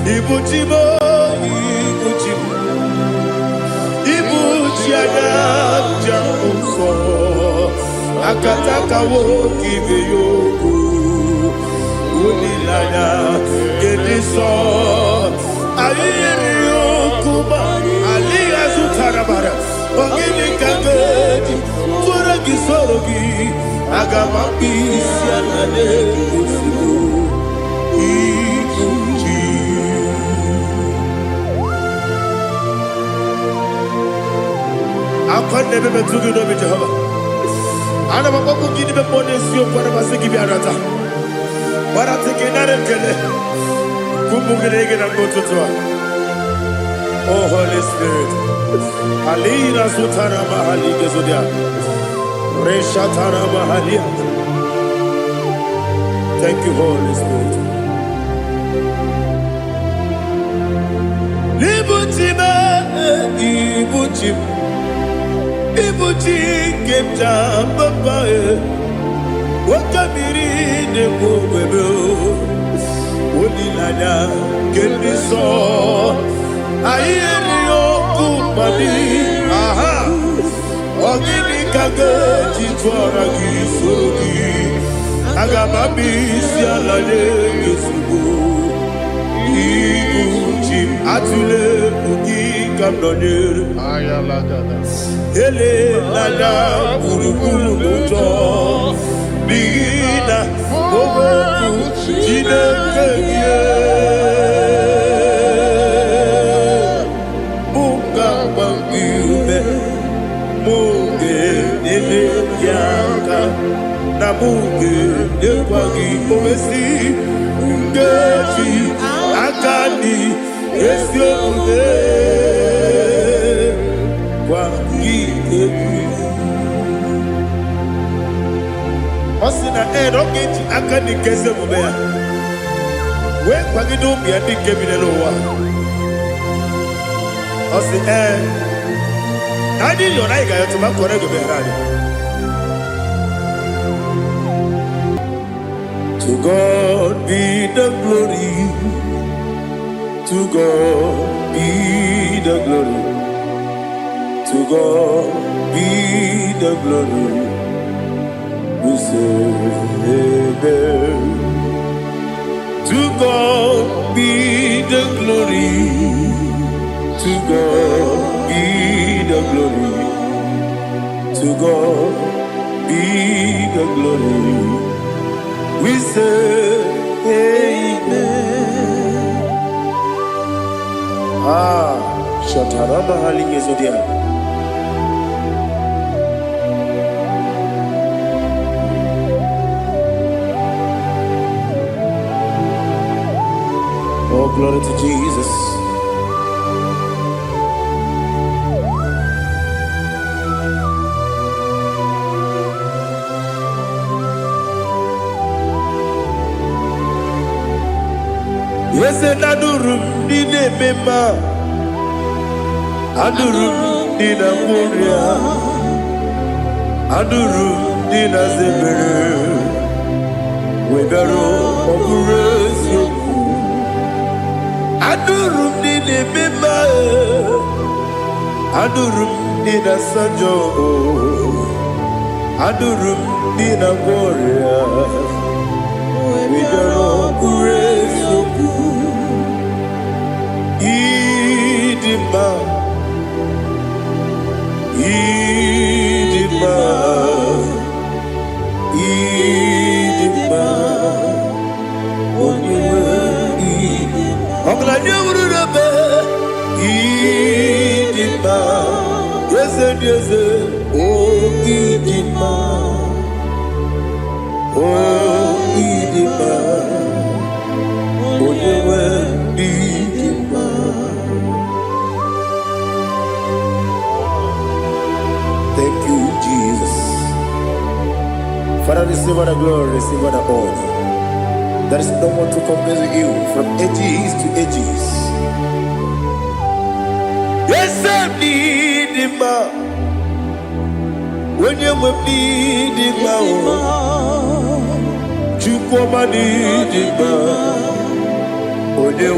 Ibuchimo, Ibuchimo, Ibuchiana, Jamuso, Akataka woki beyoku, Unilana, Gediso, Ayiriyo Kuba, Aliya Zutarabara, Ogini Kageti, Turagi Sorogi, Agamaki, Sianane, I can't never be too good over Jehovah. I never go give the money to you for the Masiki Biarata. But I take another killer. Kumugregin and go to Tua. Oh, Holy Spirit. Alina Sutana Mahali Gesudia. Reshatana Mahalia. Thank you, Holy Spirit. Ibuchima, Ibuchim. Ibuchi kemja babae wakamiri de bobebe onilanya keniso ayeni okupani aha ogini kage jitwara gisogi agamabi sialale yesugo Ibuchi atule ugi kamdonyer ayalagada ele lada buruburu moto bigina oboku jinekeye munga bangiume munge nene yaka na munge nekwagi omesi ngeji akani esiode Osina rocket akani kese mobea. We kwagido bi adi kebine no wa. Osi Nadi yo na iga yo to ma kore go be radi. To God be the glory. To God be the glory. To God be the glory. We say amen. To God be the glory. To God be the glory. To God be the glory. We say amen. Shataraba halinge zodia. Oh, glory to Jesus. Yes, and Adurum did a member. Adurum did a warrior. Adurum did a zebra. We better operate you. Adurum did a member. Adurum did a sanjo. Adurum did a warrior. We better operate you. Idima, Idima, Idima, Idima, yes, yes, oh, Idima, oh, Idima, oh, Idima. Thank you, Jesus. Father, receive all the glory, receive all the honor. There is no one to compare with you from ages to ages. Yes, I need him. When you need him, you come and need him. When you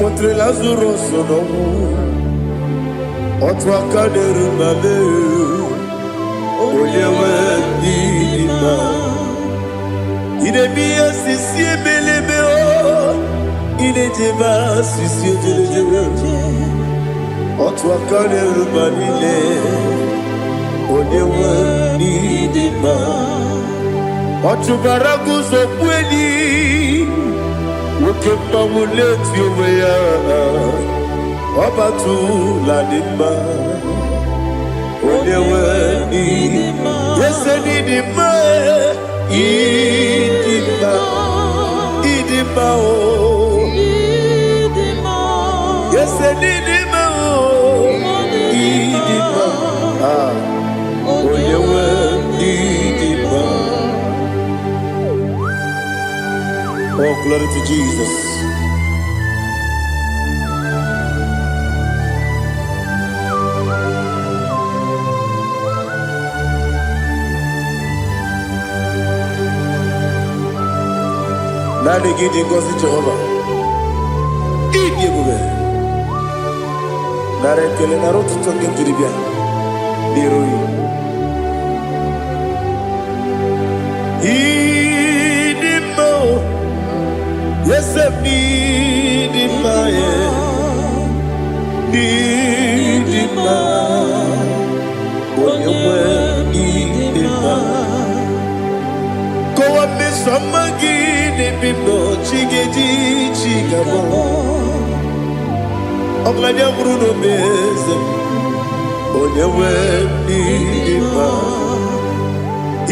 Incontrei Lazarus no Otto akaderu male Oyewe dima Ine biya sisi belebe o Ine jeba sisi jebe Otto akaderu male Oyewe dima Otto baragu zokweni Ukemba muleti uweya Obatu la dima Oyewe dima Yese dima Idima Idima o Yese dima o Idima Oyewe dima. Oh, glory to Jesus. Nani gidi ngozi Jehovah. Idi bube. Nare kele naro tutonge diribia. Diroi. Idi mo. Yesem idi ma ye. Idi ma. Oyewe idi ma. Kowa me samagi. Bimbo chigeji chigabo Ogladia Bruno Beze Oyewe Nidima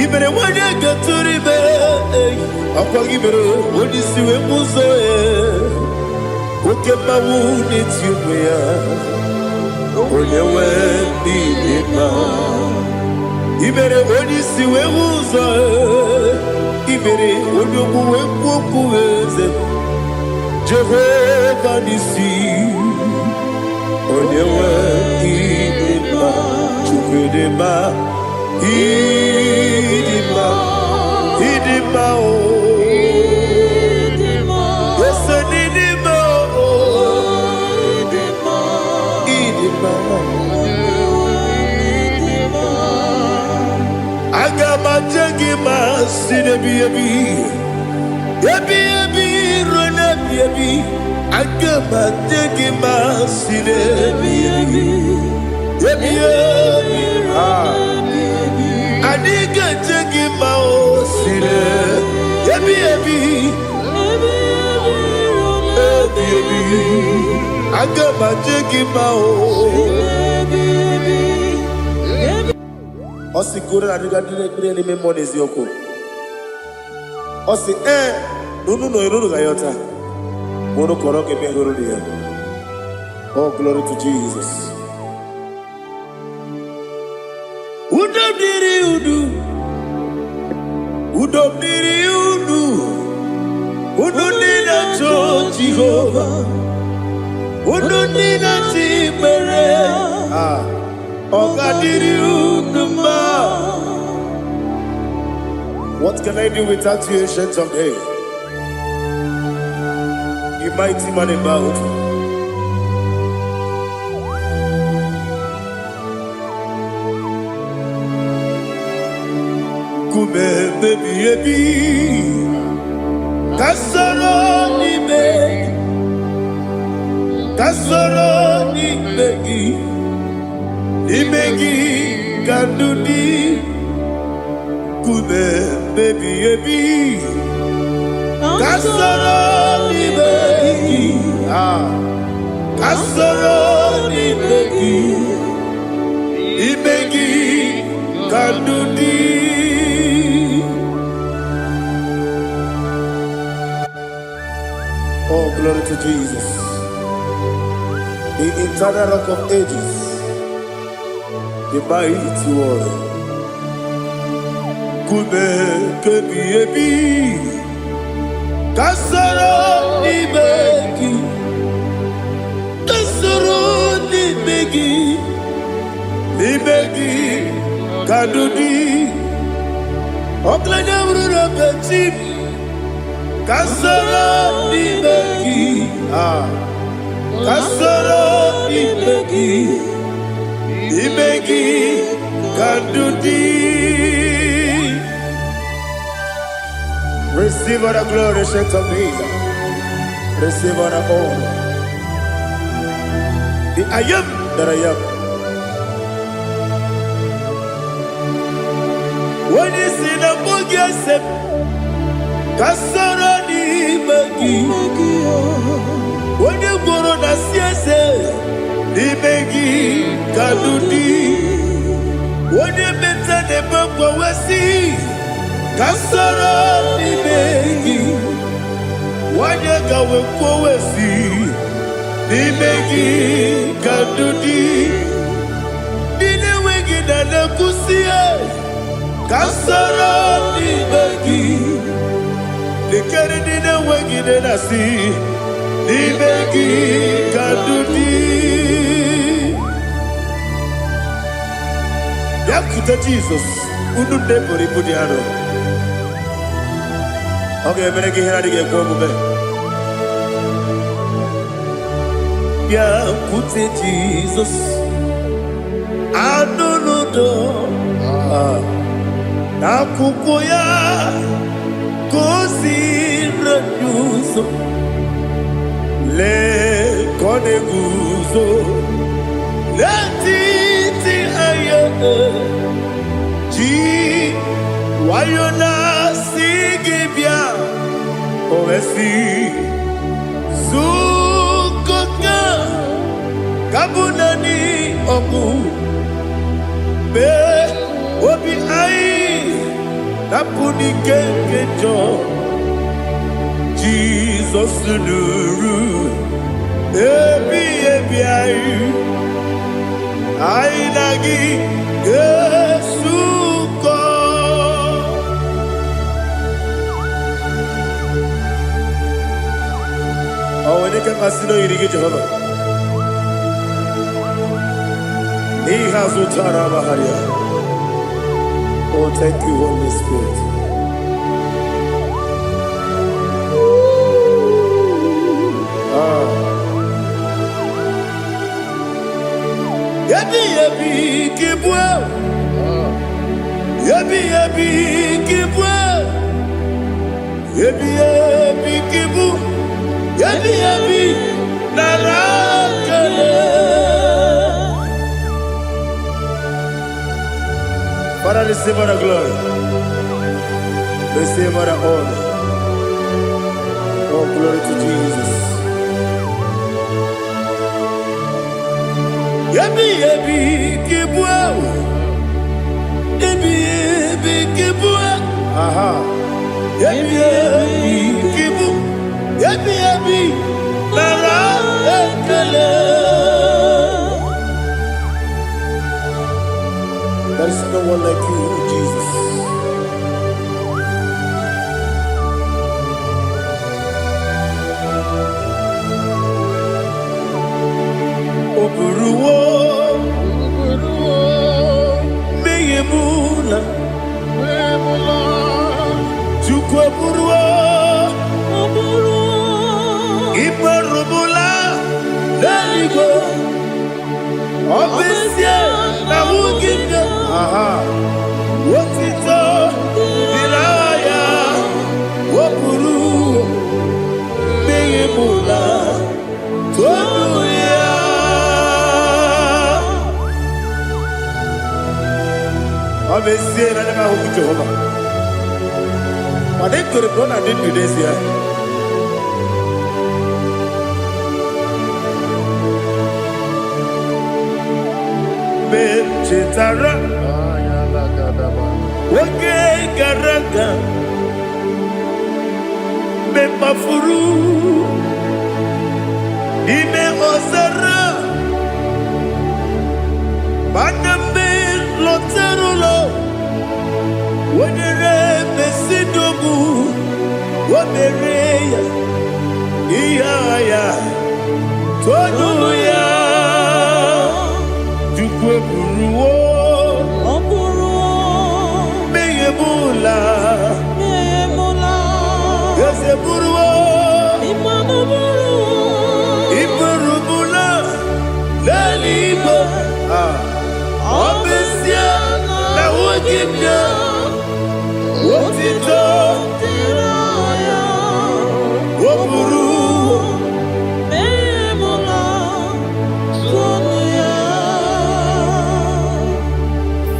Ibere wanya gaturibe Akwa gibere Odisiwe muzoe Ukema wuni tiumea Oyewe Nidima Ibere Odisiwe muzoe Ibere odogu wekuoku eze Jehovah nisi Oyewe idima Chukwedema Idima Idima o Yese nidima o Idima Agama jengima sinebi ebi rona ebi Agama jengima sinebi ebi Adiga jengima o sine ebi Agama jengima o Osi kure na diga dire ni me monezi yoko. Osi nunu no iruru gayota. Mono koroke me iruru dia. Oh, glory to Jesus. Udom diri udu. Udu nina cho Jehovah. Udu nina chibere. What can I do without you, ancient of days? You mighty man about. Kume baby Kasoro ni begi Imegi kandudi Kume baby Kasoro ni begi Kasoro ni begi Imegi kandudi Oh, glory to Jesus, the eternal rock of ages, the mighty one. Kume kebi Kasoro ni begi kadudi Oklanya urura petip Kasoro ni begi kasoro imegi kandudi. Receive all the glory, shake of Jesus. Receive all the honor. The I am that I am. When you see the book, kasoro imegi. When you go on a siese, imegi kandudi. When you better the book, we see. Kasoro imegi. Wanya gawe kwesi nimegi kadudi dine wegi na nakusie kasoro nimegi dikere dine wegi na nasi nimegi kadudi yakuta Jesus unu debori budiano. Okay, I'm going to get go move. Yeah, put it Jesus. I don't know. Nakukoya kosi reduso le koneguzo le titi ayane ji wayona sigibia oesi sukoka kabunani oku be obi ai napuni kekejo Jesus nuru ebi ai nagi Yesuko. Oh, when you can masino irigi Jehovah. He has utara baharia. Oh, thank you, Holy Spirit. Yabi kibwa. Yabi kibwa. Yabi kibu. Yabi narakale. Father, receive our glory. Receive our honor. Oh, glory to Jesus. Yabi kibwa. Yabi kibwa. Aha. Yabi kibu. Yabi narakale. There is no one like you, Jesus. Oburuwo, meyemula, chukwu oburuwo, iperubula, leligo, obesie na wugide. Aha, wotito, diraya, oburuwo, meyemula, tonuya. Obesie na nema huku Jehovah. But they could have done I didn't do this here. Chetara, Wage Garaga, Mepafuru, Ime Ozara, Baname Loterulo, Wadere Besidobu, Wabereya, Iaya, Tonuya. Buruwo, meyemula, yese buruwo, iperubu,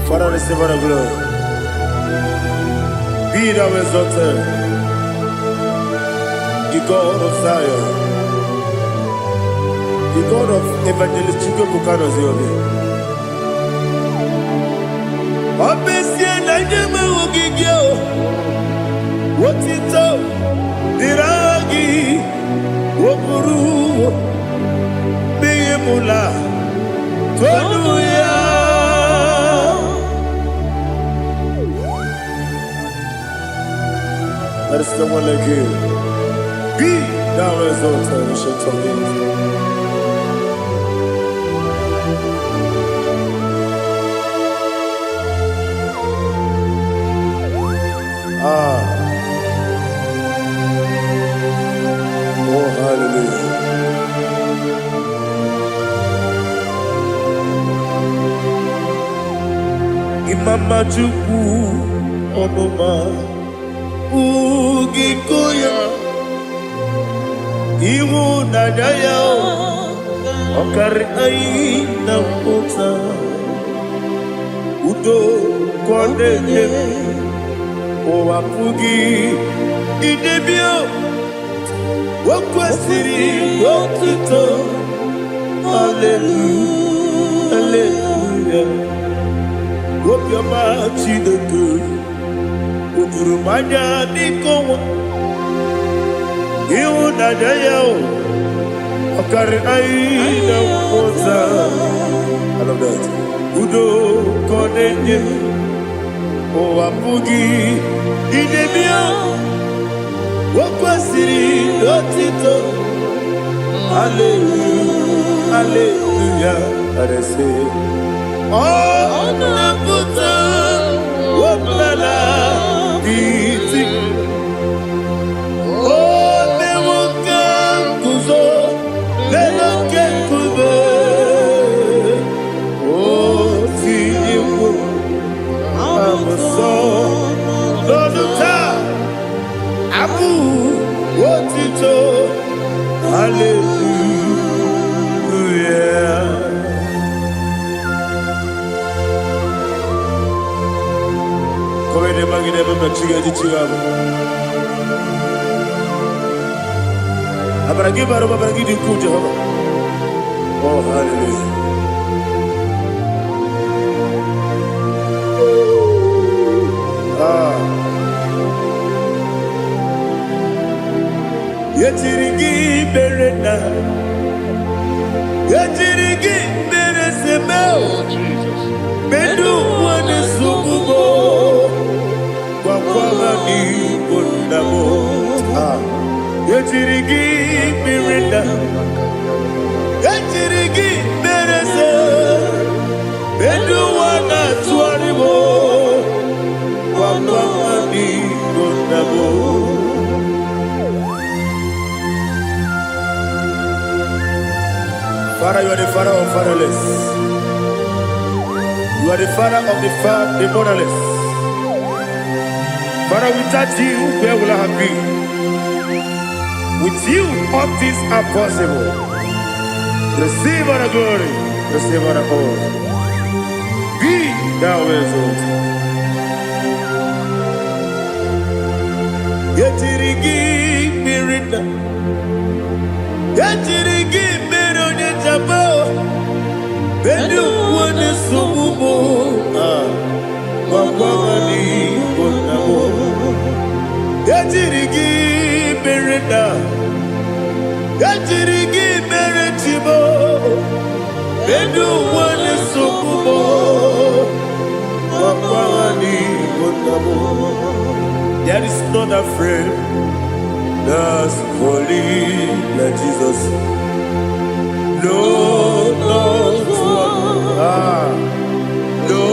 Father, receive all the glory. Be thou exalted, the God of Zion, the God of Evangelist Chico Bukano Ziobi. Obviously, I never will give you what it up, Diragi, Wopuru, Beyemula, Tonuya. There is no one like you. Be thou exalted, we shall talk in. Oh, hallelujah. Imama Juku Onoma Ugikoya Iwu Nadaya Okari Aina Mota Udo Kondeye Owapugi Idebio Wakwasiri Wakito Hallelujah Hallelujah Wopiama Chidoku Udurumanya Nikowa Iwu Nadaya Okari Aina Mota I love that Udo Kondeye Owapugi Idebio Wakwasiri Lotito Hallelujah Hallelujah I say Oh Naputa Waplala Biti Oh Newoka Kuzo Leloke Kube Oh Tiyiwo Loduta Abu Wotito Hallelujah Komene magine baba chiga chiga Abaragi baro babaragi diku Jehovah Oh hallelujah Yetirigi berena Yetirigi beresemo Bedu wane sububo Kwa ni bundamo Yetirigi berena Yetirigi berese Bedu wana tuaribo Kwa ni bundamo Father, you are the father of fatherless. You are the father of the motherless. Father, without you, where will I have been? With you, all things are possible. Receive all the glory, receive all the honor. Be thou exalted. Yetirigi mirina, yetirigi mironye jabo, bedu wane sumubo, wawani bonamo. Yetirigi mirina, yetirigi miretibo, bedu wane sumubo, wawani bonamo. There is not a friend that's holy like Jesus. No, not one. No,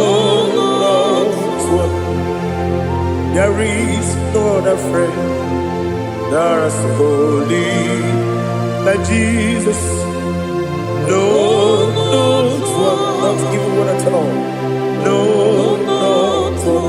not one. There is not a friend that's holy like Jesus. No, not one. Not even one at all. No, not one.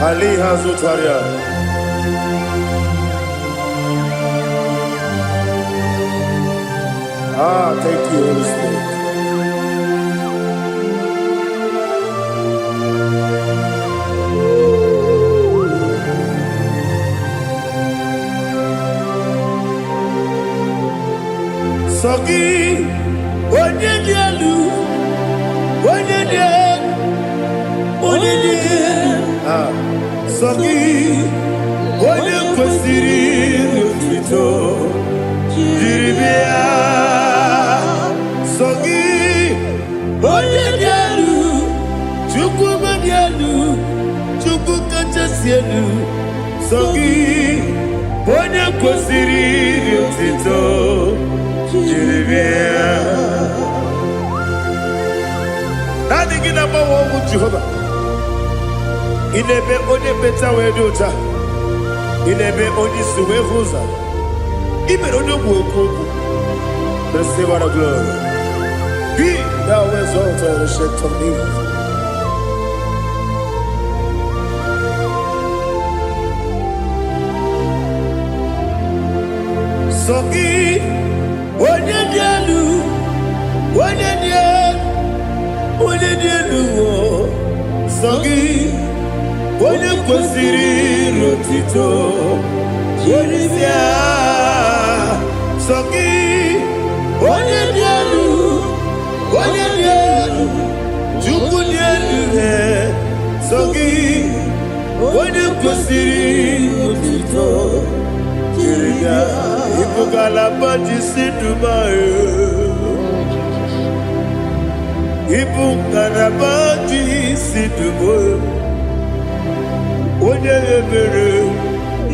Ali Hazutaria. Thank you, Holy Spirit. Sogi, onye dielu, onye dielu, onye dielu. Sogi, onye kwesịrị otuto, jiri bịa. Sogi, onye dielu, Chukwu dielu, Chukwu kachasị elu. Sogi, onye kwesịrị otuto. Nothing in about what would Jehovah. In a be only better way to ta. In a be only suwe huza. Even on your work, receive our glory. Be thou exalted and shed on me. Sogi. Onye dielu, onye dielu, Sogi, onye kwesịrị otito, Jeremia, Sogi, onye dielu, Chukwu dielu, Sogi, onye kwesịrị otito, Jeremia. Ibugalaba Dubai. Ibugalaba Dubai. Onye ebere.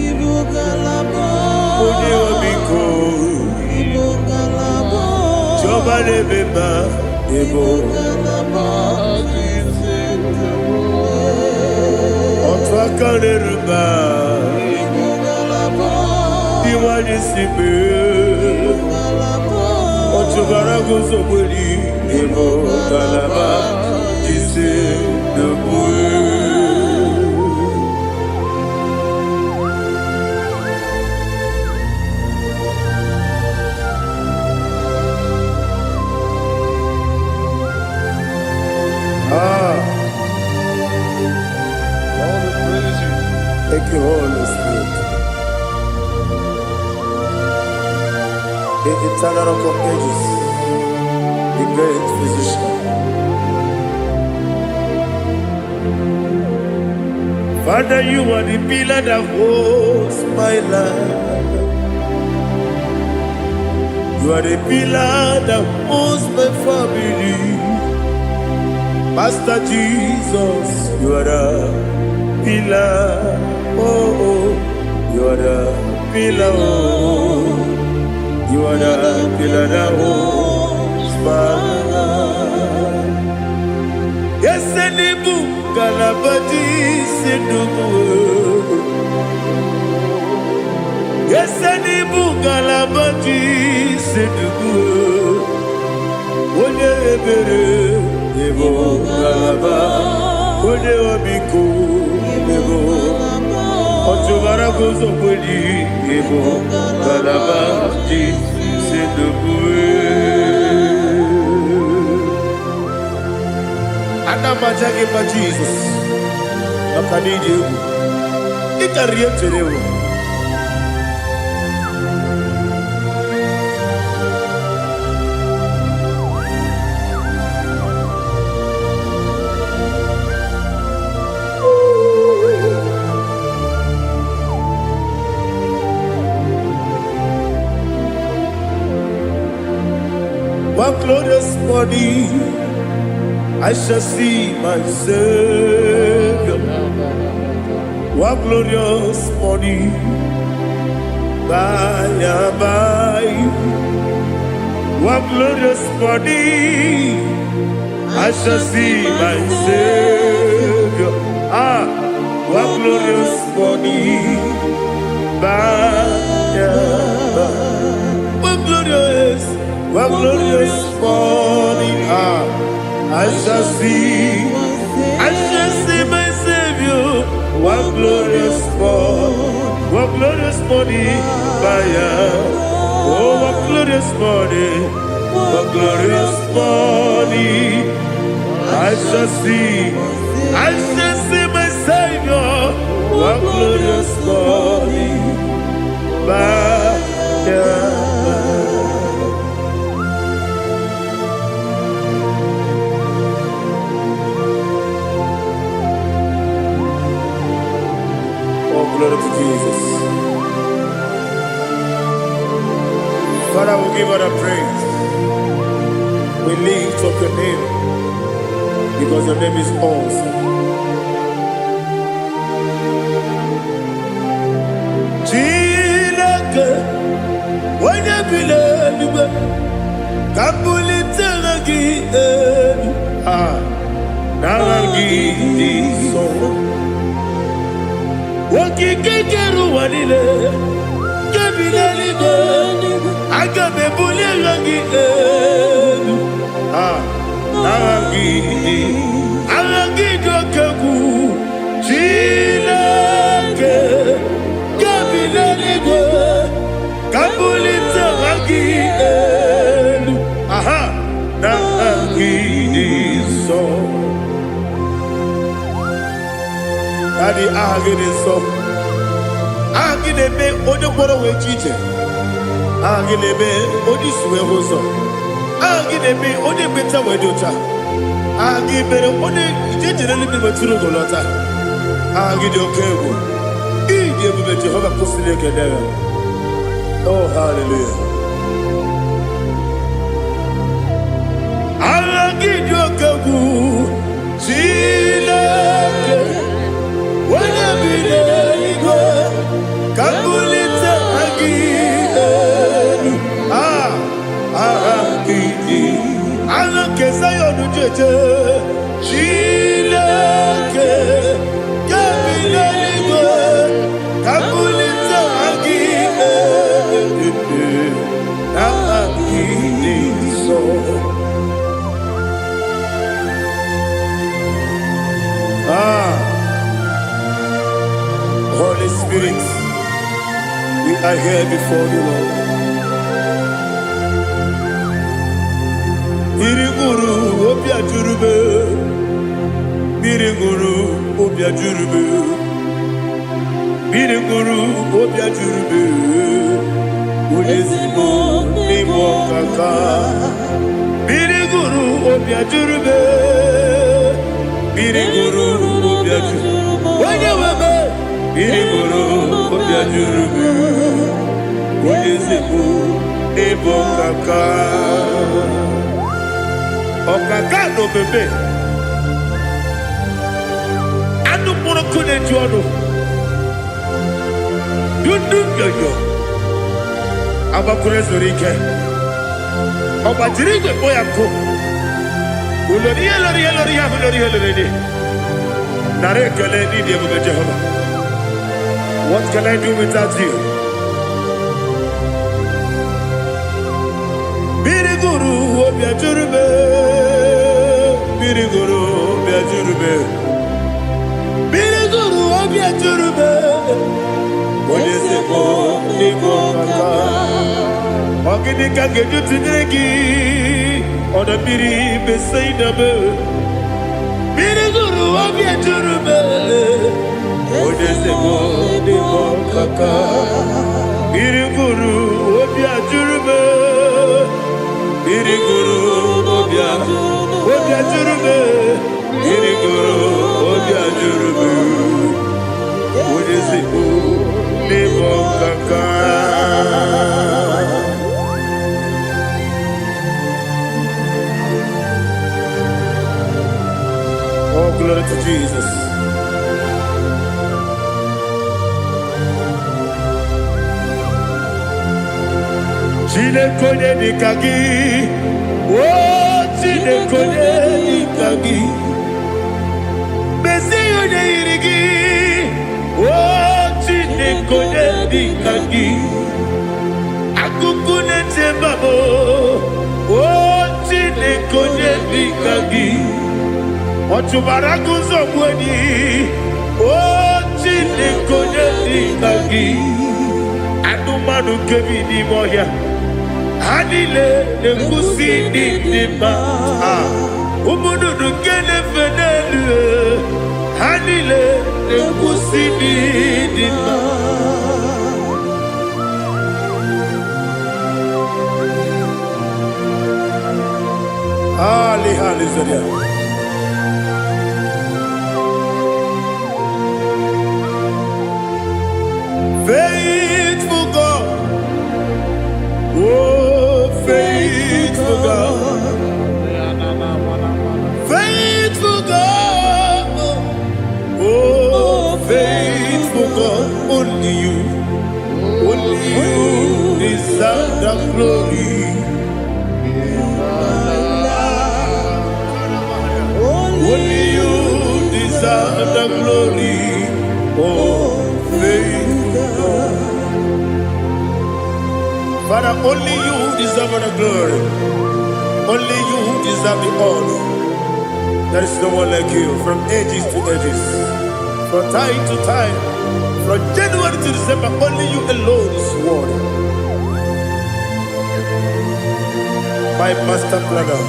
Ibugalaba. Onye obiko. Ibugalaba. Joba lebeba. Ibugalaba Dubai. Otwakalerba. Iwani sibe, Ochubara gozo boli, Emo kalaba, Jise debue. All the praise you. Thank you, Holy Spirit. The eternal rock of ages, the great physician. Father, you are the pillar that holds my life. You are the pillar that holds my family. Master Jesus, you are the pillar. Oh, you are the pillar. Oh. You are the pillar that holds my life. Yes, and the book, Galabati, Sidubu. Yes, and the book, Galabati, Sidubu. Onye ebere, Ebo Galaba, Onye obiko, Ebo. Ochubara gozo boli, Ebo Galaba, Adamajage by Jesus. Nakanidi. It a real today. One glorious body, I shall see my Savior. One glorious body, by and by. One glorious body, I shall see my Savior. One glorious body, by and by. One glorious morning, I shall see my Savior. One glorious morning, what glorious morning, oh, what glorious morning, what glorious morning. I shall see my Savior, what glorious morning, Oh, glory to Jesus. Father, we give all the praise. We lift up your name because your name is awesome. Chilaka, when you believe, Kapulitagi, Naragi, so. Wakikekeru wanile, kebilaligo, agabe bulilangi, Aragi dokagu, chilake, kebilaligo, kabulita ragi, naragi so. Daddy, agide so. Agide be odokoro we chiche. Agide be odisuwe hoso. Agide be ode beta we dota. Agide be ode jejere libi beturu golota. Agide okego. Ide be Jehovah kusile kedera. Oh, hallelujah. Agide okego. Chilake. Wanna be there, Kabulita again. Kesayon Jeje, Chilake, Kabilanigo, Kabulita again. So. Holy Spirit, we are here before you, Lord. Biriguru obia jurube, Biriguru obia jurube, Biriguru obia jurube, Ulezimo nimo kaka, Biriguru obia jurube, Biriguru obia jurube, Wanyawebe, Biriguru obia jurube, Ulezimo nimo kaka. Okaka no bebe. Anu mono kone juano. Dundu yoyo. Abakure zorike. Obajiri we boya ko. Ulori. Nare kele ni de bebe Jehovah. What can I do without you? Biriguru obia jurube. Biriguru obia jurube. Biriguru obia jurube. Olezemo nimo kaka. Ogini kangeju tinegi. Oda biri besainabe. Biriguru obia jurube. Olezemo nimo kaka. Biriguru obia jurube. Biriguru obia jurube, Biriguru obia jurube, Ulezimo nimo kaka. Oh, glory to Jesus. Chinekonye nikagi, oh chinekonye nikagi, Mesiyo ne irigi, oh chinekonye nikagi, Akukune tembabo, oh chinekonye nikagi, Otubaraku zobweni, oh Chineke Nagi Anumanu Kevini Moya Hanile Nekusi Nima Umudu Kene Fenelu Hanile Nekusi Nima Ali Hallelujah. Faithful God, oh faithful God, faithful God, oh faithful God, only you deserve the glory. Only you deserve the glory, oh faithful God. Father, only you deserve the glory. Only you deserve the honor. There is no one like you, from ages to ages, from time to time, from January to December. Only you alone is worthy. My master planner,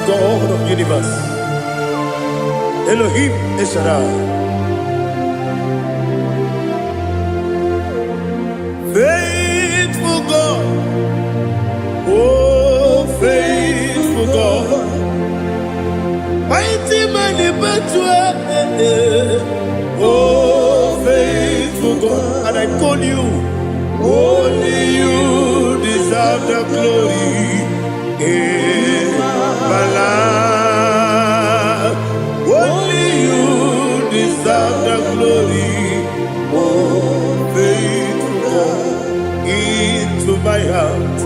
God of universe, Elohim Eshadai, faithful God, oh faithful God, mighty man in battle, oh faithful God, and I call you, only you deserve the glory. My life, only you deserve the glory, oh faithful God, into my heart,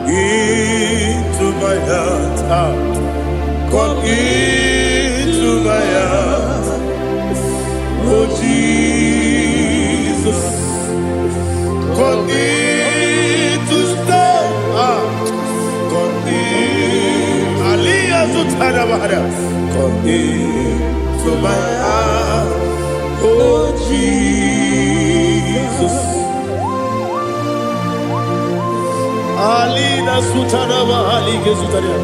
into my heart, come into my heart, oh Jesus, come into stay. Come into my heart, oh Jesus. Alina Sutanaba Ali Gesutaria.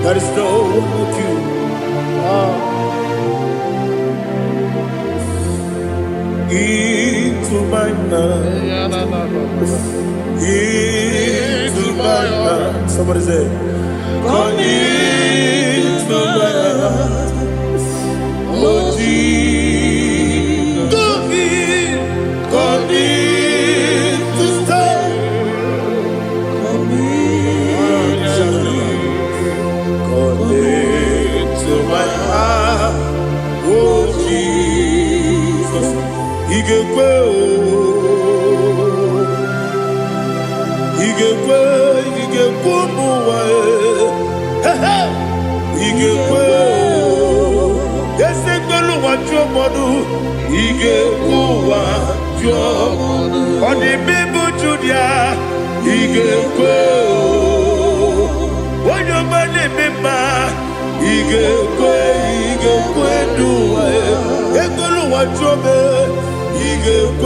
There is no one like you. Into my heart, into my heart. Somebody say, come into my heart, oh Jesus. Come in to stay. Come into my heart, oh Jesus. He gave on the Bible Julia, he gave when your money member, he gave do what you he gave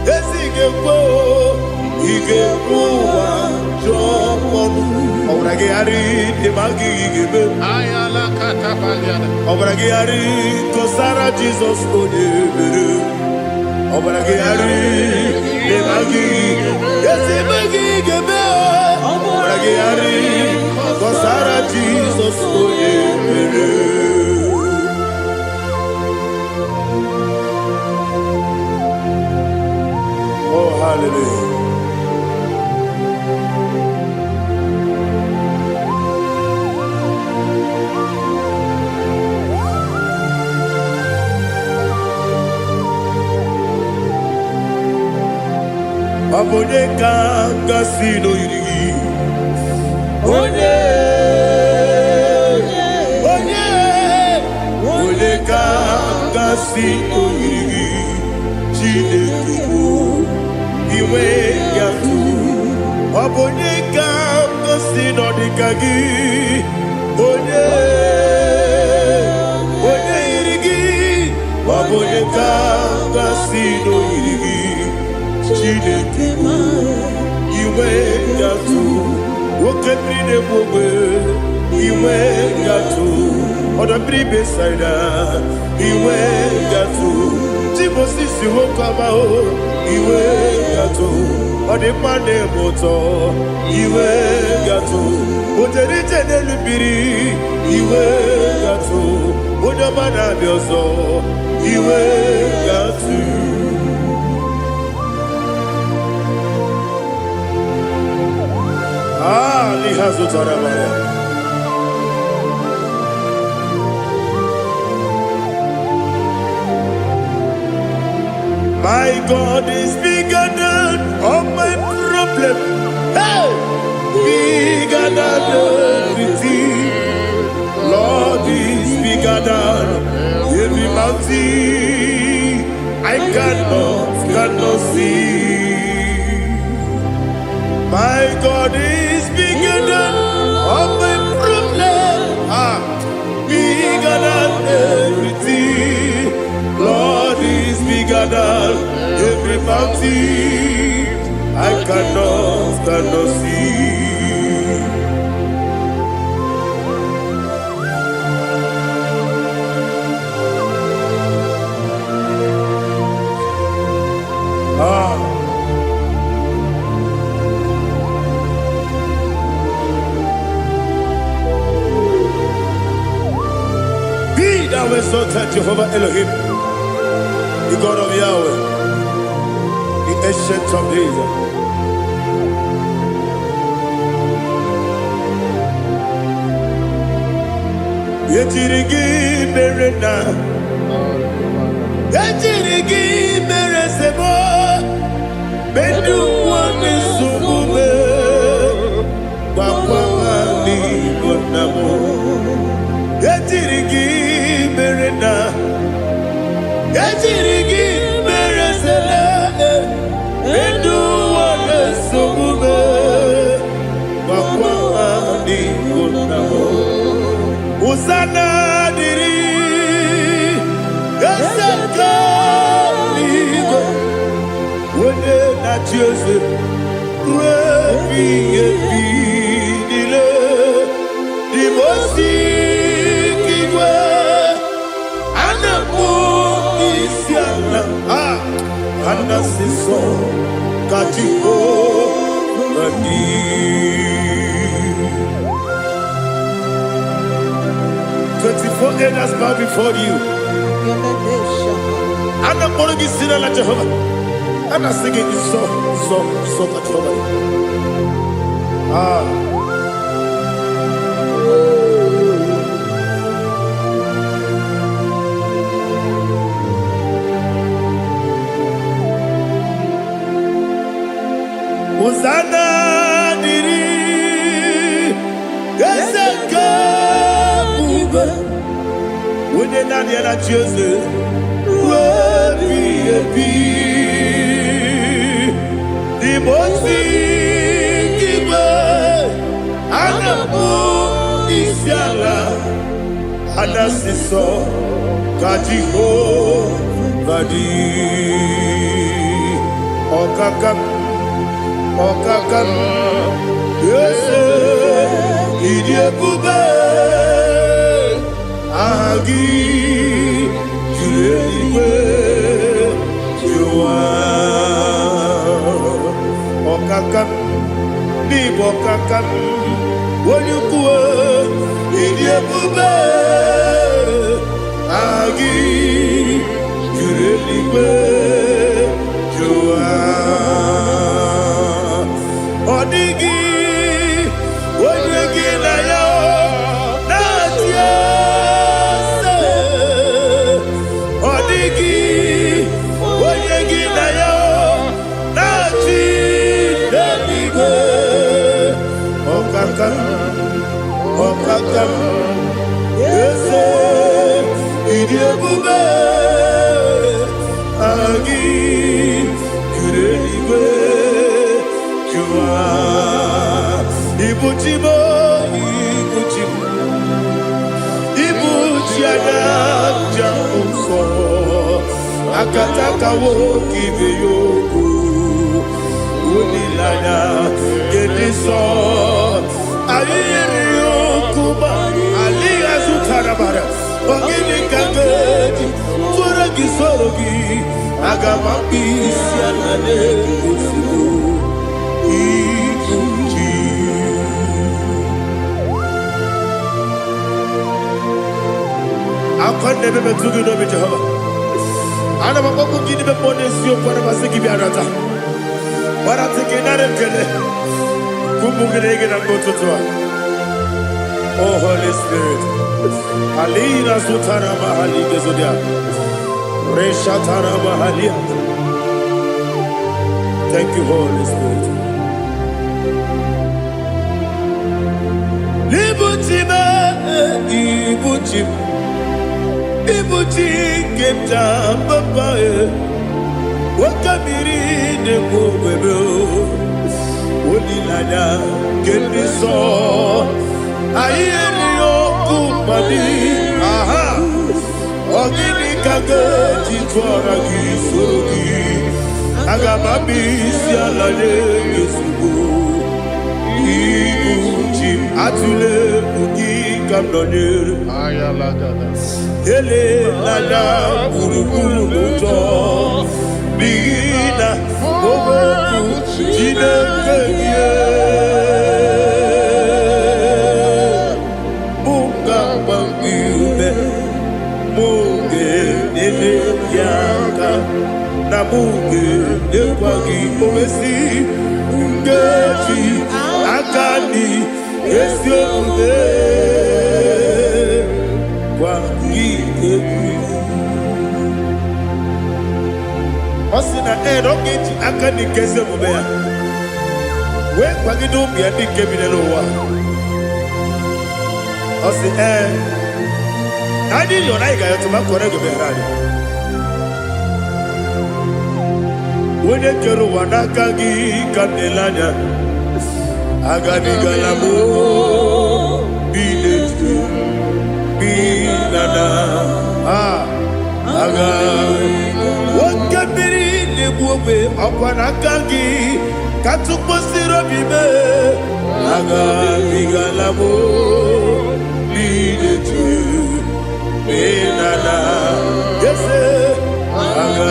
yes, he gave Obragiari, the Magi give Ayala Catapaliana. Obragiari, Kosara Jesus, Obragiari, the Magi, yes, the Magi give Obragiari, Kosara Jesus, oh, hallelujah. Abone kanga sino yiri, onye kanga sino yiri, Chineke iwe yatu. Abone kanga sino dikagi, onye onye ga-asị n'oyiri gị Chineke iwe ga-atụ nwoke mmiri na-egbu ogbe iwe ga-atụ ọdọ mmiri Besaida iwe ga-atụ Moses nwoke amahụ iwe ga-atụ ọ dị mma na-eme ụtọ iwe ga-atụ otere ije n'elu mmiri iwe ga-atụ onye ọma na-abịa ọzọ iwe ga-atụ n'ihe zụtara mara My God is bigger than all my problem. Hey! Bigger than everything. Lord is bigger than every mountain. I cannot see. My God is bigger than all my problem. Bigger than everything. Lord is bigger than every mountain. I cannot see. Be thou exalted, Jehovah Elohim, the God of Yahweh, the ancient of days. Yetirigi merena, yetirigi meresebo, bedu wane sumube, wakwamani gonamo. Yetirigi merena, yetirigi meresele, bedu wane sumube, wakwamani gonamo. Usana diri, esaka ligo, wene na Jose, wepi epi dile, di mosi kiwe, anamu isiana, anasiso katiko mani. 24 elders bow before you. And I'm going to be singing like Jehovah. And I'm singing this song like Jehovah. Hosanna diri, Eseka. When you're not yet at Jose, the most giver, and the moon is yalla, and the siso, Kajiho, Vadi, Okakam, yes, Idiabube. Agi julewe juwa okakam ni bokakam wonyukwe idiebube agi julewe juwa odigi wonyegi na yo natia Okakam, yes, Idiabube, Agi, Kureliwe, Jua, Ibuchibo, Ibuchiana, Jamso, akataka woki beyoku unilanya gediso ayiri yokuba aliya zutarabara ogini kangeti fura gisorogi agamambisi anane kusibu ikunji akwande bebe tugi no be Jehova ana makoku gini be ponesio kwa na basiki bi arata bara tekenare kele kumugirege na mototwa. Oh Holy Spirit alina sutara mahali gezodia resha tara mahali. Thank you Holy Spirit. Libutime ibutim ibuti kemta papa wakamiri de bobebe olilanya kemiso ayeri yokumani aha ogini kage titwara gisorogi agamabisi alale yesugo ibuti atule bugi kamdonir ayalagada ele lala buruburu muto bigina ogoku jinekeye munga bangiune munge nene yaka na munge nekwagi omesi ngeji akani esione Osina rogeji akani keze mubea we kwagido bia di kebinelo wa osi nadi yo na igayo to makore go berani wone kero wanaka gi kanelanya agadi galamo biletu binana aga wakabiri lebuwe akwanakagi katuposiro bibe aga bigalamo biletu binana yese aga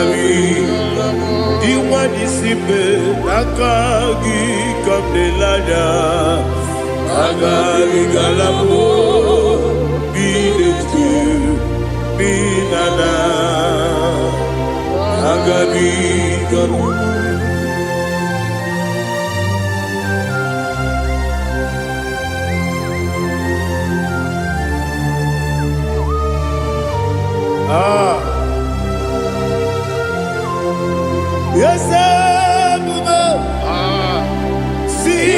diwani sipe nakagi kamdelada aga bigalamo biletu binana agabi garu yes see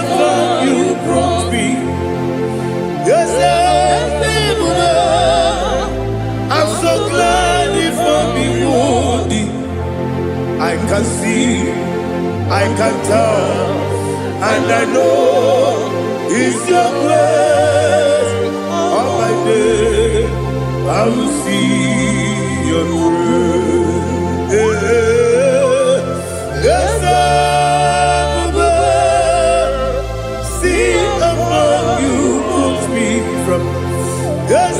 how you brought me. Yes I'm so glad if me woody. I can see, I can tell, and I know it's your grace. On my day, I will see your grace. Yes, see among you put me from. Yes,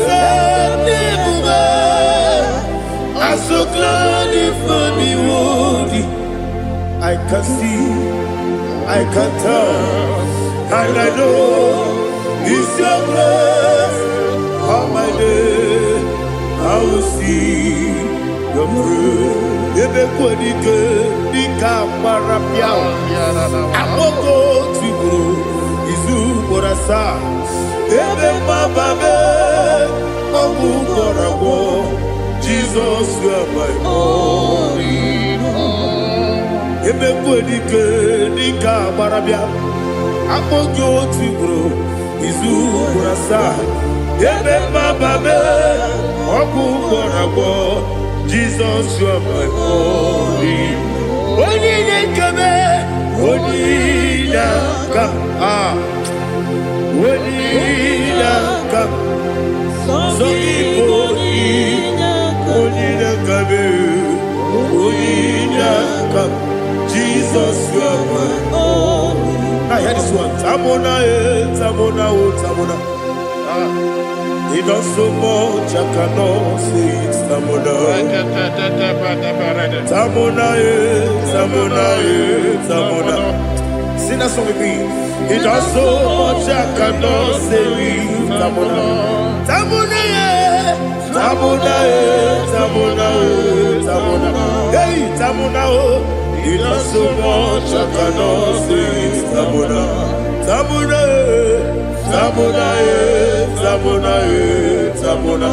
I'm so glad if me woody. I can see, I can tell, and I know it's your grace. On my day, I will see your grace. Ebe kwenike dika marapia, amoko tiburo izu borasa. Ebe mababe, omu korago. Jesus, you are my only home. Ebe kwenike dika marapia, amoko tiburo izu borasa. Ebe mababe, omu korago. Jesus, you are my only. Only kame, only come, only come. So only kame. Jesus, you are my all. Now hear this one. Tamona, Tamona, Tamona. He does so much, I cannot say it's Tamona. Tamona, Tamona, Tamona. Sing that song with me. He does so much, I cannot say it's Tamona. Tamona, Tamona, Tamona, Tamona. Hey, Tamona, he does so much, I cannot say it's Tamona. Tamona, Tamona, Tamona, Tamona,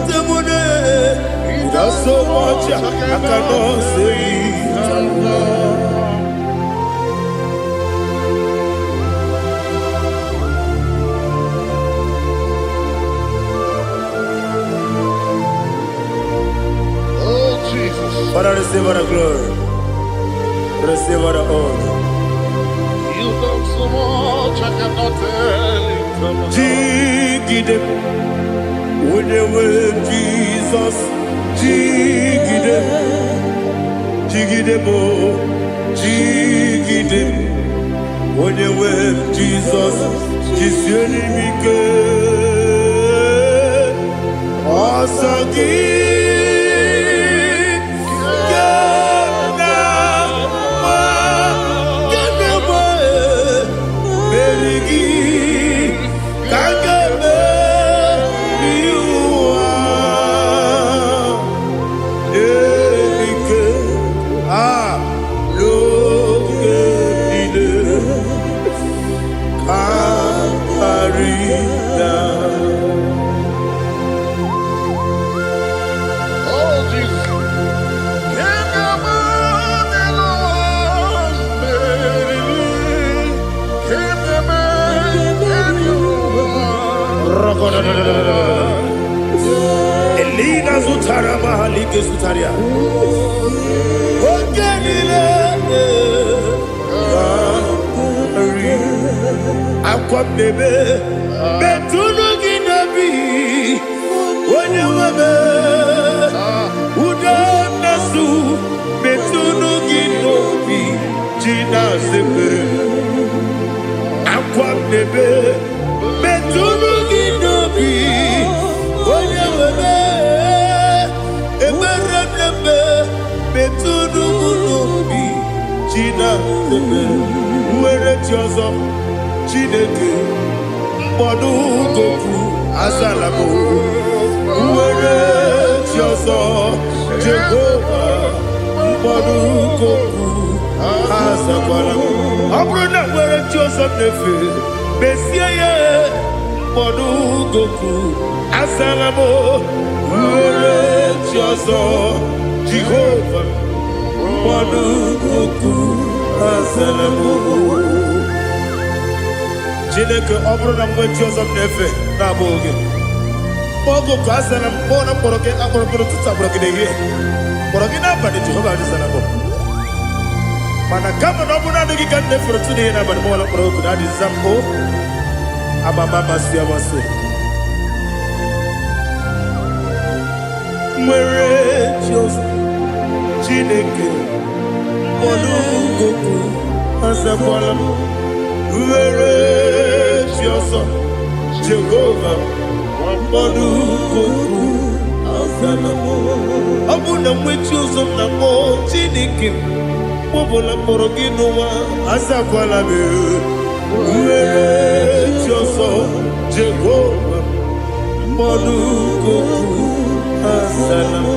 Tamona. He does so much, I cannot say it's Tamona. Father, receive all the glory. Receive all the honor. You done so much, I cannot tell it. Jigidem, with the way Jesus. Jigidem, Jigidem, Jigidem, with the way Jesus. Jisyenimike, Asagi. Elina Zutara Mahalike Zutaria. Ogenile Aqua bebe Betunu Ginabi Wanya Wabe Uda Nasu Betunu Ginobi Jina Zepe Aqua bebe Betunu Ginobi Wanya Wabe Eberebe Betunu Ginobi Jina Zepe Uere Tiozo Chineke Mbodu Goku Azalabo Uere Tiozo Jehovah Mbodu Goku Azalabo Abrona Uere Tiozo Nefe Besiye Mbodu Goku Azalabo Uere Tiozo Jehovah Mbodu Goku Azalabo Chineke ọbụrụ na mgbe chi ọzọ m na-efe na-abụ oge ogo ka a sara m kpọọ na mkpọrọ gị akpọrọ mkpọrọ tutu akpọrọ gị n'ehihie kpọrọ gị n'abalị Jehova adịzara m mana kama na ọ bụrụ na adịghị ka m na-efere tu n'ihe n'abalị mụọla mkpọrọ oku na adịza m o amama amasị amasị nwere chi ọzọ Chineke mkpọrọ oku azakwala m Uere Chioso Jehovah Mbodu Goku Azalamo Abuna mwechi ozo na mo Chineke Mbobola moro ginuwa Azakwala me Uere Chioso Jehovah Mbodu Goku Azalamo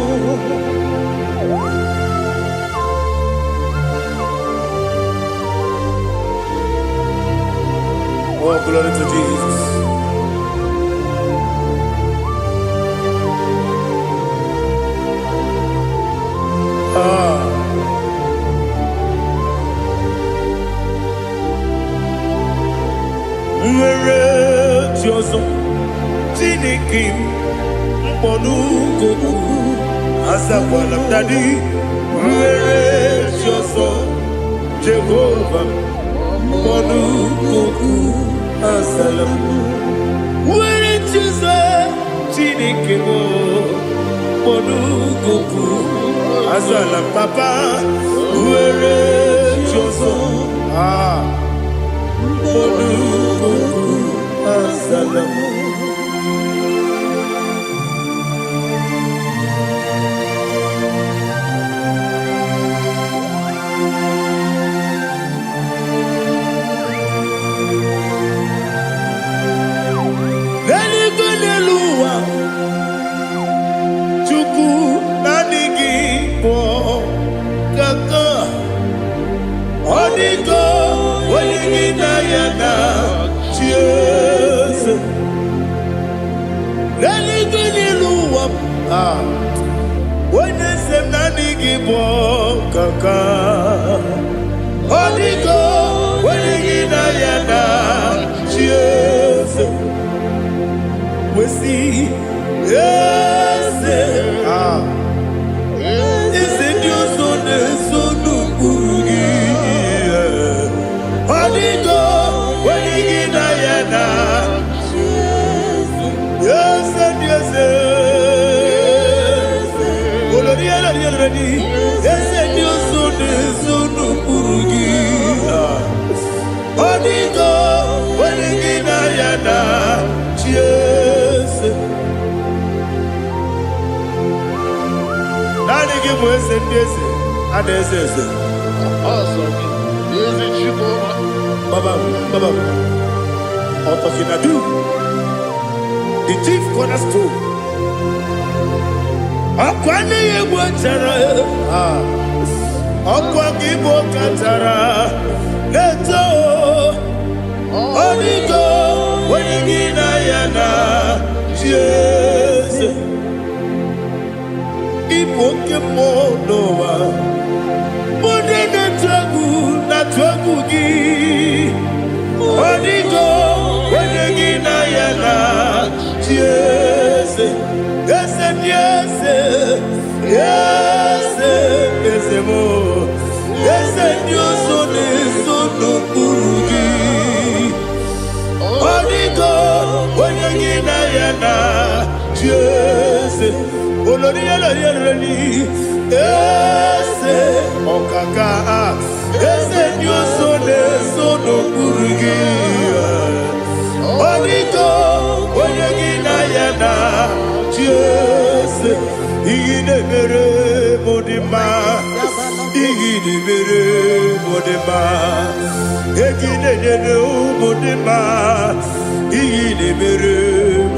Oh, glory to Jesus. Nwere Chioso Chineke Mbodu Goku Azakwala m Daddy Nwere Chioso Jehovah Mbodu Goku Azalamo Nwere Chioso Chineke Mbodu Goku Azalam Papa were choso Olukuku Asalamu. The chief cornerstone. Akwane Igbo chara, akwa Igbo kachara, leto, onigo, wenigina yana, Jesus. Igbo kemo noa, mode na twagu gi, onigo, wenigina yana, Jesus. Yes, yes, yes, yes, mo. Yes, Dios son eso no purugi. Onigo, oyegina yana, yes. Olori olori. Yes, okaka. Yes, Dios son eso no purugi. Onigo, oyegina yana. Yes, Igidebere Modima, Igidebere Modima, Igidebere Modima, Igidebere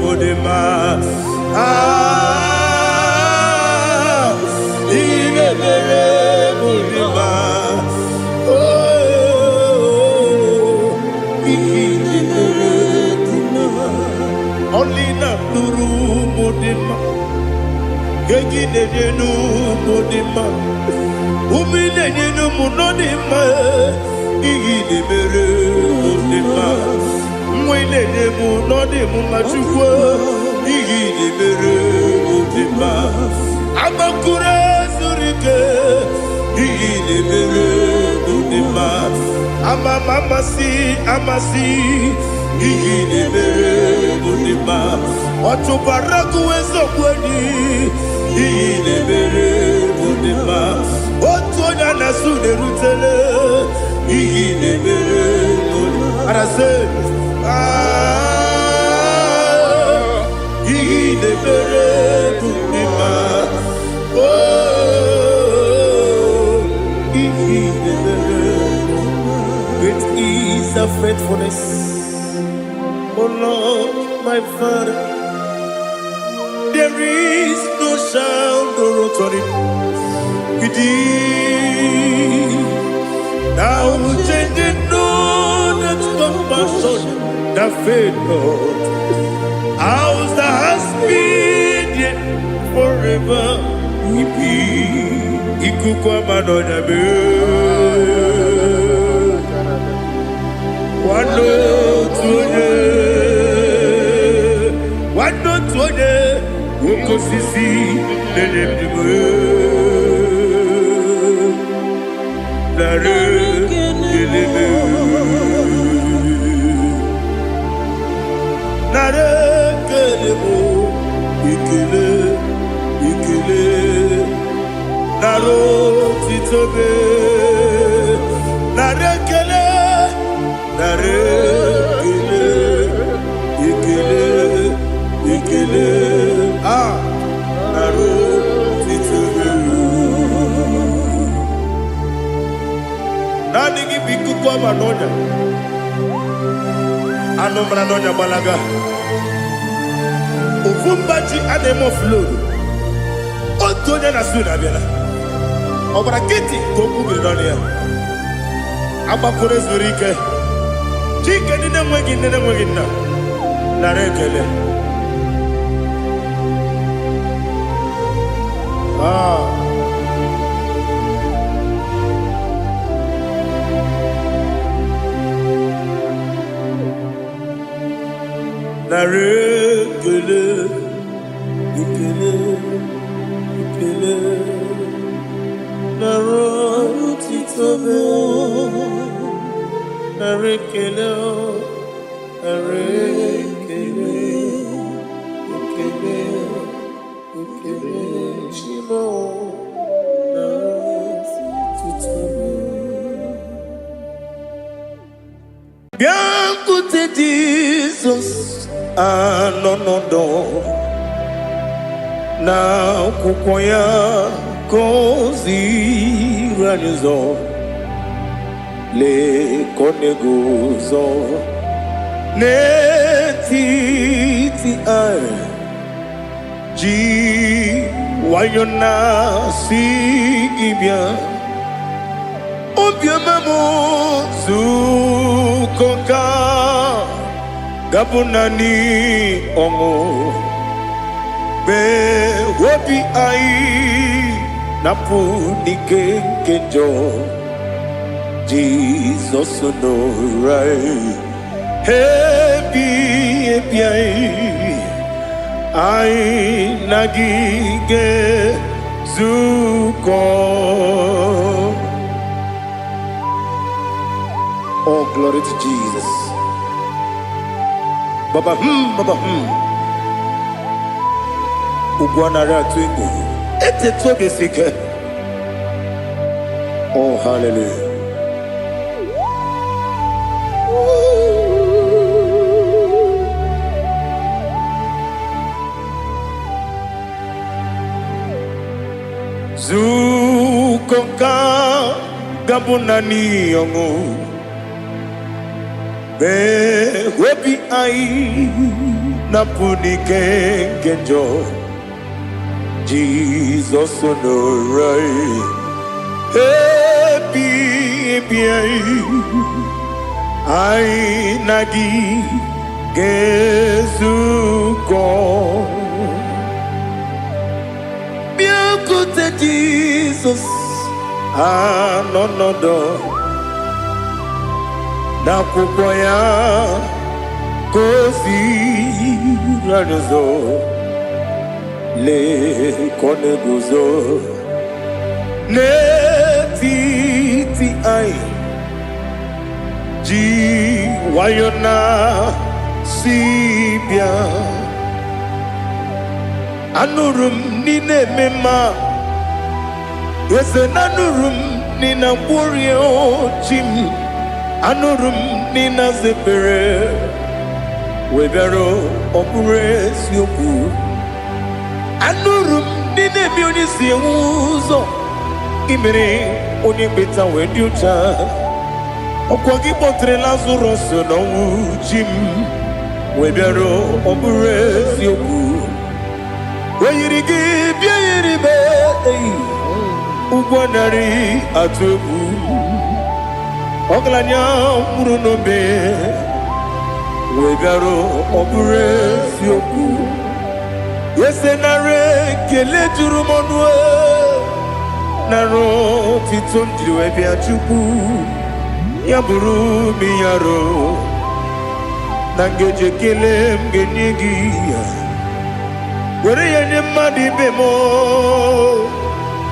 Modima, Igidebere Modima, oh, Igidebere Modima, only not Nuru Modima. Gegidenu Modima, Umidenu Munodima, Igidebere Modima, Mwidenu Nodimu Machukwa, Igidebere Modima, Amakure Zurike, Igidebere Modima, Amamasi, Igidebere Modima, Otubaraku Ezokweni, Igidebere Modima, Otonya Nasude Rutele, Igidebere Modima. And I say, Igidebere Modima, oh, Igidebere Modima. Great is the faithfulness, oh Lord, my Father. There is no sound or authority. Now changing no that compassion, that faith not. Ours that has been yet forever. Ikukwa manonya be. Wano tuone. Ukosisi nenebdime Nare kelebe Nare kelebo Ikele Naro titobe mara n'ọnya gbalaga ofu mbaji a na-eme offload otu onye na-asụ na-abịala ọ gbara kịtị ka o kwubiri n'ọnụ ya agbakọrọ ezuru ike chike ndị na-enweghị nne na-enweghị nna nara ekele nara ekele ekele ekele nara otito nara ekele nara ekele ekele ekele chimo nara otito bịakwute Jizọs anọ n'ọdụ n'akwụkwọ ya ka o ziri anyị ụzọ lee ka ọ na-eguzo n'etiti anyị ji nwayọọ na-asị gị bịa obiọma m zukọ ka gabụ naanị ọṅụ bee obi anyị napụ n'ike nke njọ Jizọs nọrọ anyị ebi anyị na gị ga-ezukọ. Oh, glory to Jesus. Baba Ugwanara twingo. Ete tobe sike. Oh, hallelujah. Zukoka gabunani yongo. Be webi ai napuni kenjo Jesus onorai happy ai nagi gezuko biakute Jesus anonodo n'akwụkwọ ya ka o ziri anyị ụzọ lee ka ọ na-eguzo n'etiti anyị ji nwayọọ na-asị bịa anụrụ m n'ile eme mma eze na anụrụ m n'ile mkpụrụ ochi m anụrụ m nina zepere webịara ọbụrụ eziokwu anụrụ m nina ebe onye si enwe ụzọ imere onye mkpeta wee dị ụcha ọkwa gị kpọtere Lazarọs n'ọnwụ ji m webịara ọbụrụ eziokwu o yiri gị bịa yiri be ụgwọ narị atụ egwu ọgaranya mkpụrụ n'obe wegara ọbụrụ eziokwu ese nara ekele juru m ọnụ nara otito m jiri wee bịa Chukwu ya bụrụ m ya ro na ngeji ekele m ga-enye gị ya were ya nye mmadụ ibe m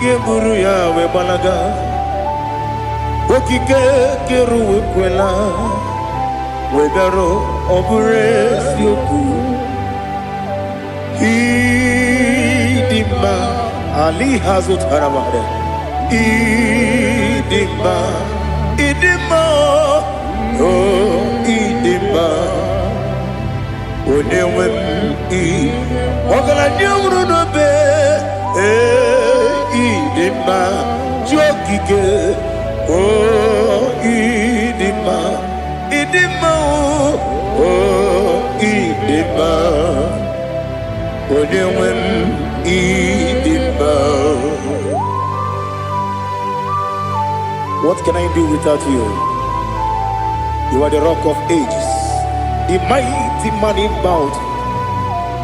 ga-eburu ya wee gbalaga okike kere wekwela wegara ọbụrụ eziokwu ịdị mma ali ha zụtara mmadụ ịdị mma o ịdị mma onye nwe m ọgaranya nwụrụ n'obe ịdị mma ji okike oh, idima idima, oh, idima, onewem idima. What can I do without you? You are the rock of ages, the mighty man in mountain,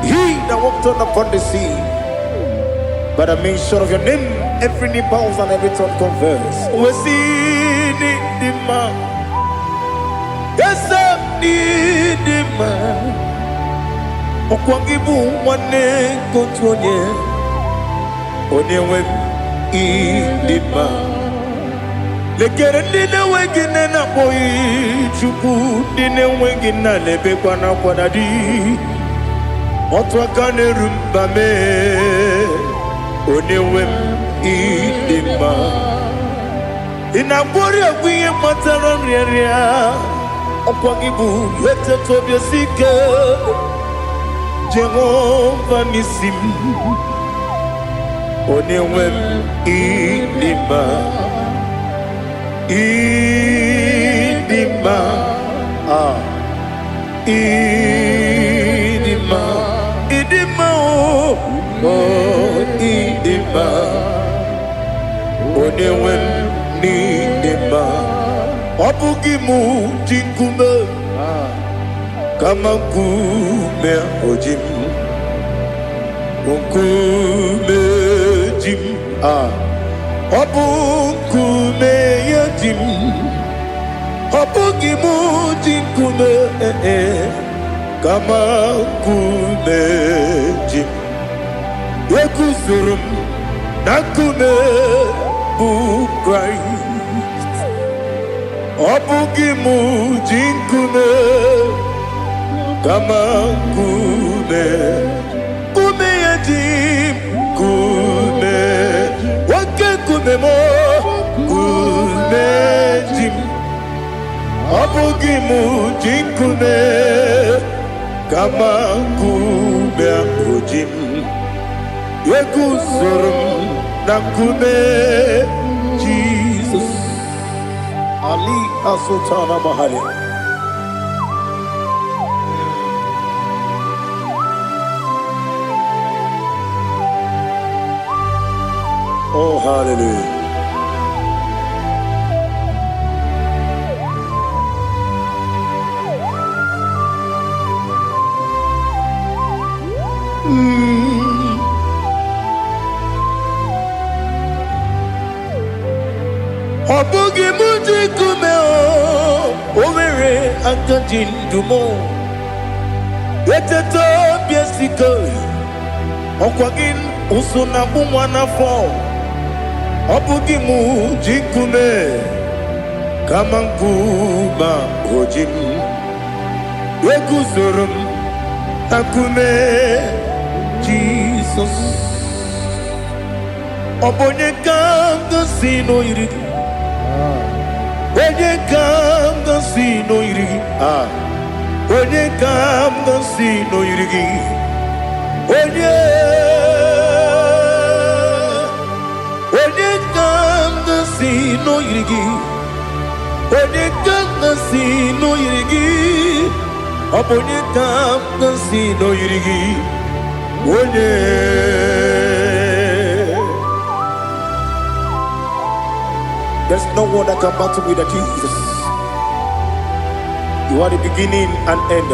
he that walked on upon the sea. By the mention of your name, every knee bows and every tongue confess. We see the man. Yes, the man. Okwangibu wane kontonye. Onyewe idima. Lekere nina wengine na boy chuku nina wengine lebe kwa na kwa dadi. Otwakane rumba me. Onewem idima. Inabori agwiye matara nriya. Okwangibu yete tobye sike. Jehova nisim. Onewem idima. Idima. Idima. Idima. Oh, idima. Onewem idima. Obugimu jinkume. Kama kume ojim. Kume jim. Obukume yajim. Obugimu jinkume. Kama kume jim. Yekuzurum nakume bu Christ. Obugimu jinkume. Kama kume. Kume yajim. Kume. Wake kume mo. Kume jim. Obugimu jinkume. Kama kume ojim. Yekuzurum nakume Jesus. Ali Asultana Mahali. Oh, hallelujah. Obugi muji kume o, omere akajin dumo. Yeteto biesiko, okwagin usuna bumwana fo. Obugi muji kume, kamankuma hojim. Yekuzurum akume Jesus. Obonye kanga sino irigi. Onye kam gansi no irigi. Onye kam gansi no irigi. Onye kam gansi no irigi. Onye kam gansi no irigi. Onye kam gansi no irigi. Onye. There's no one that can battle with Jesus. You are the beginning and end.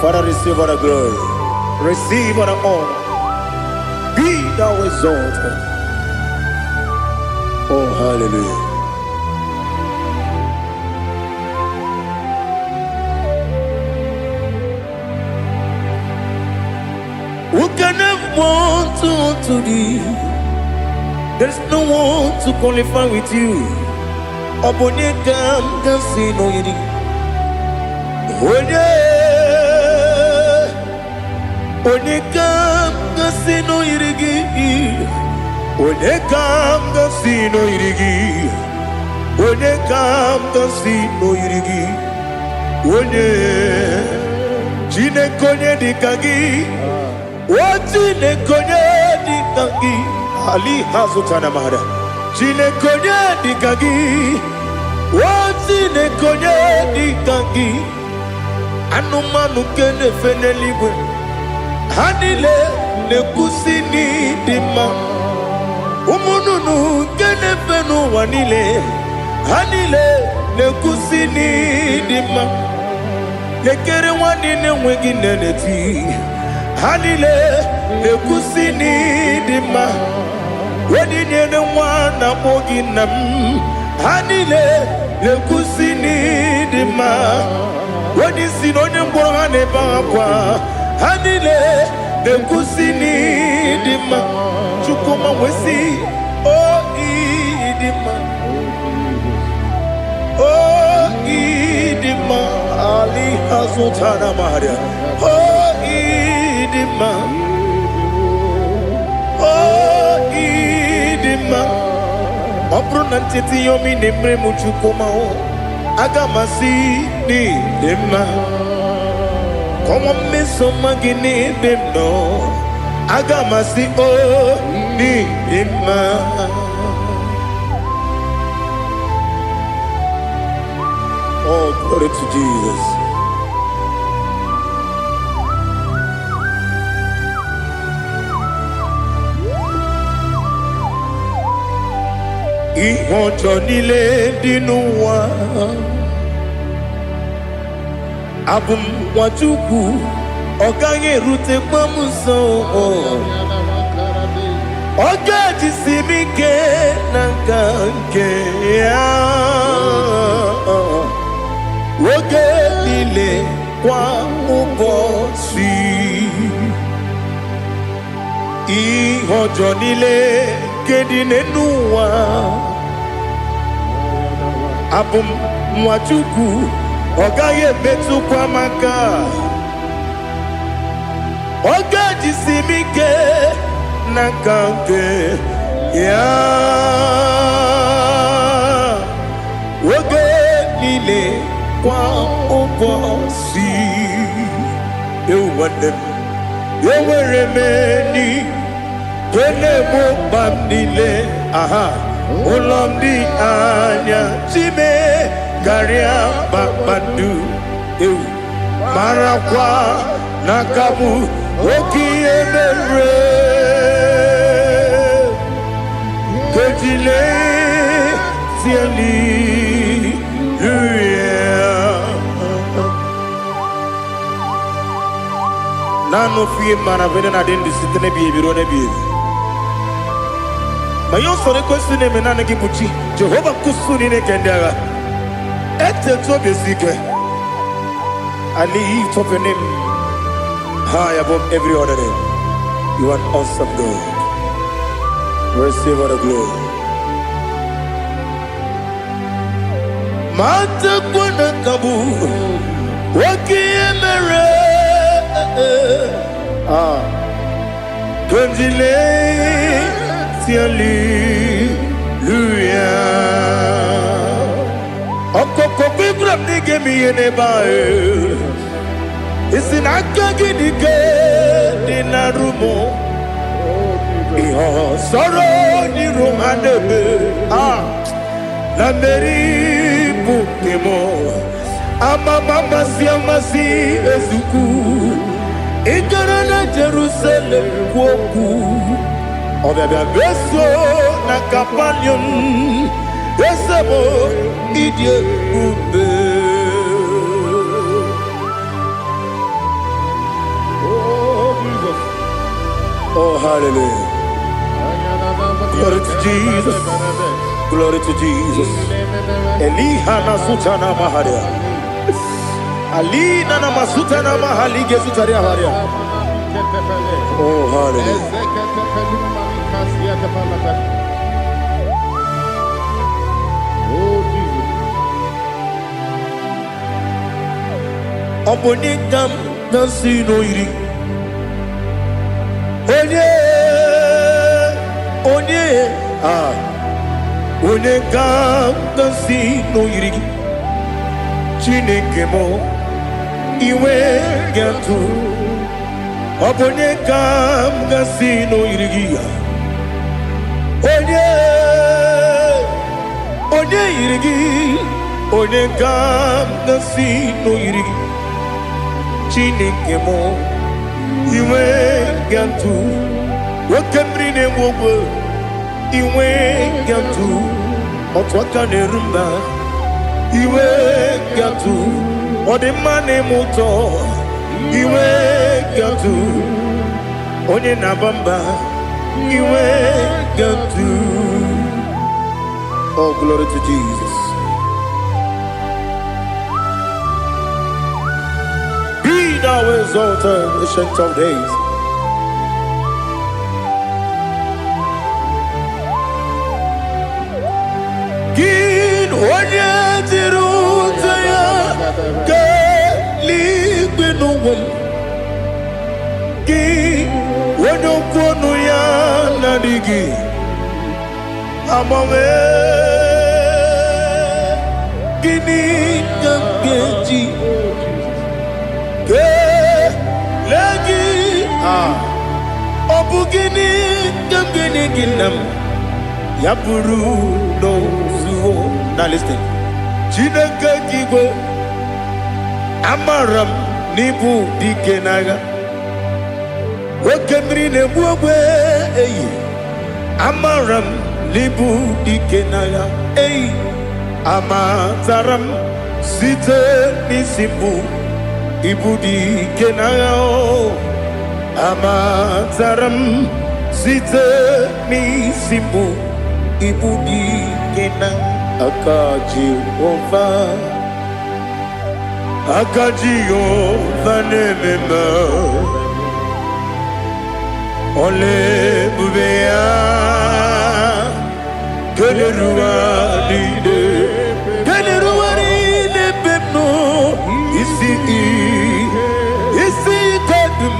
Father, receive all the glory. Receive all the honor. Be thou exalted. Oh, hallelujah. Who can have one to thee? There's no one to qualify with you. Obonye kam gansi no yiri. Onye kam gansi no yirigi. Onye kam gansi no yirigi. Onye kam gansi no yirigi. Onye chine konye dikagi. Chine konye dikagi. Ali Hazutana Mahada. Chile Konya Dikagi. What Chineke onye dịka gị anụmanụ nke na-efe n'eluigwe ha niile na-ekwusi n'ịdị mma ụmụ nnụnụ nke na-efe n'ụwa niile ha niile na-ekwusi n'ịdị mma ekere nwanne na-enweghị nne n'eti ha niile na-ekwusi n'ịdị mma onyinye nwa na-akpọ gị nna m ha niile na-ekwusi n'ịdị mma onye isi na onye mkpọrọ ha na-ebe akwa ha niile na-ekwusi n'ịdị mma Chukwuma nwesi o ịdị mma o ịdị mma ali azụtara maria o ịdị mma o ịdị mma ọ bụrụ na ntete yomi na-emere m Chukwuma aga m asị n'ịdị mma kọnwa mmeso mma gị n'ebe m nọ aga m asị o n'ịdị mma oh glory to Jesus ihe ọjọọ niile dị n'ụwa abụ m nwa Chukwu ọ gaghị erutekwa m nso ọ ga-ejisi m ike na nka nke ya oge niile kwa ụbọchị ihe ọjọọ niile nke dị n'ụwa abụ m nwa Chukwu ọ gaghị emetụkwa m aka ọ ga-ejisi m ike na nka nke ya oge niile kwa ụbọchị ewu nwanne m enwere m enyi na-egbo mkpa m niile aha ụlọ m dị anya chime karịa kpakpando ewu marakwa n'aka m oke ihe mere kejile tieli nanu fie mana vene na den disitene bi ebiro ne bi ma yo sore kwesi ne menana gi buchi Jehova kusuni ne kendaga ete to besike I lift up your name high above every other name. You are an awesome God. Receive all the glory. Mata kuna kabu wakiemere Kanjile tiali luya Okoko bibram nige miyene bae Isinaka gidike dinarumo Iho soro ni rumanebe La meri bukemo Ama mama siamasi ezuku Ikarana Jerusalem kwoku Obebe beso na kapanion Esebo idye ube Oh, hallelujah. Glory to Jesus. Glory to Jesus. Elihana sutana maharia. Alina na masutana mahali gesutaria haria. Oh, hallelujah. Oh, Jesus. Obonikam nasino iri. Onye ga-agọzi n'oyiri gị Chineke m iwe ga-atụ ọ bụ onye ga-agọzi n'oyiri gị onye yiri gị onye kam nasi no yiri Chineke mo iwe gantu wakemri ne wogo iwe gantu otwaka ne rumba iwe gantu odemane moto iwe gantu onye nabamba iwe gantu. Oh, glory to Jesus. Be thou exalted, ancient of days. Gin onye tirutaya ke ligbinugum. Gin onye kwonu ya nadigi. Amame gini kamgeji ke lagi obu gini kamgini ginam yapuru no zuo. Now listen, Chineke kigo amaram nibu dikenaga wakemri ne buwe eyi amaram nibu dikenaga eyi amataram site nisimbu ibu dikenaga amataram site nisimbu ibu dikenaga akaji ova nemema ole bubea Geleruaride bepno isi kadum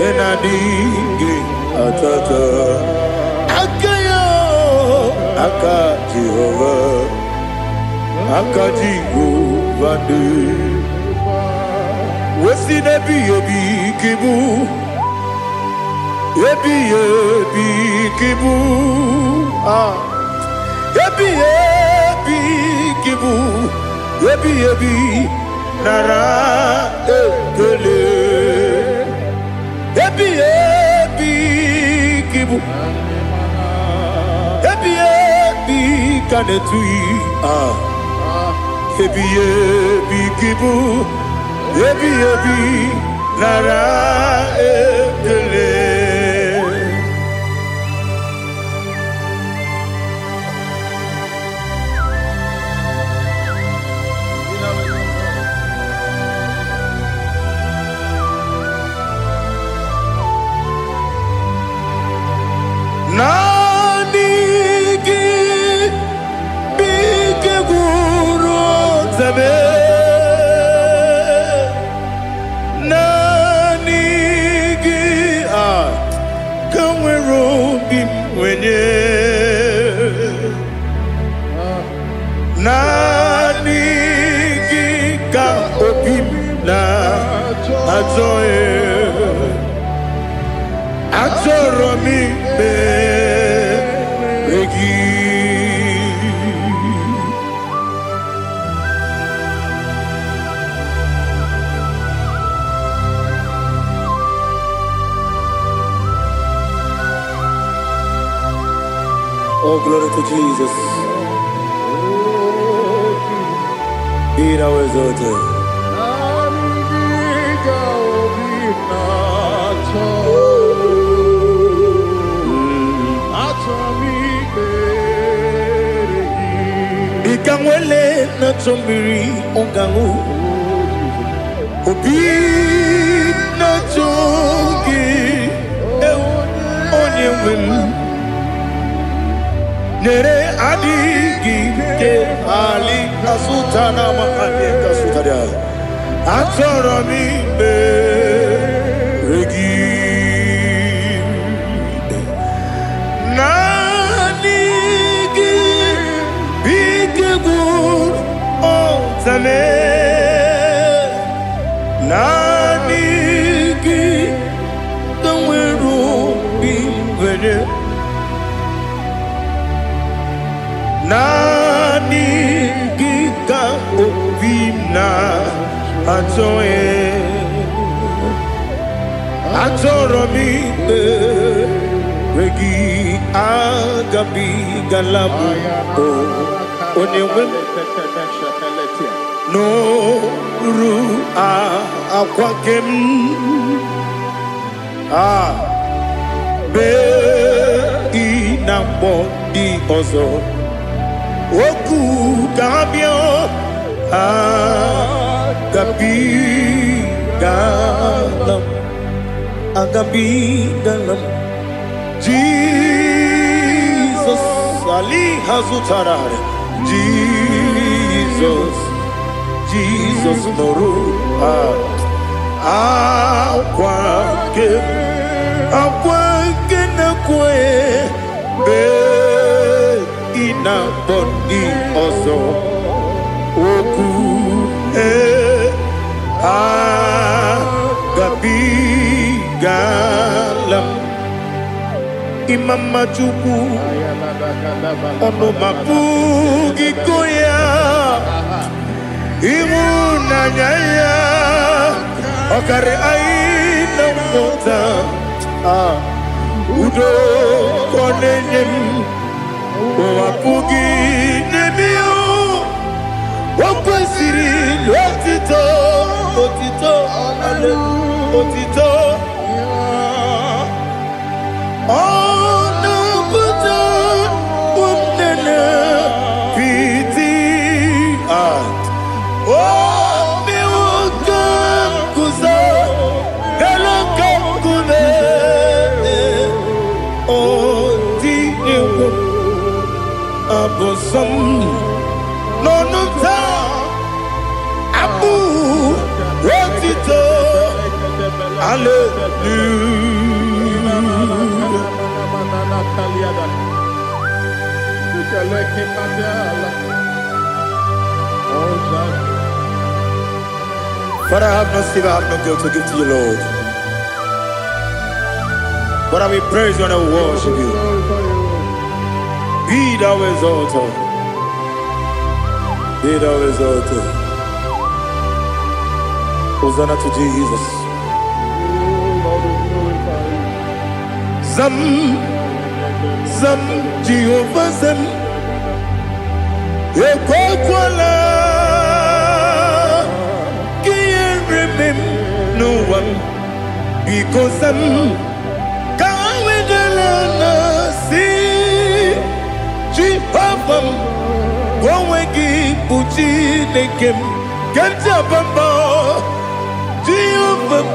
enadinge atata akayo akaji Jehova de wesi nebi ebi kibu ebi kibu Ebi kibu, ebi nara ekele. Ebi kibu, ebi kanetui. Ebi kibu, ebi nara ekele. Nanigi bige guru zabe nanigi kamwero bimwenye nanigi ka obim na azoe Atoromi begi Oh, glory to Jesus. Be thou exalted. Ikamwele na chombiri ongangu Obi na chogi onye wim Nere adigi ke ali kasutana mahane kasutaria Atoromi regi Zame nanigi kamweru bimwenye nanigi Atoe Atoromi Regi Agabi Galabu Onewem No Ru Aquakem Be Inambo Di Ozo Oku Gabio Agabi Galam Agabi Galam Jesus Ali Hazutarare Jesus Noru Aquake Nakwe Be Ina Boni Ozo Oku Agabi Galam Imam Majuku Ono Mapugi Koya Imuna Nyaya Okare Aina Mota Udo Konenyem Wapugi Nemio Wakwasiri Lotito Otito Otito Onubuto Umnene Piti Miwoka Kuzo Eloka Kune Odinewo Abosom Nonuta Abu Otito Father, I have no silver, I have no gold to give to you, Lord. But I will praise you and I will worship you. Be thou exalted. Be thou exalted. Hosanna to Jesus. Zam Jehovah Zam Ekwakwala Can't remember no one because Zam Kawedalana see Jehovah Gwawegi Buchi Nekem Kentabamba Jehovah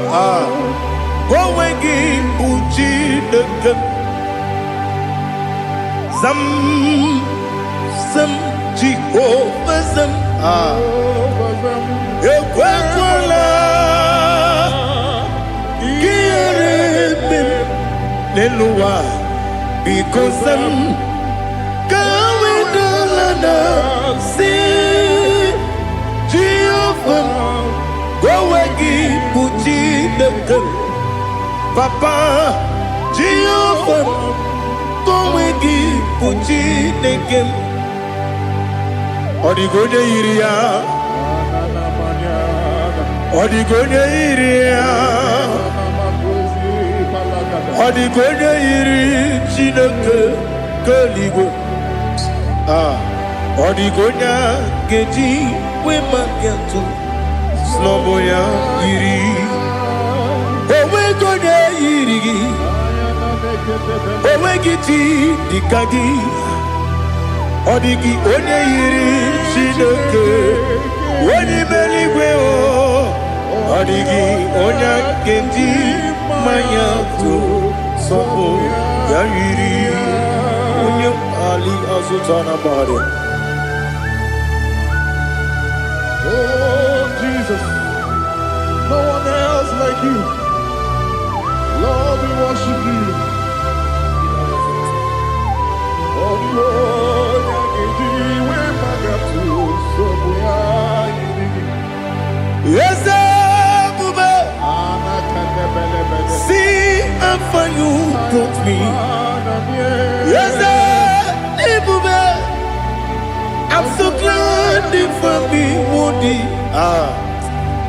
Gwawegi Buchi Nekem Zam Jehovah Zam Ekwakwala Kieremem Neluwa because Zam Kawedalana see Jehovah Gwawegi Buchi Nekem Papa Jehovah Gwawegi Buchi Nekem Odigonye Iria Odigonye Iria Odigonye Iri Chineke Keligwe Odigonya Geji Wemagentu Sloboya Iri Owegonye Iri Owegiti Dikagi Odigi Onye Iri Chineke Oni Meligwe Odigi Onya Geji Mayantu Sobo Yairi Onye Ali Azutana Bari. Oh Jesus, no one else like you. Lord, we worship you. Oh Lord, yes, Bube. See how far you brought me. Yes, Bube. I'm so glad you found me, Woody.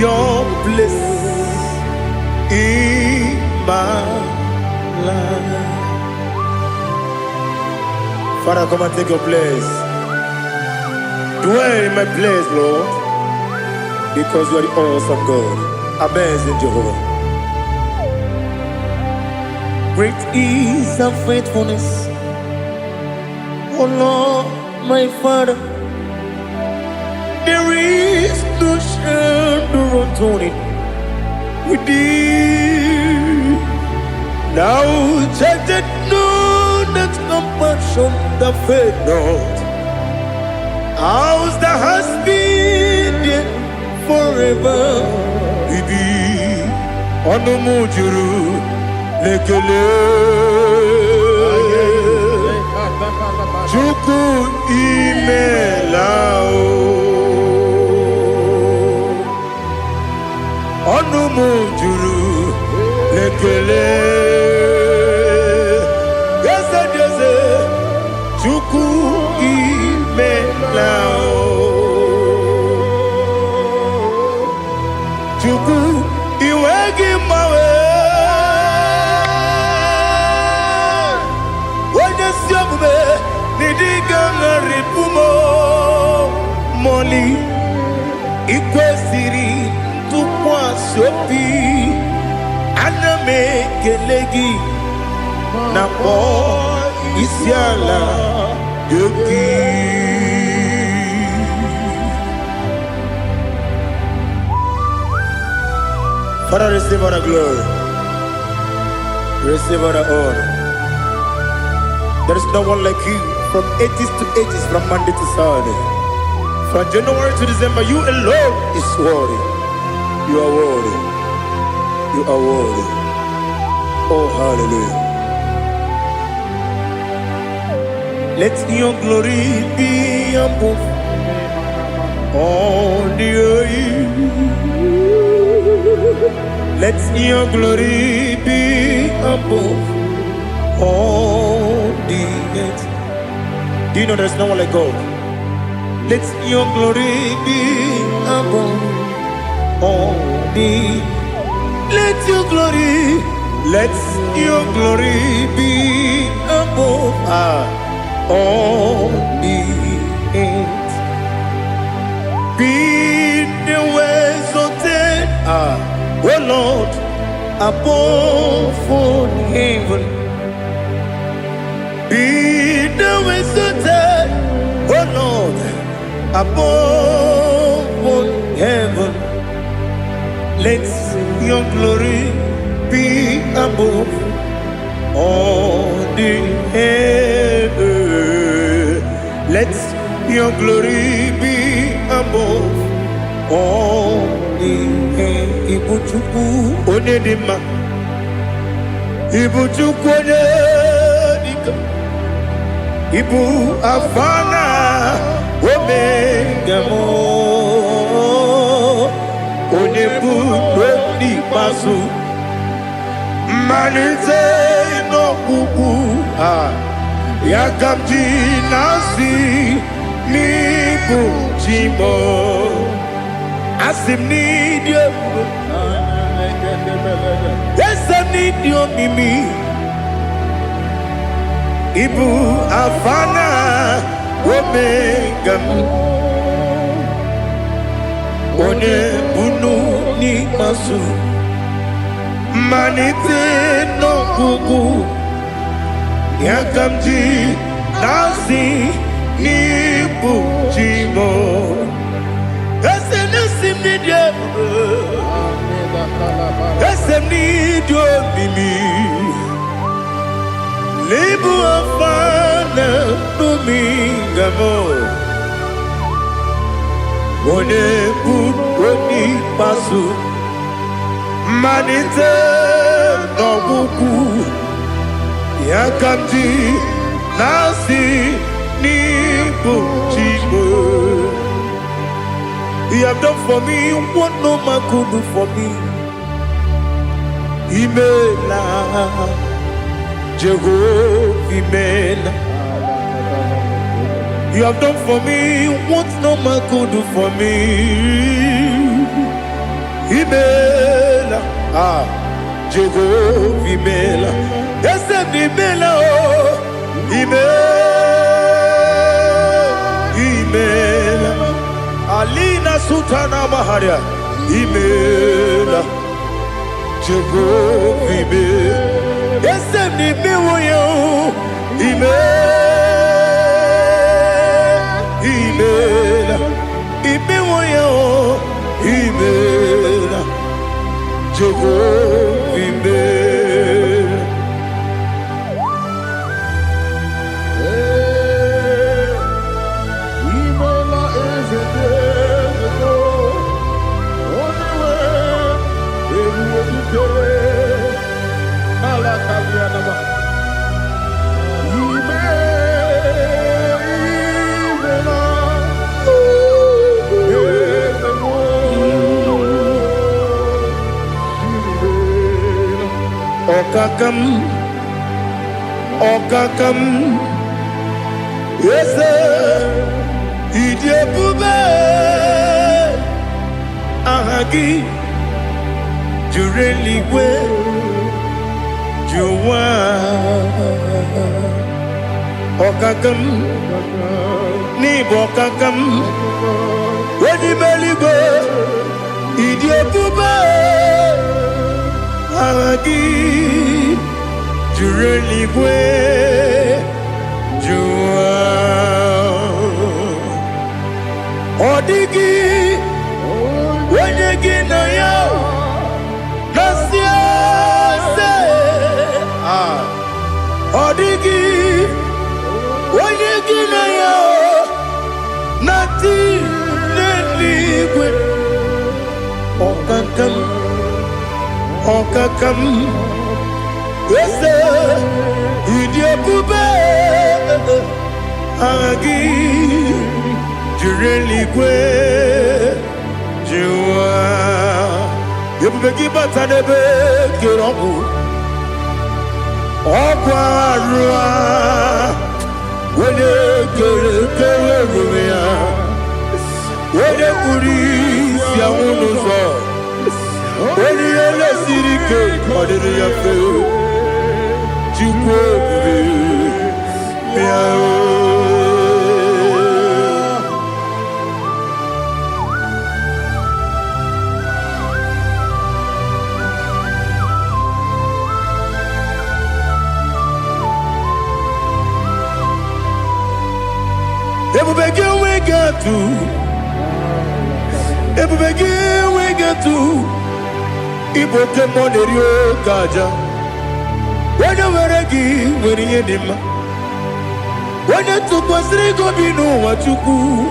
your place in my life. Father, come and take your place. Dwell in my place, Lord, because you are the awesome God. Amazing Jehovah. Great is thy faithfulness, oh Lord, my Father. There is no shadow of turning with thee. Now check that know that compassion that faith not. Ours that has been there forever. Ibi onomujuru lekele. Chuku imelao. Onomujuru lekele. Yes, Chuku imelao. Chuku iwegi mawe. Wanya siyakume nidiga ngaripumo. Moli ikwesiri tukwa sopi. Aname kelegi na po isiala yoki. Father, receive all the glory. Receive all the honor. There is no one like you from ages to ages, from Monday to Saturday. From January to December, you alone is worthy. You are worthy. You are worthy. Oh, hallelujah. Let your glory be above all the earth. Let your glory be above all the earth. Do you know there's no one like God? Let your glory be above all the. Let your glory be above all the earth. Be the ways of death, oh Lord, above all heaven. Be the ways of death, oh Lord, above all heaven. Let your glory be above all the earth. Let your glory be above all the earth. Ibuchuku onedima, Ibuchuku onedika, Ibu afana omega mo, onebu oni pasu, manite no kuku yakamji nasi nibu chimo. Asim need you. Yes, I need you, Mimi. Ibu afana omega. One bunu ni masu. Manite no kuku. Yakamji nasi nibu chimo. Esem need you. Esem need you, Mimi. Lebu afana numingamo. One buni pasu. Manite no buku. Yakamji nasi nibu chimo. You have done for me what no man could do for me. Imela, Jehovah, Imela. You have done for me what no man could do for me. imela, Jehovah imela, esem imela, imela, Alina Sutana Maharia, imela, Jehovah imela, esem imela, imela, imela, Jehovah imela. Imela is a day, only way, Alakalianaba. Okakam, yes, Idiabube, Ahagi, Jureligwe, Juwa, Okakam, Nibokakam, Wedi Meligwe, Idiabube, Ahagi, Jureligwe, Juwa, Odigi, Wenyegi na yo, Nasia se, Odigi, Wenyegi na yo, Nati neligwe, Okakam, Okakam. Yes, Idiabube, Agi, Jureligwe, Jua, Yabegi Batanebe, Kiroku, Okwarua, when you get when you Kuris, Yamunuzo, when you let Sirike, what did you feel? we get to Igbo Kemonerio Kaja. When you were a gay, when you did, when you took was Rico Bino, what you do,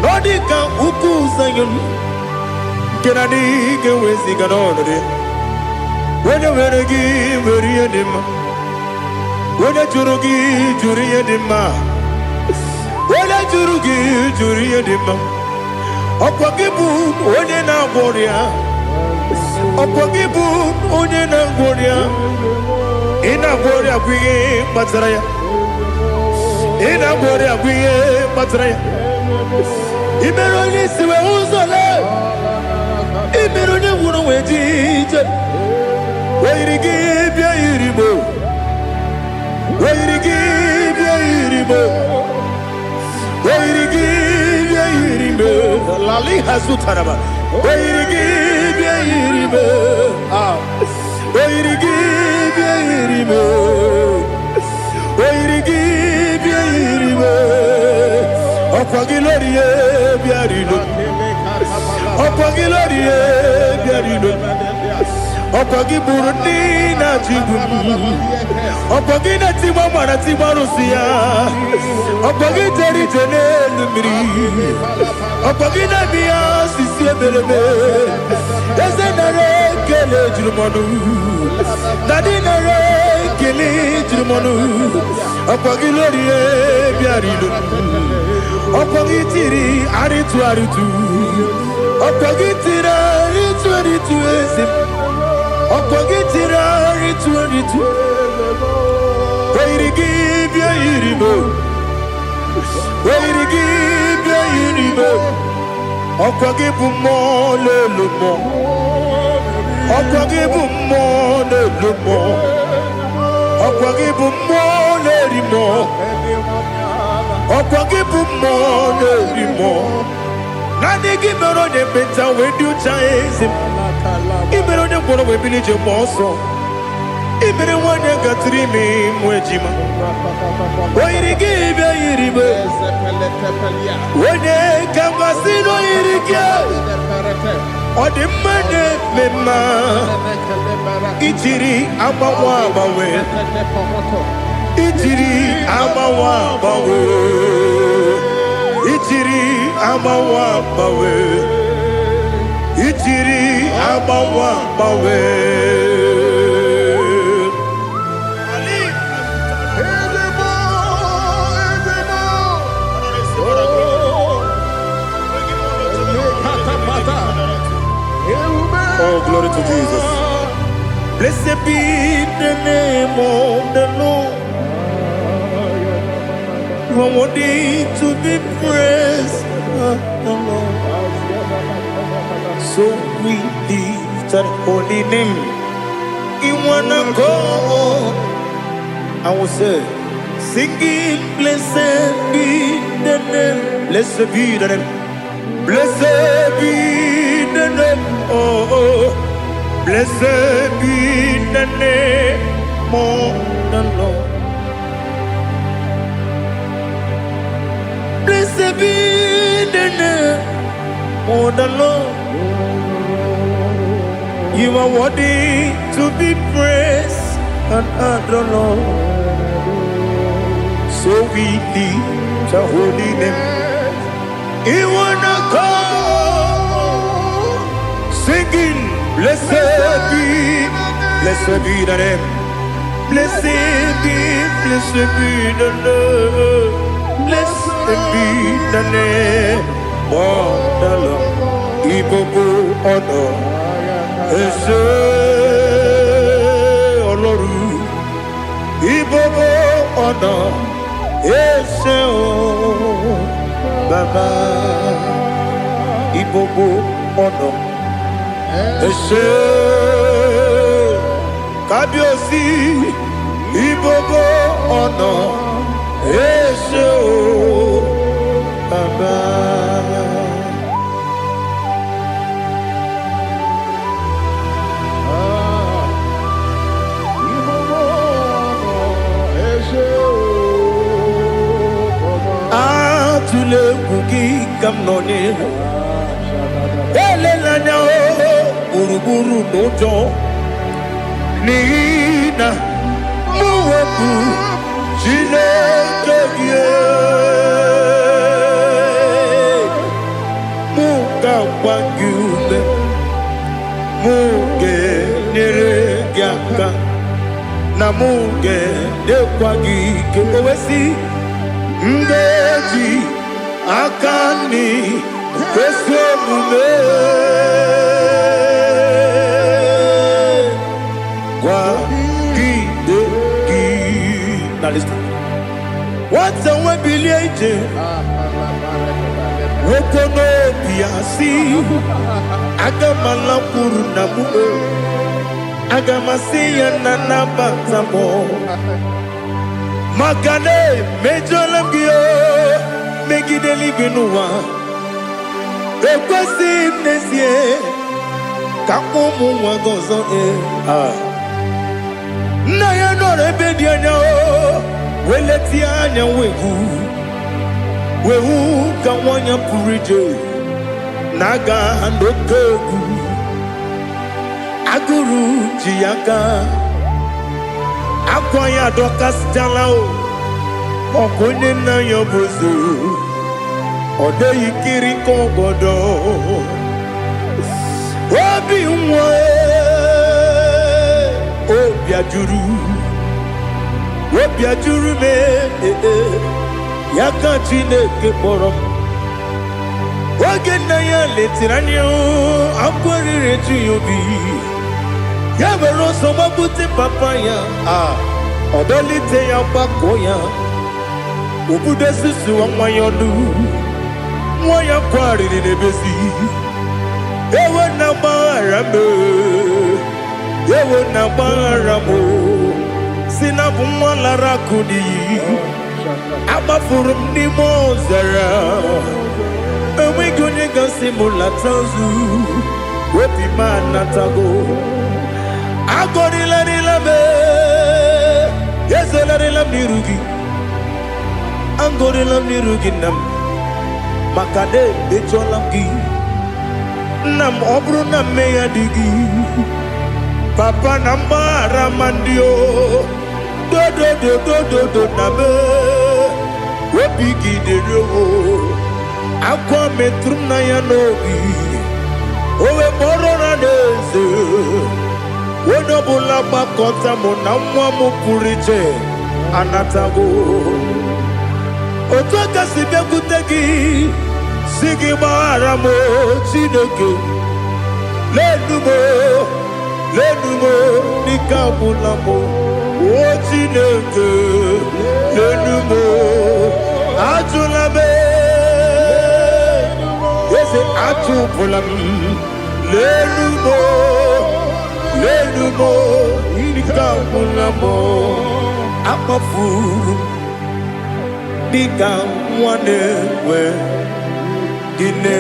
Nordica, Uku, Sayon, Kennedy, get with the Ganone. When you were a gay, when you did, when you Jurugi, Juria Dima, when you Jurugi, Juria Dima, Opagibu, Odena Boria, Opagibu, Odena Boria. Ina Boria Guye Matraya. Ina Boria Guye Matraya. Imeroni Siwe Uzole. Imeroni Wuno Wedija. Where you give your Iribo. Where you give your Iribo. Where you give your Iribo. Lali Hasutaraba. Where you give your Iribo. Where you give Where give you Opagilorie Biarino Opagilorie Biarino Opagiburina Tibum Opagina Timamana Timarusia Opagiteri Tenelumri Opagina Mia Sisia Belebe Ezenare Kele Jumanu Nadinare Kele Jumanu Opagilorie Biarino Opagitiri Aritu Aritu Opagitira Aritu Aritu Esim Opagitira Aritu Aritu Where to give your Iribo Where to give your Iribo Opagibu Mo Lulumo ọkwa gị bụ mmụọ na-elu mmụọ ọkwa gị bụ mmụọ na-eri mmụọ ọkwa gị bụ mmụọ na-eri mmụọ naanị gị mere onye mkpenta wee dị ụcha eze ị mere onye gwọrọ wee bili ije gba ọsọ ị mere nwanyị gatụrụ ime mụ ejima oyiri gị bịa yiri m onye ka masị na oyiri gị ọ dị mma na-eme mma ijiri agbanwe agbanwe ijiri agbanwe agbanwe ijiri agbanwe agbanwe ijiri agbanwe agbanwe Oh, glory to Jesus. Blessed be the name of the Lord. You are worthy to be praised, the Lord. So we lift that holy name. You wanna go? I will say, singing, blessed be the name. Blessed be the name. Blessed be the name. Oh, blessed be the name of the Lord. Blessed be the name of the Lord. You are worthy to be praised and adored, Lord. So we lift the holy name. You wanna call, singing, blessed be the name. Blessed be the Lord. Blessed be the name of the Lord. Igbo honor, Ese Oloru. Igbo honor, Ese Baba. Igbo honor, Ese Kabiosi. Igbo honor, Ese Baba. Atule kuki kamnoni elelanya uruburu nojo nina muweku Chineke muka wangume muge neregiaka na muge dekwagike owesi Ndeji akani kwesomume kwa gidegi. Now listen. What's the way bilieje? Wokono biasi agamala kuru namu agamasiya nanabatamo Magane mejolamgio megideli binua ekwesi nesie kakumu wagozo na ya nore bedianya weleti anya wehu kawanya purije naga ndokogu aguru jiyaka Akwanya dokas jalao Okonye na yobozo Ode yikiri kogodo Obi mwe Obi ajuru me Yaka Chineke porom Oge na ya letiranyo Akwari reju yobi Yabero somabute papaya Odolite ya bakoya Ubude susu wa mwayonu Mwaya kwari ni nebesi Ewa na marambe ewe na gbaramo sinabu mwalara kudi agbafuru m n'ime ozara enweghị onye gasị m latazu obi m anatago agọrịlarịla m ezolarịla m n'iru gị agọrịla m n'iru gị nna m maka na emejọla m gị nna m ọ bụrụ na mmehie ya dị gị papa na mgbaghara ma ndị o dodododododo na me obi gị dịrị o akwa metụrụ m na ya n'obi o wee kpọrọ na n'eze onye ọbụla gbakọta mụ na nwa m pụrụ iche anatago otu aka si bịakwute gị si gị gbaghara m Chineke lenumo dịka ọbụla m o Chineke lenumo ajụla m eze atụpụla m lenumo dịka ọbụla m akpafuru dịka nwa na-enwe gịnị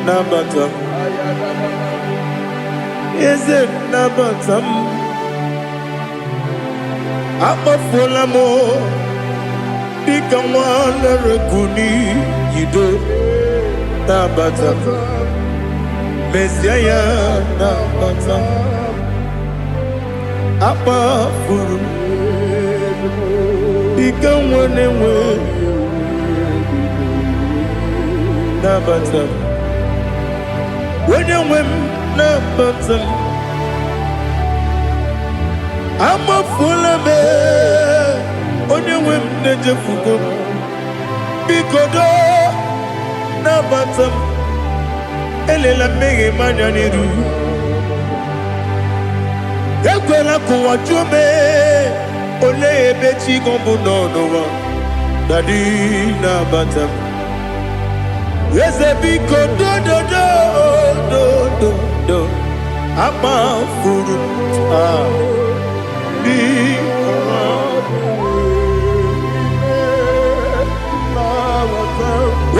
nabata m eze nabata m akpafuola m dịka nwa na-erekuni yido nabata m mezie ya nabata m akpafuru dịka nwa na-enwe nabata m onye nwe m nabata m amafuola m onye nwe m na-ejefugo m biko do nabata m elela mmehie m anya n'iru ekwela ka ụwa jụọ m olee ebe chi gị bụ n'ụwa dadi nabata m eze biko do akpafuru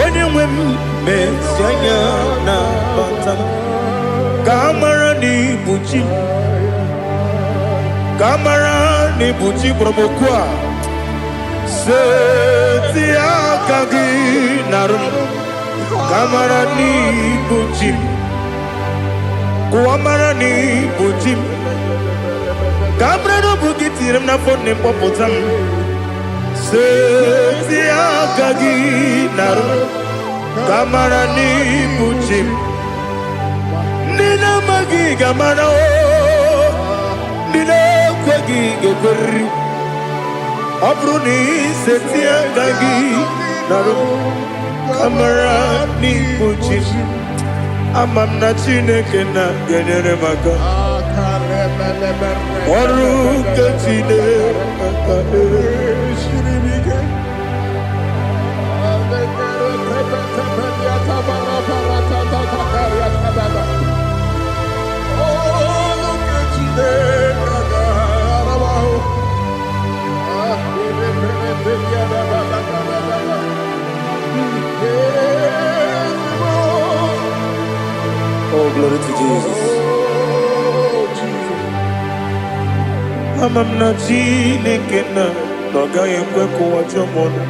onye nwe m mezie anya nabata m ka amara n'ibu chi ka amara n'ibu chi kpọrọ m okwu a seti aka gị narụ m ka amara n'ibu chi m kụwa mara n'ibu chi m ka amara n'obu gị tiri m n'afọ nne mkpọpụta m seti aka gị narụ m ka amara n'ibu chi m ndị na-amaghị ga-amara ndị na-ekweghị ga-ekweriri ọ bụrụ na iseti aka gị narụ amara n'ibu chi ama m na Chineke na-enyere m aka ọrụ nke Chineke Oh, glory to Jesus. Ama m na Chineke na ọ gaghị ekwe ka ụwa jụọ m ọnụ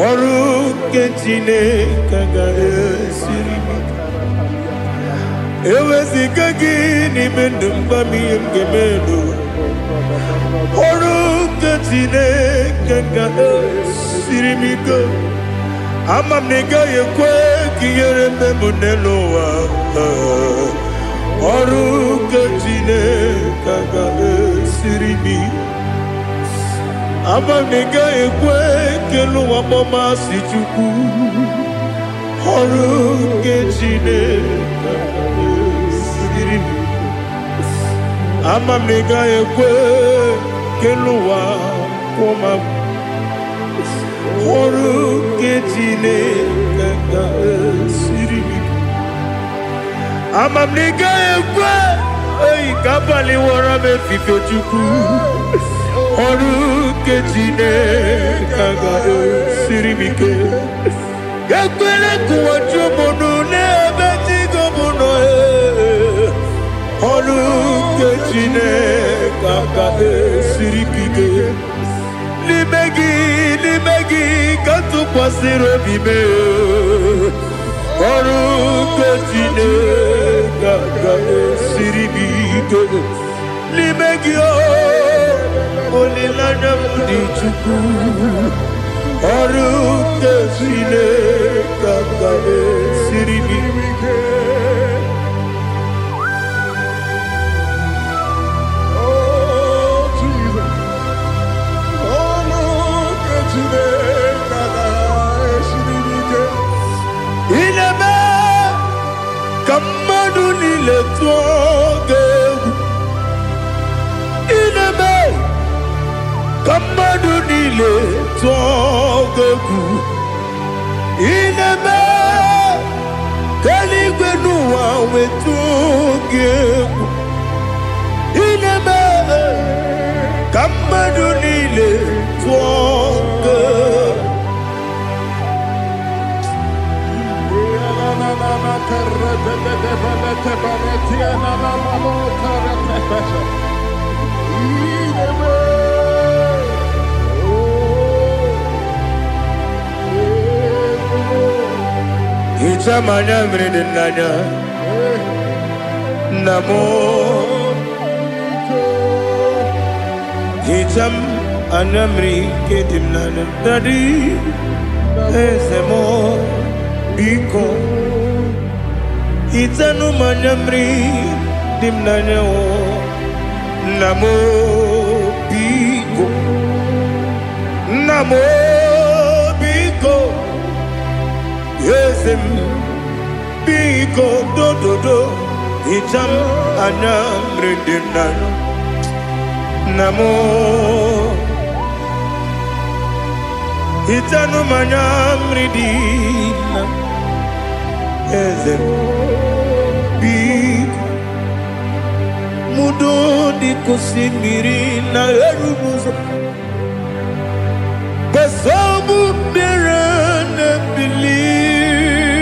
ọrụ nke Chineke ga-esiri m eweziga gị n'ime ndụ mgba m ihe m ga-eme ọrụ nke Chineke ga-esiri m ike ama m na ị gaghị ekwe ka ihere mme m n'elu ụwa ọrụ nke Chineke ga-esiri m ama m na ị gaghị ekwe ka elu ụwa kpọmasị Chukwu ọrụ nke Chineke ga-esiri m ama m na ị gaghị ekwe ka elu ụwa kpọma m ọrụ nke Chineke ga-esiri m ama m na ị gaghị ekwe Ei kabali wara me fife chuku. Oru kechine kaga sirimike. Yakwele kuwacho mono ne beti gomono Oru kechine kaga sirimike. Limegi katu kwasiro bime Oru kechine kaga sirimike. Limegi olilanya mudi chuku Oru kechine kaga sirimike. Ineme kamadu nile tuoge. Ineme kamadu nile tuoge. Ineme kaligwe nuwa wetuge. Ineme kamadu nile tuoge. Ichamanya mridinanya Namo Icham anamri kedimnana Dadi Ezemo Biko Itanu manyamri dimnanya o Namo Biko Namo Biko Yesem Biko do do do Icham anamri dimnanya Namo Itanu manyamri dimnanya Yesem Mudo di kusimiri na erumuzo Besobu mirane believe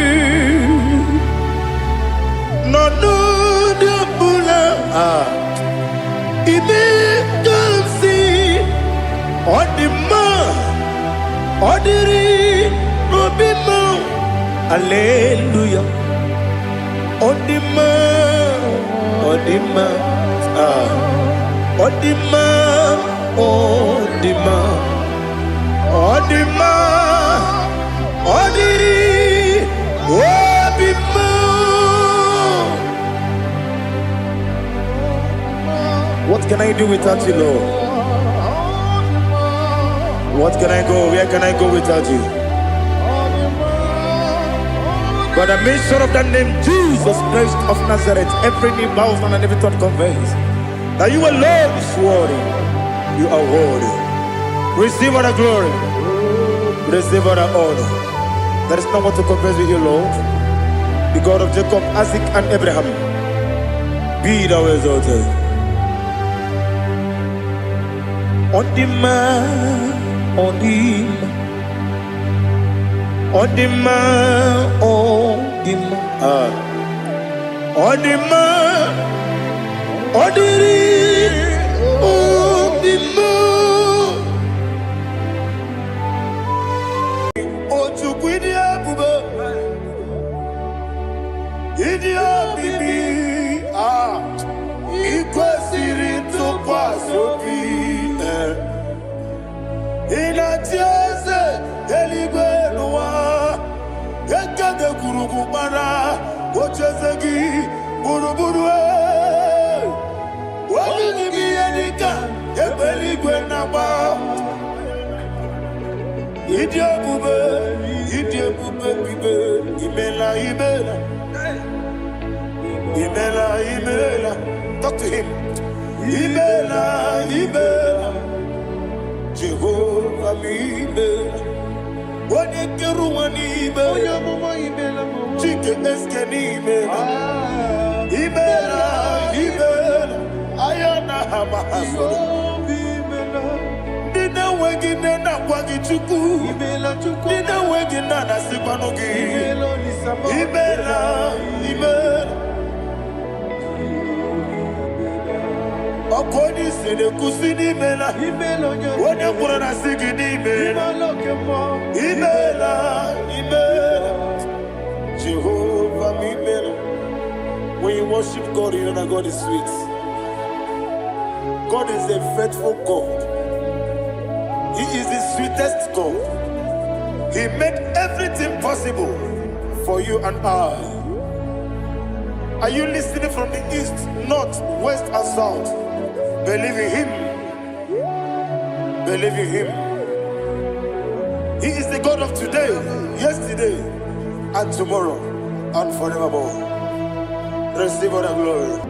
No no de bula Ibe kansi Odima Odiri Obima Alleluia Odima Odima Odima Odima Odima Odiri Obima. What can I do without you, Lord? What can I go? Where can I go without you? By the mention of that name, Jesus Christ of Nazareth, every knee bows down and every tongue confesses that you alone is worthy. You are worthy. Receive all the glory. Receive all the honor. There is no one to compare with you, Lord. The God of Jacob, Isaac, and Abraham. Be thou exalted. Odima, Odima. Odima, Odima, Odima, Odiri, Odima. Ochukwidi abuba, Idia bibi, Ikwasiri tukwasopi, Inatiaze, Eligwe noa. Ekade kurukubara, ochezegi, buruburu Wani biyedika, ebeligwe naba. Idie bube bibe, imela. Talk to him. Imela. Jehovah imela. Wani keru wani imela. Chike eske ni imela. Imela. Nina wengine na kwagi chuku. Nina wengine na sipanugi. Imela. Okodi sede kusini mela. Wone kura na sigidi mela. Imela. Jehovah Imela. When you worship God, you know that God is sweet. God is a faithful God. He is the sweetest God. He made everything possible for you and I. Are you listening from the east, north, west, and south? Believe in Him. Believe in Him. He is the God of today, yesterday, and tomorrow, and forevermore. Receive all the glory.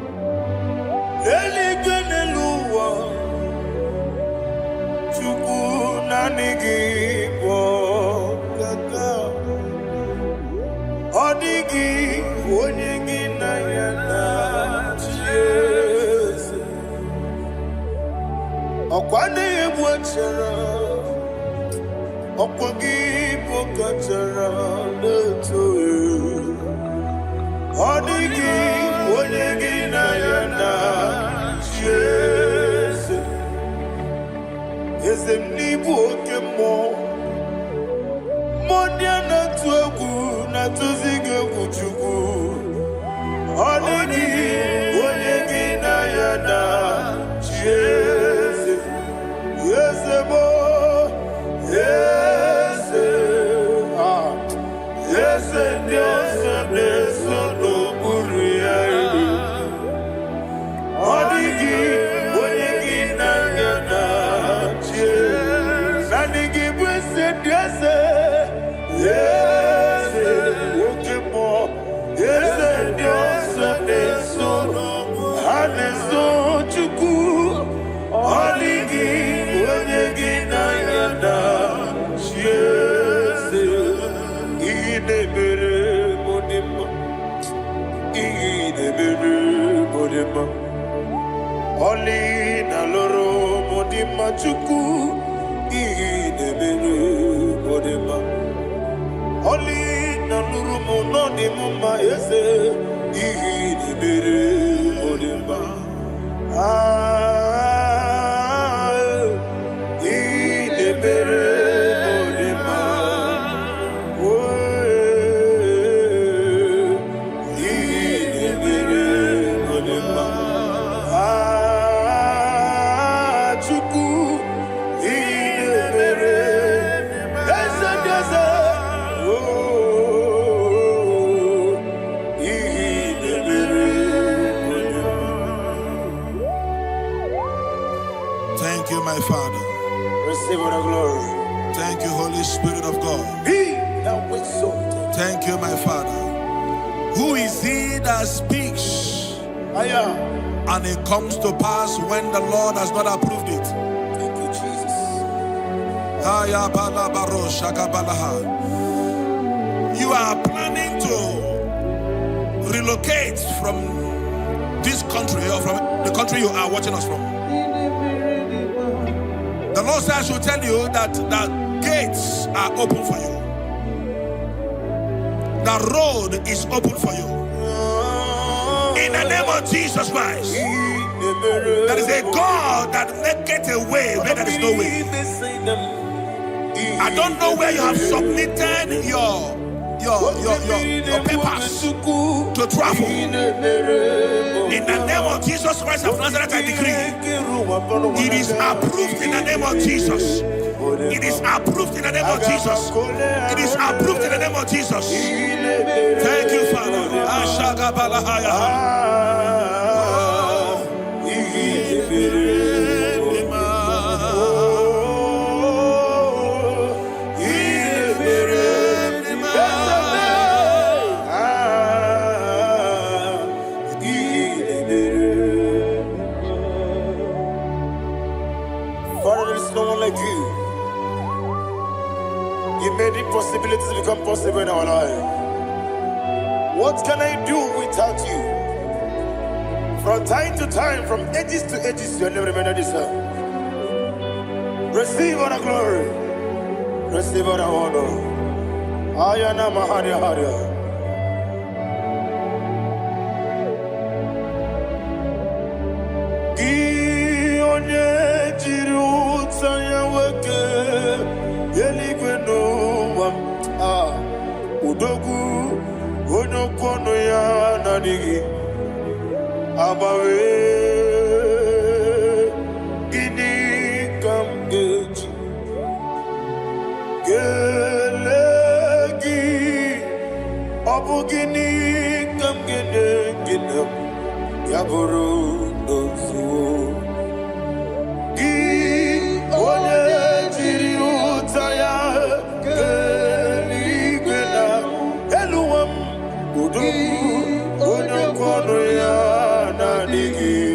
Odigi onyegi na yana Jesus. Okwane ebwachara. Okwagi pokachara leto. Odigi onyegi na yana Jesus. Ezemnibu okemo. Mondiana tuegu na tuzige kuchuku. Odigi onyegi na yana Jesus. Yesebo. Dios de solo buria. Odigi onyegi na yana Jesus. Nanigi bwese Dios. Okemo. Dios de solo. Haneso chuku. Odigi onyegi na yana Jesus. Idebere modima. Oli na loro modima chuku. Idebere modima. Oli na loro monodima ese. Idebere modima. Idebere modima. Thank you, my Father. Receive all the glory. Thank you, Holy Spirit of God. Thank you, my Father. Who is he that speaks and it comes to pass when the Lord has not approved it? Thank you, Jesus. You are planning to relocate from this country or from the country you are watching us from. The Lord says I should tell you that the gates are open for you. The road is open for you. In the name of Jesus Christ. There is a God that maketh a way where there is no way. I don't know where you have submitted your papers to travel. In the name of Jesus Christ of Nazareth, I decree it is approved in the name of Jesus. It is approved in the name of Jesus. It is approved in the name of Jesus. Thank you, Father. Father, there is no one like you. You made impossibilities become possible in our life. What can I do without you? From time to time, from ages to ages, you never remain the same. Receive all the glory. Receive all the honor. Ayana Maharia Haria. Udogu onokono ya nadigi abawe gini kamgeji gelegi abu gini kamgene ginem yaburu dosuo gi onye jiri utaya onokono ya nadigi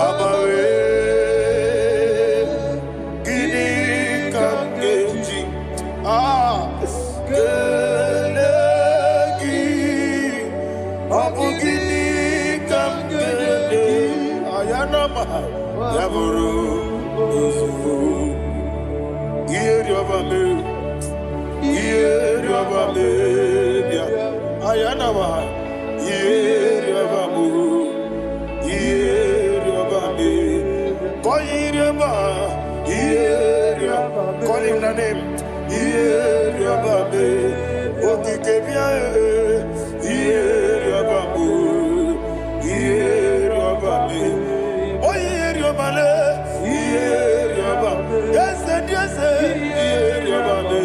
abawe gini kamgeji gelegi abu gini kamgene ayanama yaburu ozufu iyeriobame bia ayanama iyeriobame koyiriba call him the name iyeriobame okikebia iyeriobame oyiriobale iyeriobame yes iyeriobame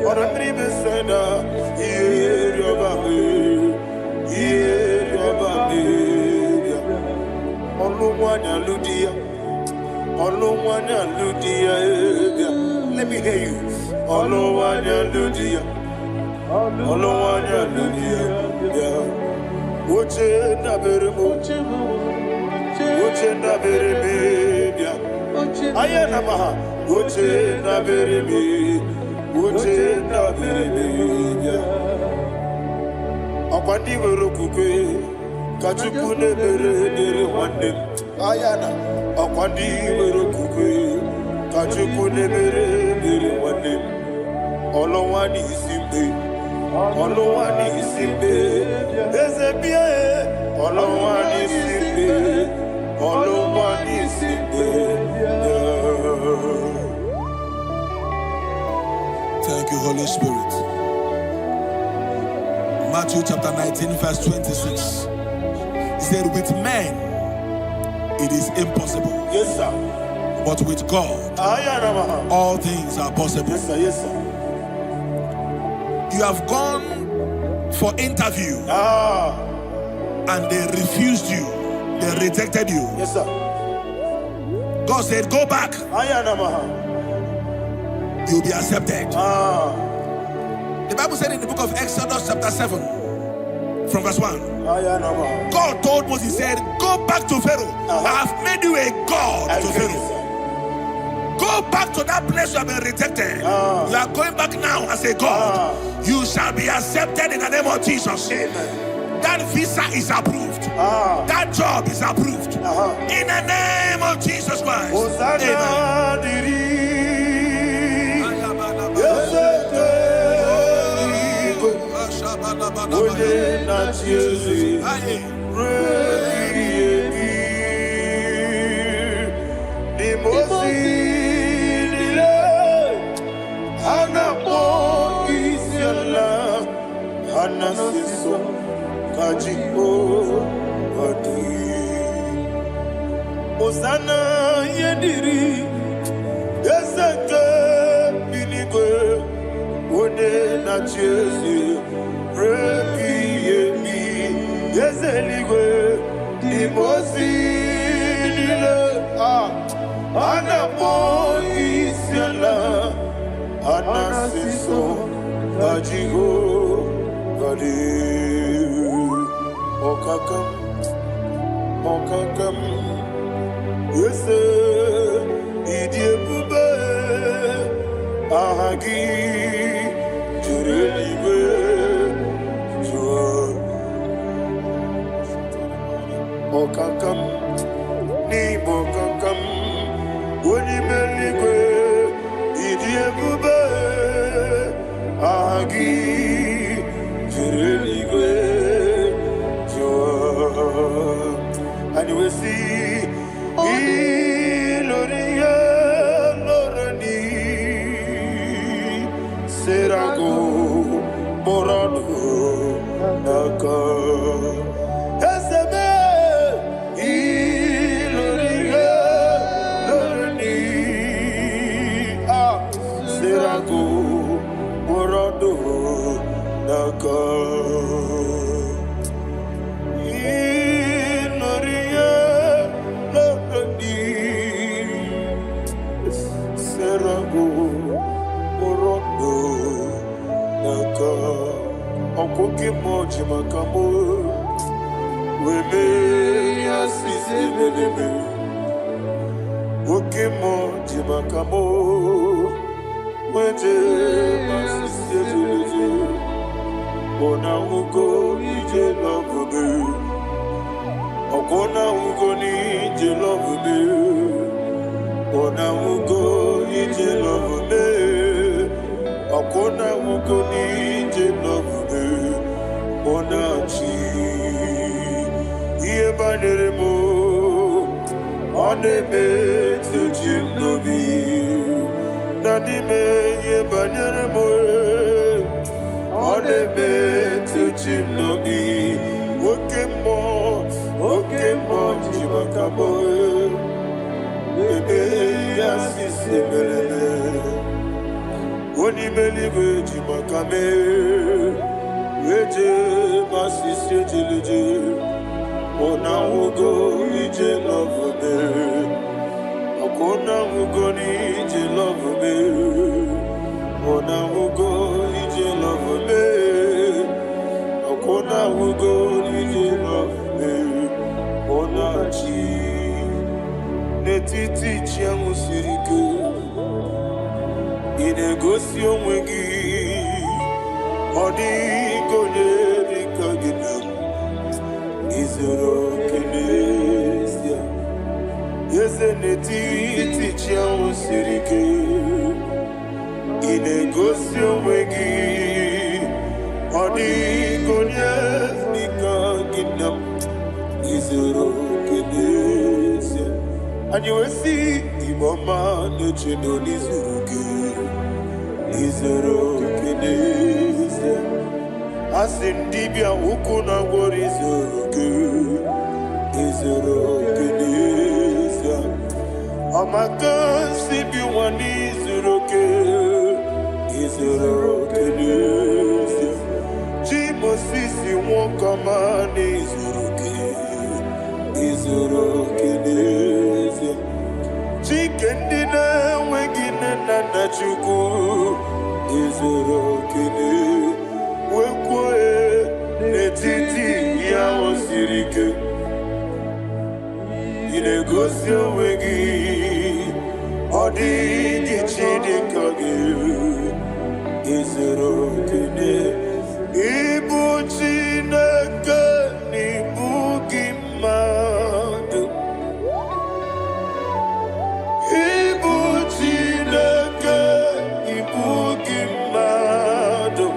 ora tribe senda iyeriobame Oluwanya Ludia, let me hear you. Oluwanya Ludia, Uche na bereme, Ayana Maha, Uche na bereme. Akwandi werokukwe, kachuku nebere wande. Ayana, akwandi werokukwe, kachuku nebere wande. Olowani isimbe, ezebie, olowani isimbe. Thank you, Holy Spirit. Matthew chapter 19, verse 26. He said, with men, it is impossible. Yes, sir. But with God, all things are possible. Yes, sir. Yes, sir. You have gone for interview and they refused you. They rejected you. Yes, sir. God said, go back. You'll be accepted. The Bible said in the book of Exodus chapter 7 from verse 1, God told Moses, he said, go back to Pharaoh. I have made you a God to Pharaoh. Go back to that place you have been rejected. You are going back now as a God. You shall be accepted in the name of Jesus. Amen. That visa is approved. That job is approved. In the name of Jesus Christ. Amen. Osana yediri yeseke binigwe ode na chezi repi yemi yezeligwe imosi nile anapo isiala anasiso ajigo gadi okakam Yese idiebube ahagi jurelibe jua si iloria lorani serago morado naka esebe iloria lorani serago morado naka Okoke moji makamo wele asise leleme Oke moji makamo weje asise leleme Ona ugo ije love me Okona ugo ni ije love me Ona ugo ije love me Okona ugo ni ije love me Onachi Iye banere mo Onebe tuji nobi Nadime iye banere mo Onebe tuji nobi Oke mo jimakabo Bebe yasisi melele Oni believe jimakame Weje masisi jileje Ona ugo ije love me Akona ugo ni ije love me Ona ugo ije love me Akona ugo ije love me Ona chi Netiti chiamu sirike Inegosi onwegi Odigonye dikagina Izoro kenesia Yezeneti tichiamu sirike Inegosi onwegi Odigonye dikagina Izoro kenesia Anyiwesi imama nechino nizuruke Izoro kenesia Asindibia ukuna gori izoro kenesia Amakansi biwani izoro kenesia Chimosisi wokamani izoro kenesia Chikendina wegine nana chuku izoro kenesia Wekwe netiti ya osirike Inegosi onwegi Odigi chidikage Izoro kene Ibu chineke n'ibu gị mmadụ Ibu chineke ibu gị mmadụ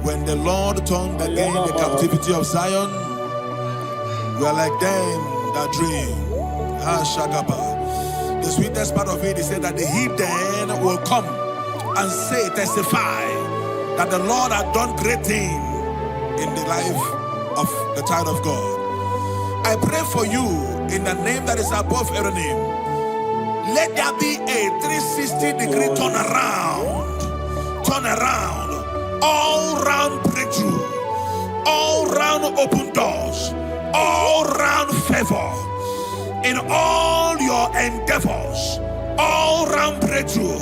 When the Lord turned again the captivity of Zion, we are like them that dream. The sweetest part of it is said that the heathen will come and say, testify that the Lord had done great thing in the life of the child of God. I pray for you in the name that is above every name. Let there be a 360-degree turn around, all round breakthrough, all round open doors, all round favor in all your endeavors, all round breakthrough.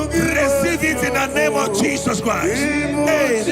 Receive it in the name of Jesus Christ. Amen.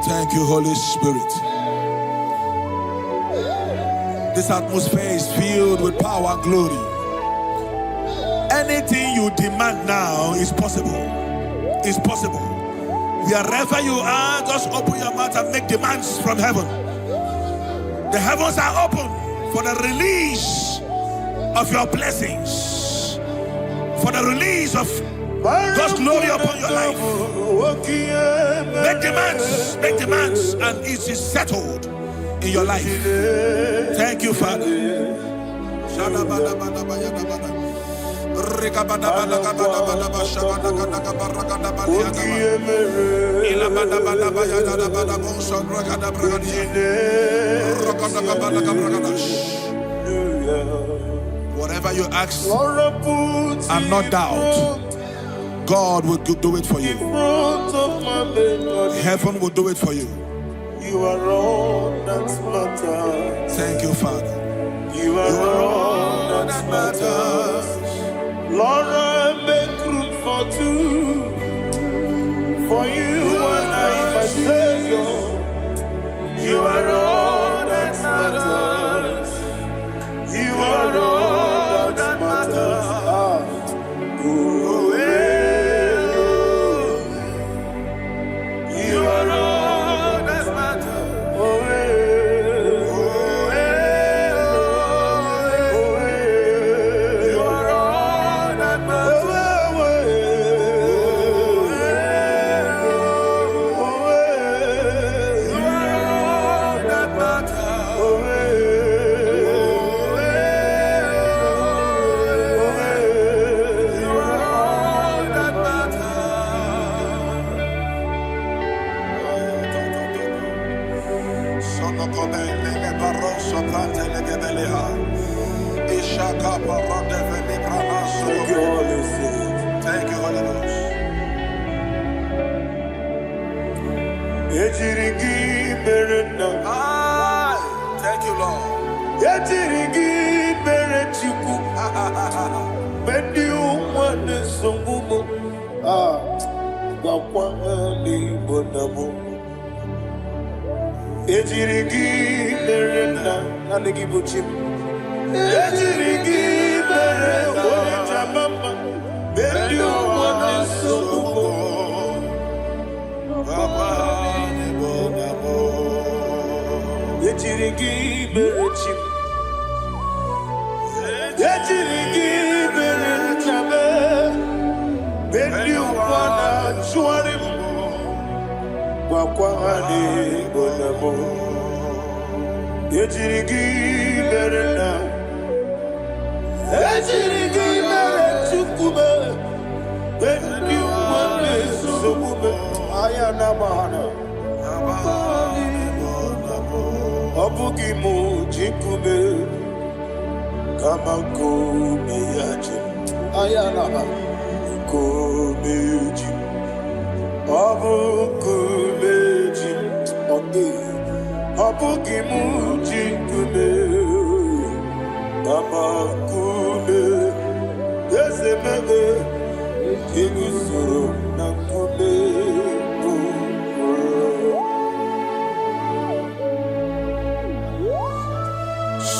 Thank you, Holy Spirit. This atmosphere is filled with power and glory. Anything you demand now is possible. It's possible. Wherever you are, just open your mouth and make demands from heaven. The heavens are open for the release of your blessings, for the release of God's glory upon your life. Make demands, and it is settled. in your life. Thank you, Father. Whatever you ask and not doubt, God will do it for you. Heaven will do it for you. You are all that matters. Thank you, Father. You are all that matters. Lord, I make room for two. For you and I, my Savior. You are all that matters. You are all that matters. You are all that matters. Thank you, Holy Ghost. Thank you, Lord.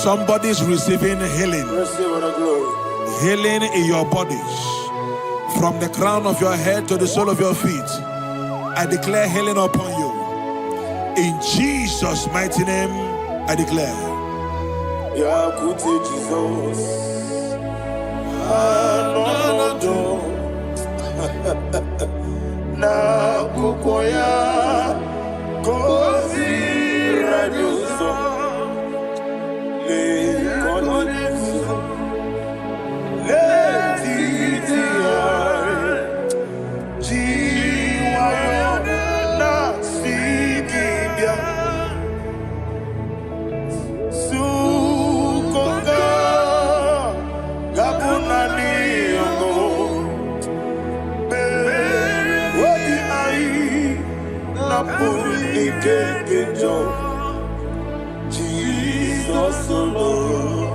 Somebody's receiving healing. Healing in your bodies. From the crown of your head to the sole of your feet. I declare healing upon you. In Jesus' mighty name, I declare. Jesus. Na kukoya kozi radioso le konefu le titiare jiwayo na sikibia sukonga gabuna niyongo Jesus alone,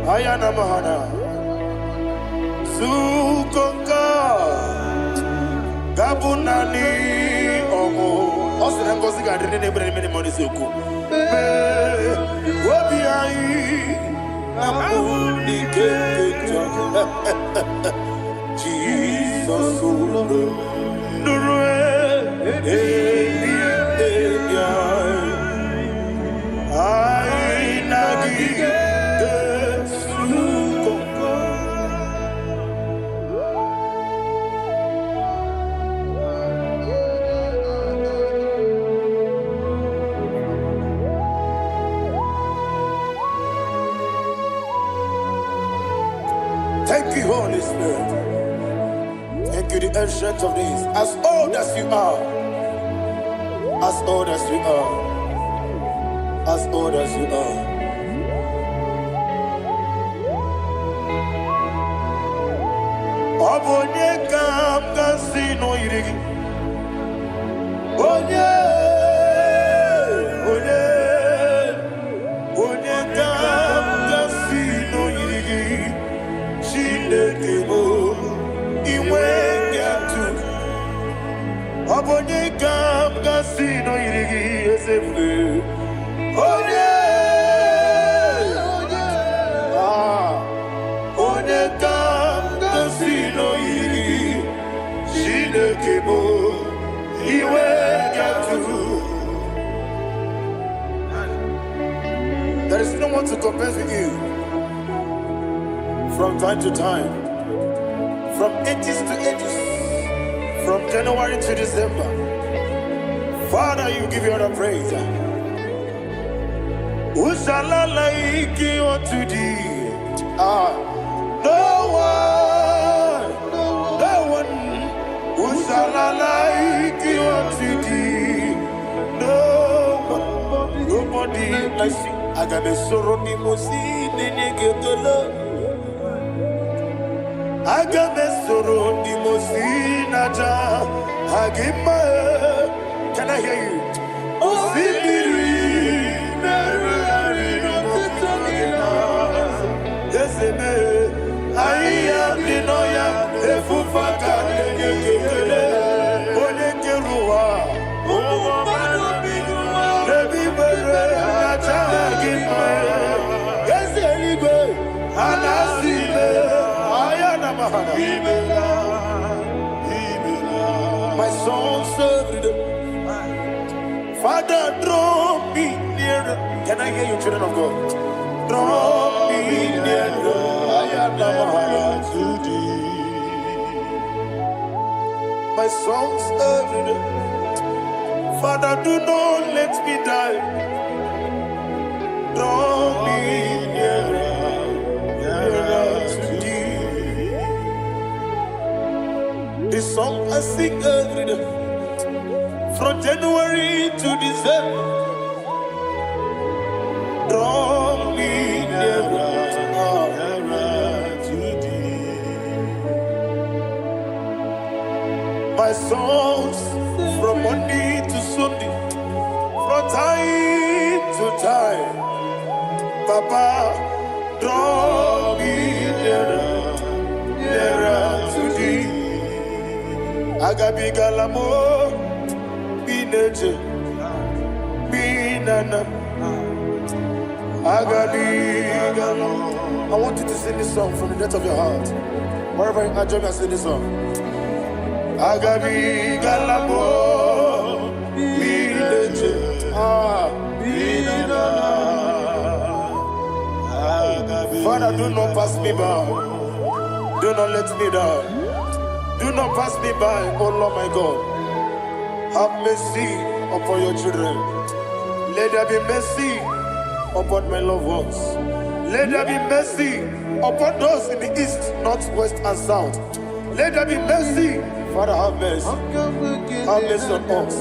Ayana Mahana Sukonka Gabunani Omo Osina Ngozi Gadrini Nebre Mini Monisuku Wabi Ai Namuni Keketa Jesus Nurue Ai Nagi Thank you, Holy Spirit. Thank you, the ancient of days. As old as you are, as old as you are, as old as you are. Obonye kam kasino irigi. Onye kam kasino irigi. Chinekemo iwe nyatu Obonye kam kasino irigi esefu Onye kam kasino irigi Chinekemo iwe nyatu There is no one to compare with you. From time to time, from ages to ages, from January to December, Father, you give you all the praise. Who shall I like you unto thee? No one. Who shall I like you unto thee? No one, nobody like you. I got a sorrow, Nimosi, Nenegetola. Agamesoro di Mosinaja Agima. Can I hear you? Osibiri Nerari Notitagina Yeseme Aya Dinoya Efufaka Negekele Onekerua Nebi Bere Naja Agima Yeseligwe Anasile My soul served. Father, draw me nearer. Can I hear you, children of God? Draw me nearer. I am to thee. My soul served. Father, do not let me die. Draw me nearer. This song I sing every day, from January to December. Draw me nearer to thee. My songs from Monday to Sunday, from time to time. Papa, draw me nearer to thee. Agabi galamo, bineje, binana. Agabi galamo. I want you to sing this song from the depth of your heart. Wherever you are, join me and sing this song. Agabi galamo, bineje, binana. Father, do not pass me by. Do not let me down. Do not pass me by, oh Lord my God. Have mercy upon your children. Let there be mercy upon my loved ones. Let there be mercy upon those in the east, north, west, and south. Let there be mercy. Father, have mercy. Have mercy on us.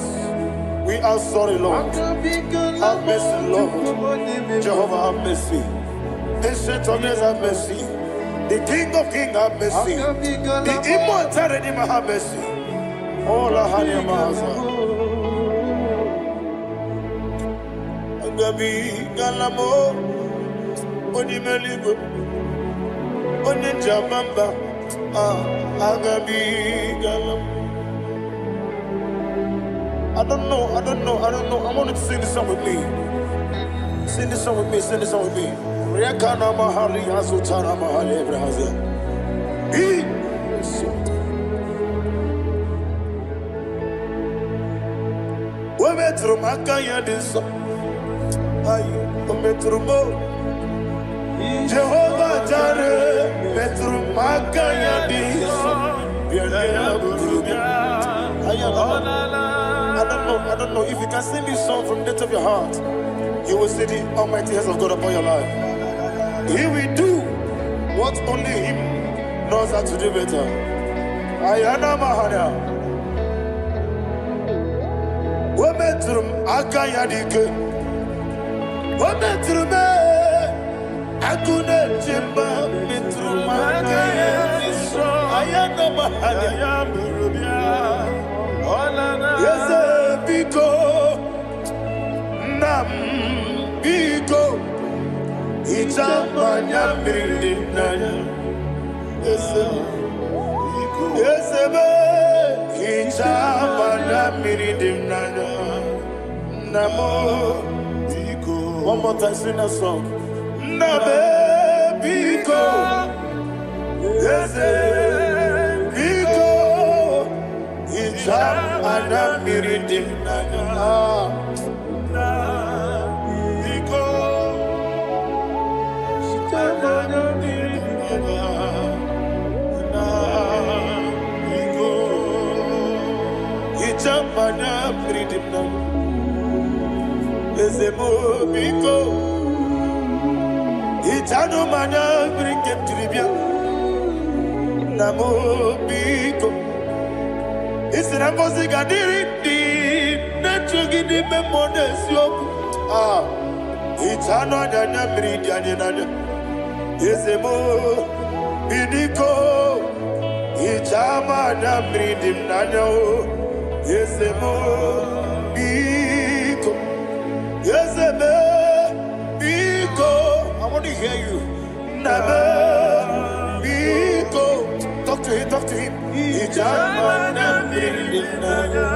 We are sorry, Lord. Have mercy, Lord. Jehovah, have mercy. Ancient of days, have mercy. The King of Kings, have mercy. The immortal Redeemer, have mercy. Oh, la hania maza. Agabi galamo, onimeligo. Oninja Mamba, Agabi Galam. I don't know. I want you to sing this song with me. Sing this song with me. Riakana Mahali Azutana Mahali Ebrahaza. We metro Makaya this. Metro Jehovah Jare, Metro Makaya this. I don't know if you can sing this song from the depth of your heart. You will see the almighty hands of God upon your life. He will do what only Him knows how to do better. Ayana Mahana. Wometrum Akayadike. Wometrum Akune Jimba Metrum Akayadike. Ayana Mahana. Yes, Biko. Nam Biko. Itamanya Mirinaya. Yes, Itamanya Mirinaya. Namo Biko. One more time, sing a song. Nabe Biko. Yes, Biko. Itamanya Mirinaya. Mana freedom Ezemo Biko Itano mana bring him to Libya Namo Biko Isinamosi Gadiri Natugi Memones Yoku Itano Dana Bridianina Ezemo Bidiko Itama Bridim Nano Yes, Biko. Yes, Biko. I want to hear you. Nabe Biko. Talk to him. Ijamana Brinana.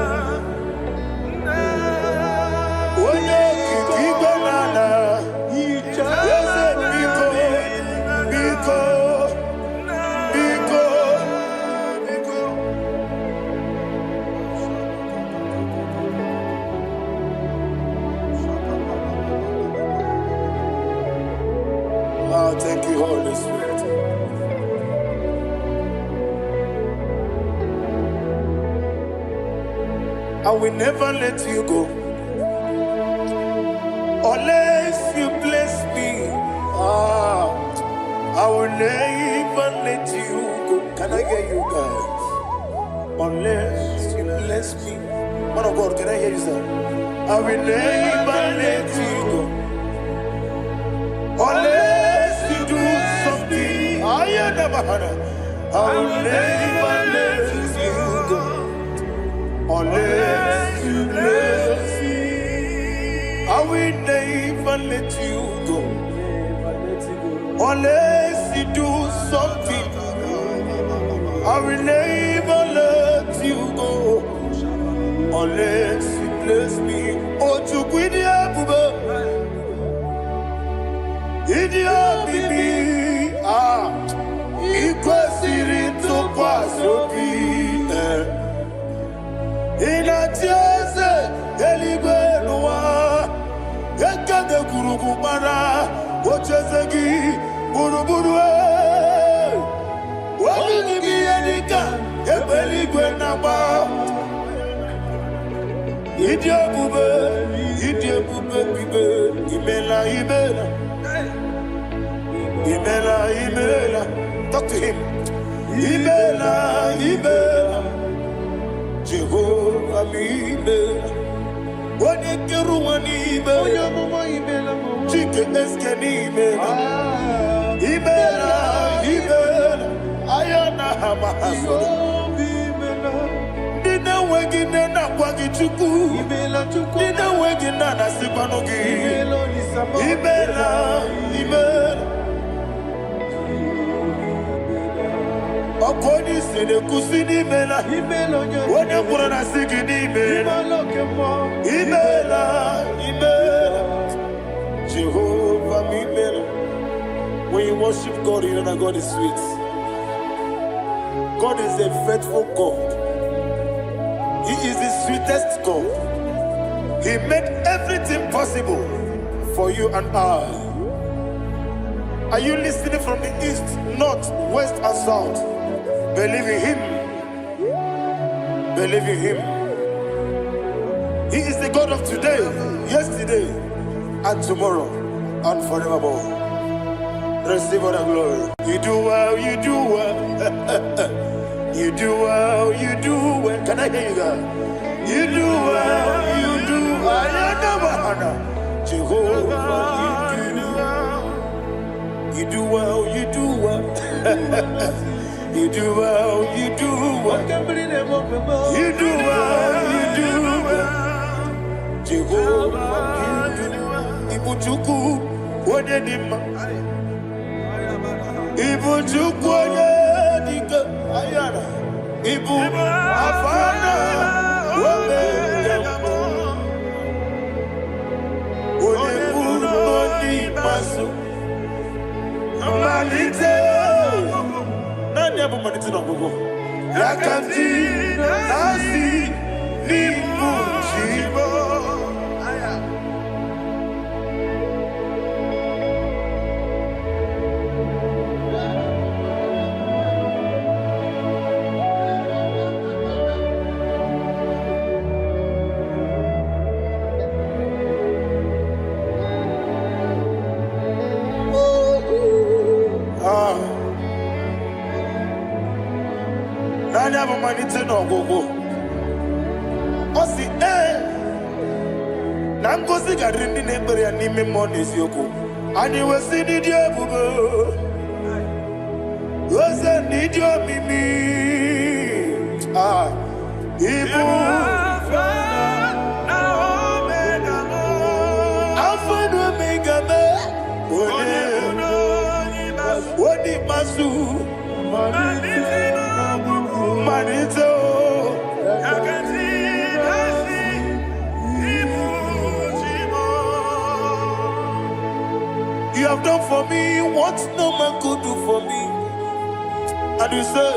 Oye Kiki Banana. Yes, Biko. Biko. Thank you, Holy Spirit. I will never let you go unless you bless me. I will never let you go. Can I hear you guys? Unless you bless me. Man of God, can I hear you, sir? I will never let you go unless you do something. I will never let you go unless you bless me. I will never let you go unless you do something. I will never let you go unless you bless me. Oh, to quit Idia bibi ikwesiri tukwasobi inatieze eligwe nuwa ekade kurugumara ochezegi buruburu wabini biyedika ebeligwe naba Idia bube bibe imela Imela, talk to him. Imela, Jehovah Imela. Wanikeru Imela, Chicken Eskeni Imela, Ayana Hamahaso. Dina wegina na kwagi chuku. Dina wegina na sipanogi. Imela. Okoni sene kusini mela. Wone kurana sigini mela. Imela. Jehovah mimela. When you worship God, you know that God is sweet. God is a faithful God. He is the sweetest God. He made everything possible for you and I. Are you listening from the east, north, west, and south? Believe in Him. Believe in Him. He is the God of today, yesterday, and tomorrow, and forevermore. Receive all the glory. You do well, you do well. You do well, you do well. Can I hear you guys? You do well, you do well. Jehovah, you do well, you do well. You do well, you do well. You do well, you do well. Jehovah, you do well. Ibuchuku, Wodedima. Ibuchuku, Wodedika. Ayana. Ibu, Afana. Wodedima. Wodedima, Masu. Manite. Nani hapo manite na gogo? Yakanti nasi ni mujibo. Nani hapo manite na gogo? Osi na ngozi garindi n'ekpere ya n'ime mmụọ n'eziokwu. Anyị wesi n'ịdị ebube, oze n'ịdị omimi. Ibu Alpha na Omega me. Odi masu Manito. You have done for me what no man could do for me. And you say,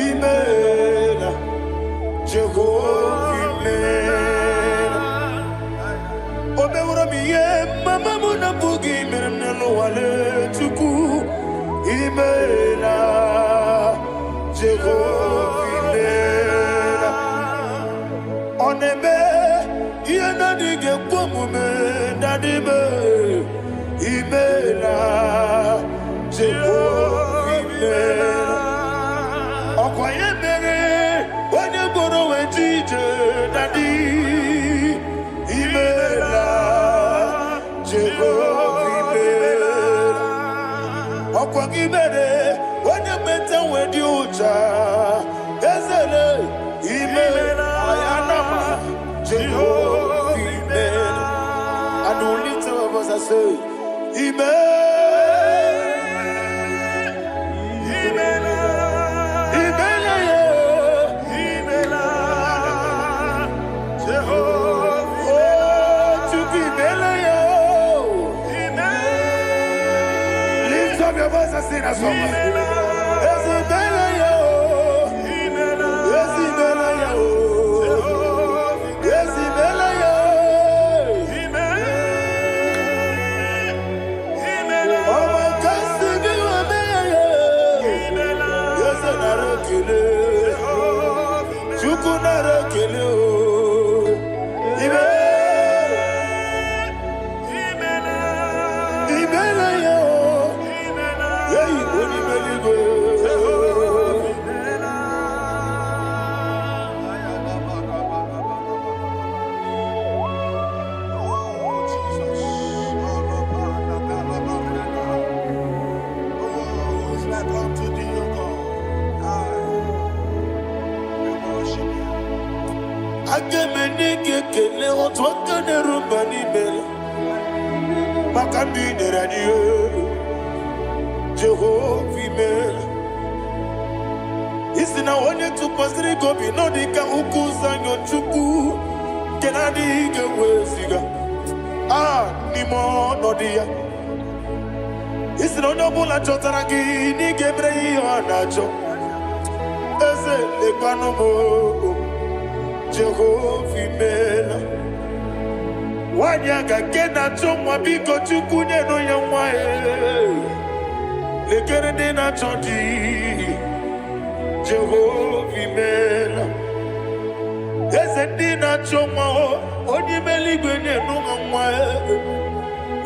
Imela, Jehovah, Imela. Obeura mi ye, mama muna bugi, meremnelo wale tuku. Imela, Jehovah, Imela. Onebe, yena dige kwomume, nadibe. Imela, Jehovah, Imela. Okwaye mere, onye boro wejije, nadi. Imela, Jehovah, Imela. Okwagi mere, onye meta wedi ucha, ezele. Imela, ayanama, Jehovah, Imela. And the little of us I say, lift up your voice and sing a song. Jehovah, isi na onye tụkwasịrị gị obi n'ọdịka ụkwụ ụzọ anyọ Chukwu nke na-adịghị ga-eweziga n'ime ọnọdụ ya. Isi na onye ọbụla chọtara gị n'ịga emere ya ihe ọ na-achọ. Eze lekwanụ m, Jehova imeela. Nwanyị aga nke na-achọ nwa, biko Chukwu nyenụ ya nwa ya. Lekere ndị na-achọ di, Jehova imeela. Eze ndị na-achọ nwa, onye ime eluigwe nyenụ ha nwa ya.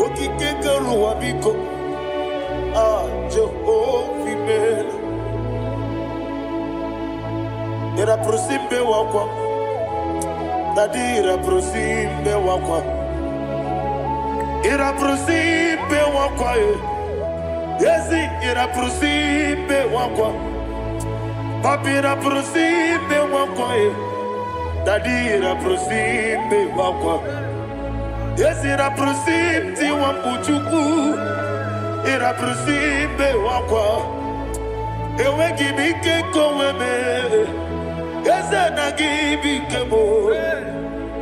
Okike kere ụwa biko, Jehova imeela. Ira prosimbe wakwa, Dadira prosimbe wakwa, Ira prosimbe wakwa, Yezi ira prosimbe wakwa, Papira prosimbe wakwa, Dadira prosimbe wakwa, Yezi ira prosimti wambuchuku, Ira prosimbe wakwa, Ewe gibike koweme, Eze na gibike mo,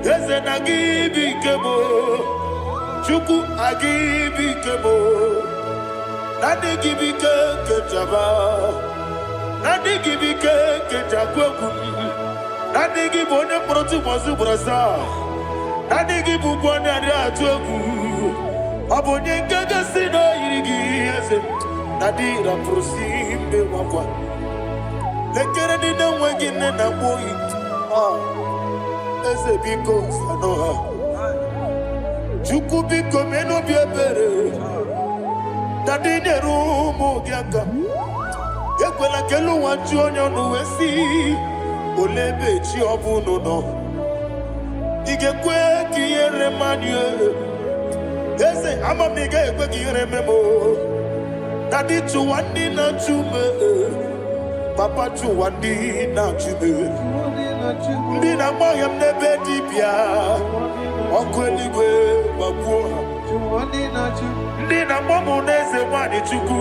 Eze na gibike mo, Chukwu agibike mo, Nadi gibike kejaba, Nadi gibike kejakwegu, Nadi gibone protu mozu brasa, Nadi gibubone ade atwegu, Abonye kega sino irigi eze, Nadi ra prosimbe wakwa. Lekere di na wengi na boyi, Eze biko sanoha, Chukwu biko meno biebere, Nadi nerumu giaka, Ekwela kelu wanchu onyo nuwesi, Olebe chi obuno no, Igekwe kiyere manye, Eze amamiga ekwe kiyere memo, Nadi chuwandi na chume, Papa chuwandi na chume, Ndi na moyam nebe dibia, Ọkụ eluigwe gbagbuo. Ndị na mọmụ n'eze nwanyị Chukwu,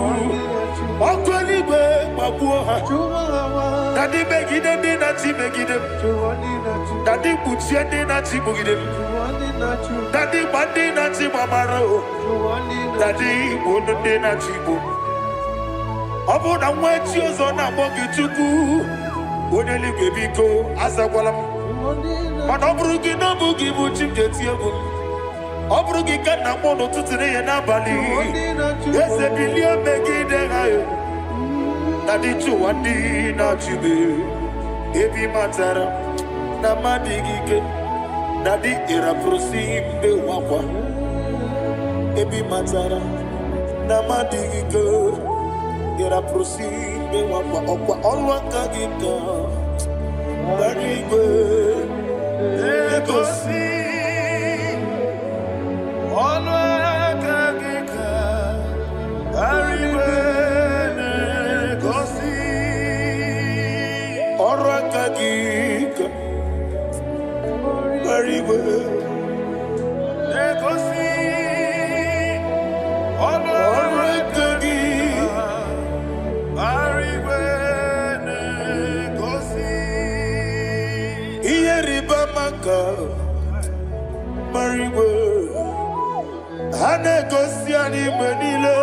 Ọkụ eluigwe gbagbuo ha. Dadi megide ndị na-achị megide m, Dadi kpuchie ndị na-achị kpugide m, Dadi gba ndị na-achị gbamara o, Dadi igbo ndị na-achị igbo. Ọ bụ na nwa echi ọzọ na-akpọ gị Chukwu, onye eluigwe biko azakwala m. Mana ọ bụrụ gị na ọ bụ gị bụ chi m ga-eti egwu m, ọ bụrụ gị ka nna m n'ụtụtụ n'ihe n'abalị, Eze bilie megide ha ya. Dadi chụwa ndị na-achị m, ebi matara na mmadụ gị ike, Dadi ịrapụrụsi mbe wakwa, ebi matara na mmadụ gị ike, ịrapụrụsi mbe wakwa, ọkwa ọrụ aka gị ka Dadi igwe egosi ọrụ aka gị ka Dadi igwe egosi ọrụ aka gị ka Dadi igwe egosi ọrụ aka gị Dadi igwe egosi ihe rịba maka marigwe ha na-egosi anyị mgbe niile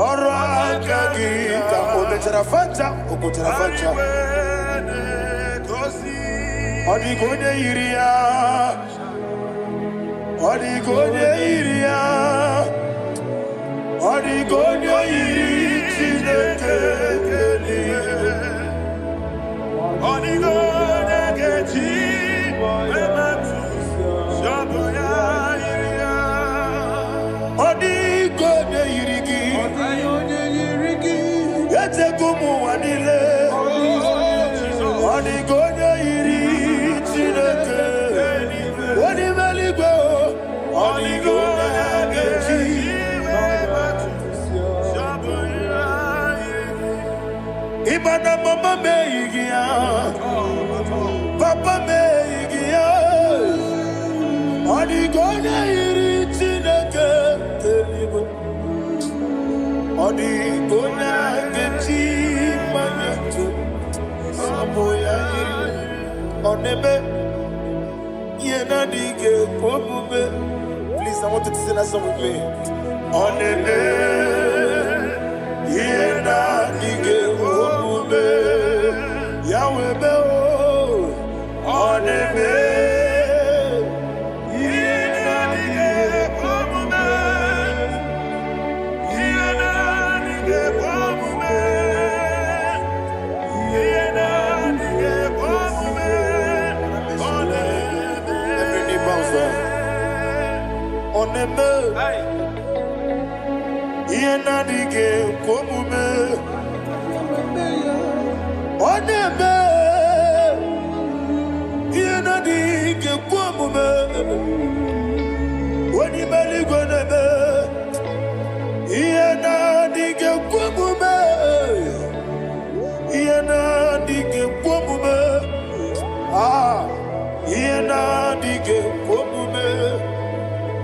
ọrụ aka gị ka o mechara fanta o kpochara fanta. Ọ dịghị onye yiri ya, ọ dịghị onye yiri ya, ọ dịghị onye yiri Chineke eluigwe. Ọ dịghị onye ga-eji emetụ shọbụ ya yiri ya. Ọ dịghị onye yiri gị, echego ụmụ ụwa niile. Ọ dịghị onye yiri Chineke onye ime eluigwe. Ọ dịghị onye ga-eji emetụ shọbụ ya yiri gị. Ịma na mama m eyighị ya, papa m eyighị ya. Ọ dịghị onye yiri Chineke eluigwe. Ọ dịghị onye ga-eji mmanya ntụ Oneme, yena dige komume. Please, I want you to sing that song with me. Oneme, yena dige komume. Yahweh be o. Oneme, yena dige komume. Yena dige komume. Yena dige komume. Every knee bows down. Oneme, yena dige komume. Oneme, yena dige komume. Wani mali goneme, yena dige komume. Yena dige komume. Ah, yena dige komume.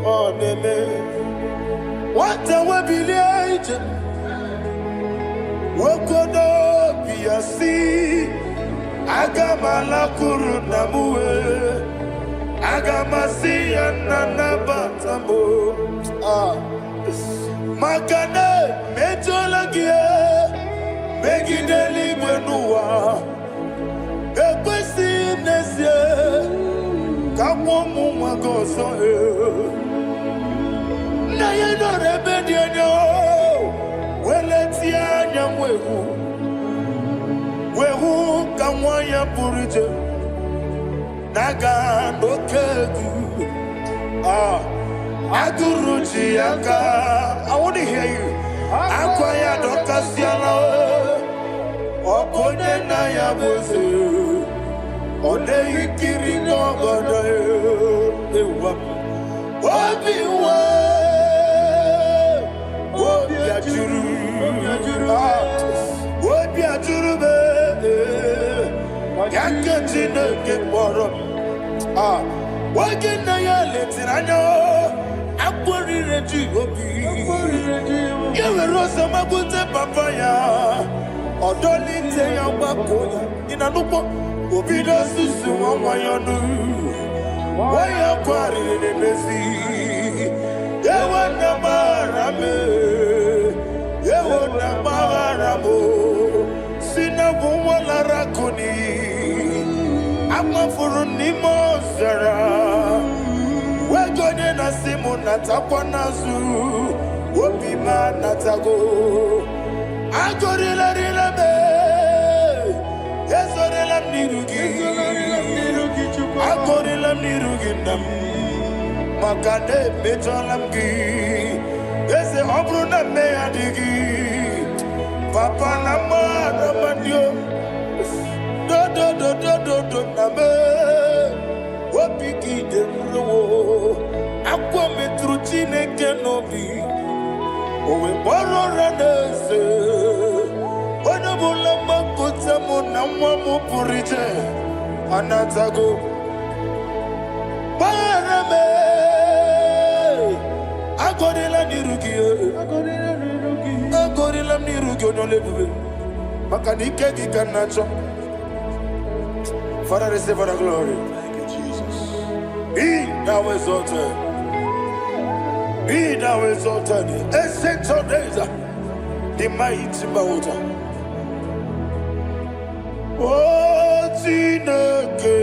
Oneme, wata wabileje, wakodo biasi, agamala kuru namuwe, agamasi ananabatamo. Ah, makane mejolagie, megideli gwenuwa, ekwesi nesie, kamomu magoso na yeno rebediano, weletia nyamwehu, wehu kamwaya purije, naga nokegu, ah, aguruji aka. I want to hear you. Akwaya dokasiana, okone na ya boze, one ikiri no godo ewa. Obiwa, obiajuru, obiajuru be, yakachine ke moro. Ah, wagena ya letirano, akwari reji obi. Yewe rosa magute papaya, odoli te ya wakoya. Inanupo, obi do susu wamayonu. Waya kwari nebezi, yewa na marame, yewa na maramo, sina bumwala rakuni, ama furuni mozara, wegone na simu natakwa nazu, wopima natago, agorila rila me, yezorila nirugi. Agorilam niruginam, makane mejolam gi. Ese obruna me adigi, papa nama namanyo. Do name, wapiki demlo. Aqua metruchine kenobi, owe boro ranese. Wanabula makota mo namwa mo purije, anatago. Barame, agorila nirugi, agorila nirugi onolebube. Makanike gikanacho. Father, receive the glory. Thank you, Jesus. Be thou exalted. Be thou exalted. Ancient of days, the mighty mountain. Oh, Tineke.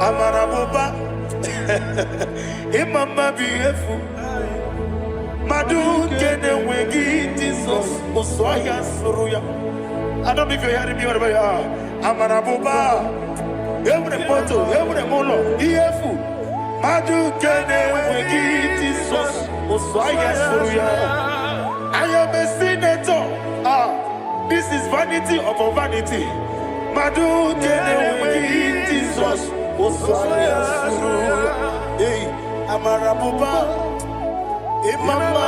Amaraboba, Imama beautiful. Madu kene wegi Jesus Oswaya Suruya. I don't know if you're hearing me wherever you are. Amaraboba, every photo, every molo, beautiful. Madu kene wegi Jesus Oswaya Suruya. I am a senator. This is vanity of vanity. Madu kene wegi Amarabuba, Imama,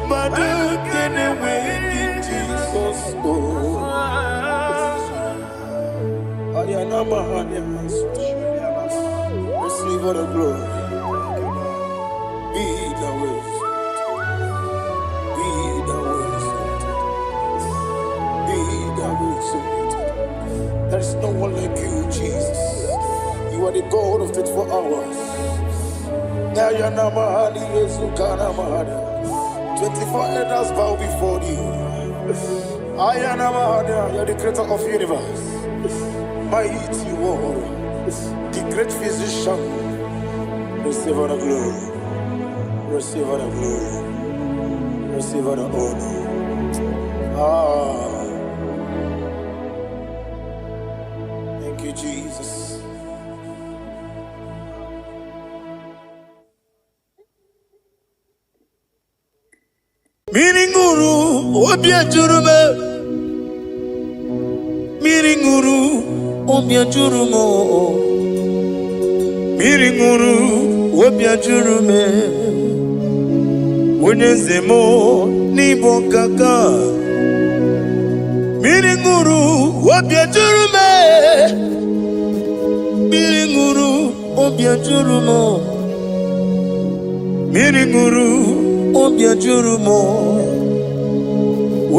Madu, get away in Jesus. Receive all the glory. Be the wisdom. Be the wisdom. Be the wisdom. There is no one like you, Jesus. You are the God of 24 hours. 24 elders bow before you. You are the creator of the universe. Mighty warrior, the great physician. Receive all the glory. Receive all the glory. Receive all the honor. Thank you, Jesus. Miringuru, obia jurume. Miringuru, obia jurumo. Miringuru, obia jurume. Unyezemo, nibo kaka. Miringuru, obia jurume. Miringuru, obia jurumo. Miringuru, obia jurumo.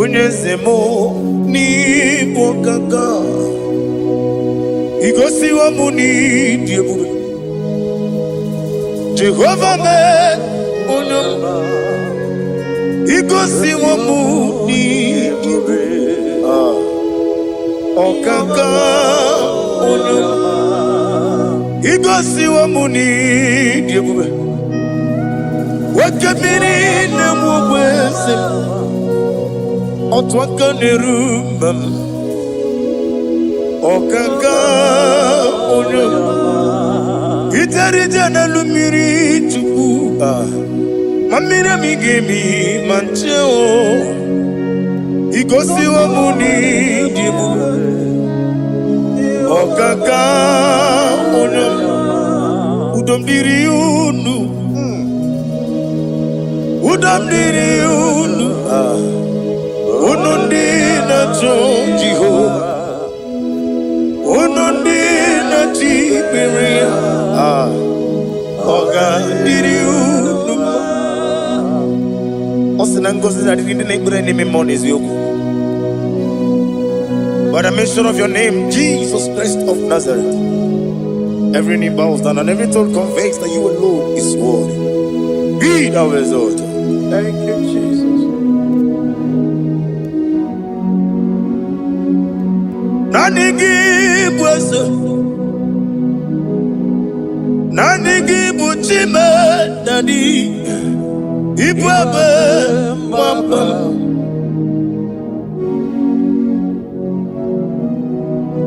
Unyezemo, nibo kaka. Igosi wa muni diebube. Jehovah me unamba. Igosi wa muni diebube. Okaka unamba. Igosi wa muni diebube. Wakabiri na mwese. Otwaka nerumba. Okaka unamba. Itarija na lumiri tuku. Mamira migemi mancheo. Igosi wa muni dimu. Okaka unamba. Udomdiri unu. Udomdiri unu. Unundi na Jehovah. Unundi na Tiberia. Oga diri unu. Osinangozi na diri neighbor name monies yoku. By the mention of your name, Jesus Christ of Nazareth, every knee bows down and every tongue confesses that you alone is worthy. Be thou exalted. Thank you, Jesus. Nanigi bwese, nanigi buchime nani, ibwebe mamba.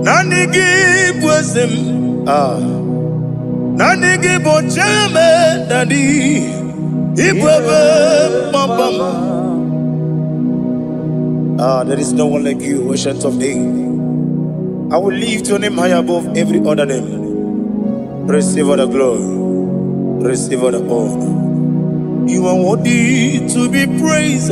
Nanigi bwese, nanigi buchime nani, ibwebe mamba. There is no one like you, ancient of days. I will lift your name high above every other name. Receive all the glory. Receive all the honor. You are worthy to be praised.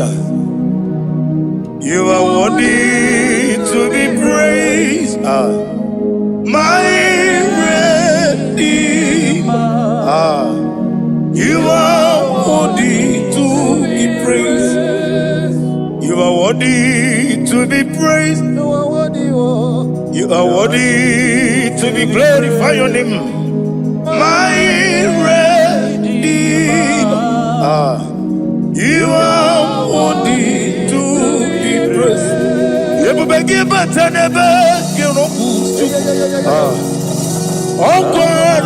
You are worthy to be praised. My Redeemer. You are worthy to be praised. You are worthy to be praised. You are worthy to be glorified your name. My Redeemer. You are worthy to be praised. You beg but I never get up. Oh God,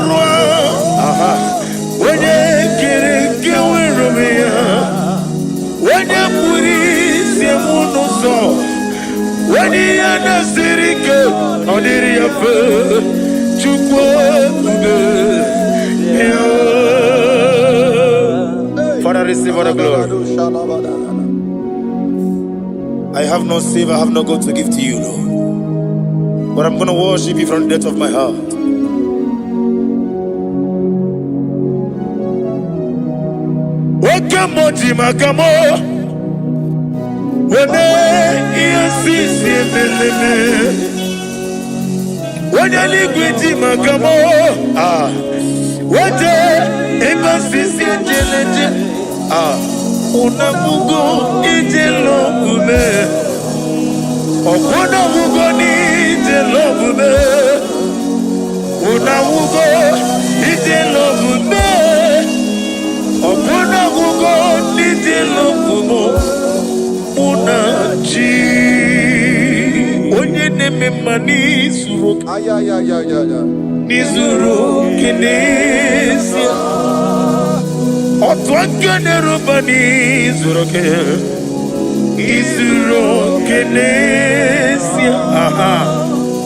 when you get it, when you put it, you won't know. When you are the city girl, on the river, Father, receive all the glory. I have no save, I have no God to give to you, Lord. but I'm going to worship you from the depth of my heart. Wakamoji makamo, wene yasisi meleme, wene ligwiti makamo, wete ebasisi jeleje, unamugo ijelo kume, unamugo ni ijelo kume, unamugo ijelo kume. Opuna kugo nitilo kumo unachi onye neme mani suru nizuru kinesia otwangane rubani zuru kinesia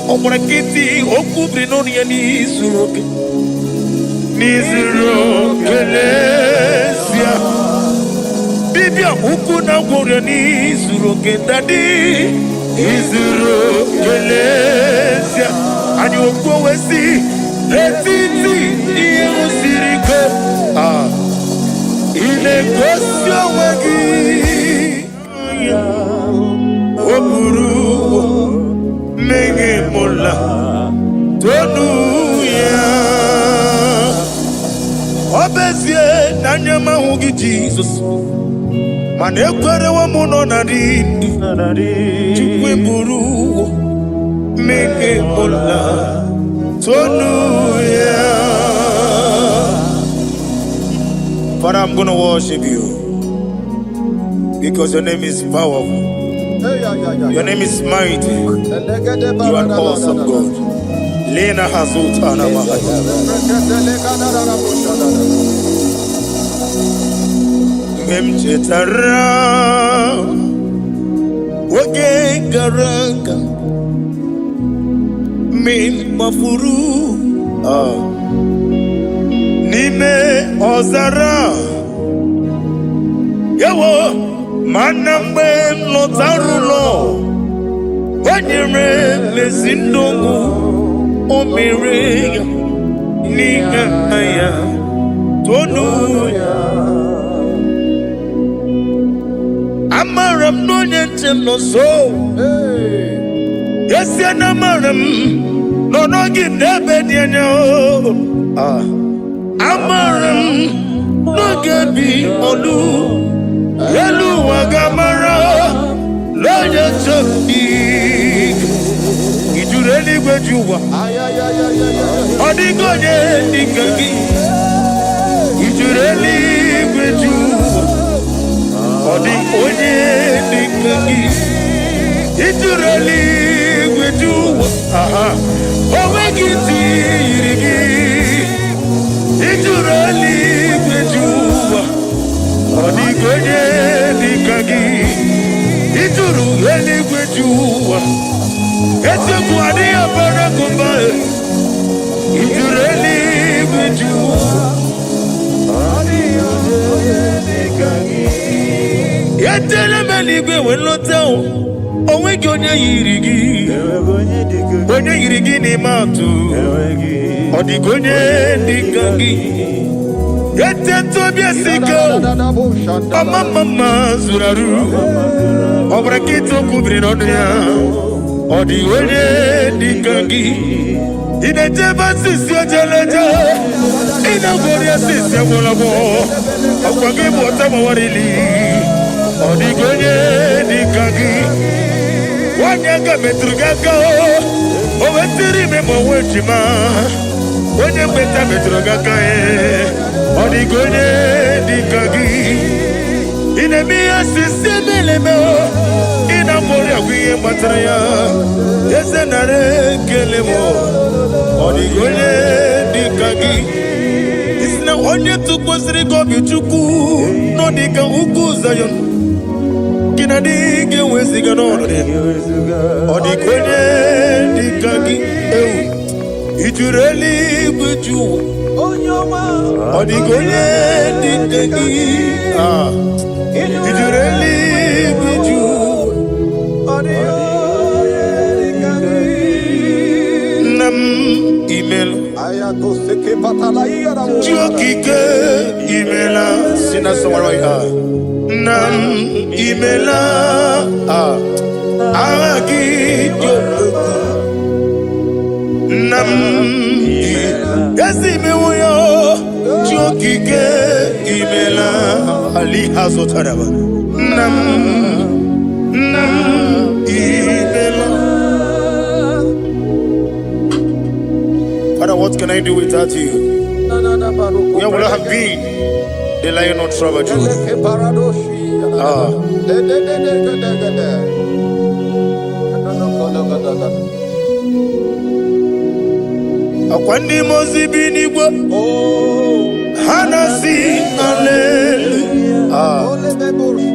omurakiti okubri noni ya nizuru Kelesia Bibia ukuna gwore nizuru kendadi Nizuru Kelesia Ani okwo wesi Letiti iye usiriko Ile kosyo wagi Oburu Menge mola Tonu ya Obezie nanyama hugi Jesus Mane kwere wa muno narindi Chukwe buru Meke mola Tonu ya Father, I'm gonna worship you because your name is powerful. Your name is mighty. You are awesome God. Lena Hazutana Mahaya. Memchetara Wage Garanga Min Mafuru Nime Ozara Yawo Manambe Notarulo Wanyere Mesindongu Omere Nigaya Tonuya Amaram no nyentem no so Yes yanamaram No no give nebe dienyo Amaram no gebi olu Yelu wagamara Loja choki Ijureli gwejuwa Odigonye nikagi Ijureli gwejuwa Odigonye nikagi Ijureli gwejuwa Owegiti irigi Ijureli gwejuwa Odigonye nikagi Ijureli gwejuwa Ete kwani abara kumbae Ijureli gwejuwa Yetele meligwe wenlotao Owegi onye yirigi Onye yirigi ni matu Odigonye nikagi Yete tobia siko Mama zuraru Obrakito kubri nonia Odigonye nikagi Ineteba sisi ojeleje Inagoria sisi awolabo Akwagi mwota mawarili Odigonye nikagi Wanyaga metrugaka Owetiri memo wechima Onye mbeta metrugaka Odigonye nikagi Inemia sisi melemo Inagoria kwiye matraya Yese nare kelemo Odigonye nikagi Isna onye tukwasiri gobi chuku No nika uku zayon Kina dige wesiga nono Odigonye nikagi Ijureli gwejuwa Odigonye nikagi Ijureli gwejuwa Chiokike imela sina somara nam imela agi nam yasime woyo Chiokike imela ali hazotaraba nam imela. Father, what can I do without you? Where would I have been? The lion of trouble, Akwandi mozi binigwa Hanasi hallelujah.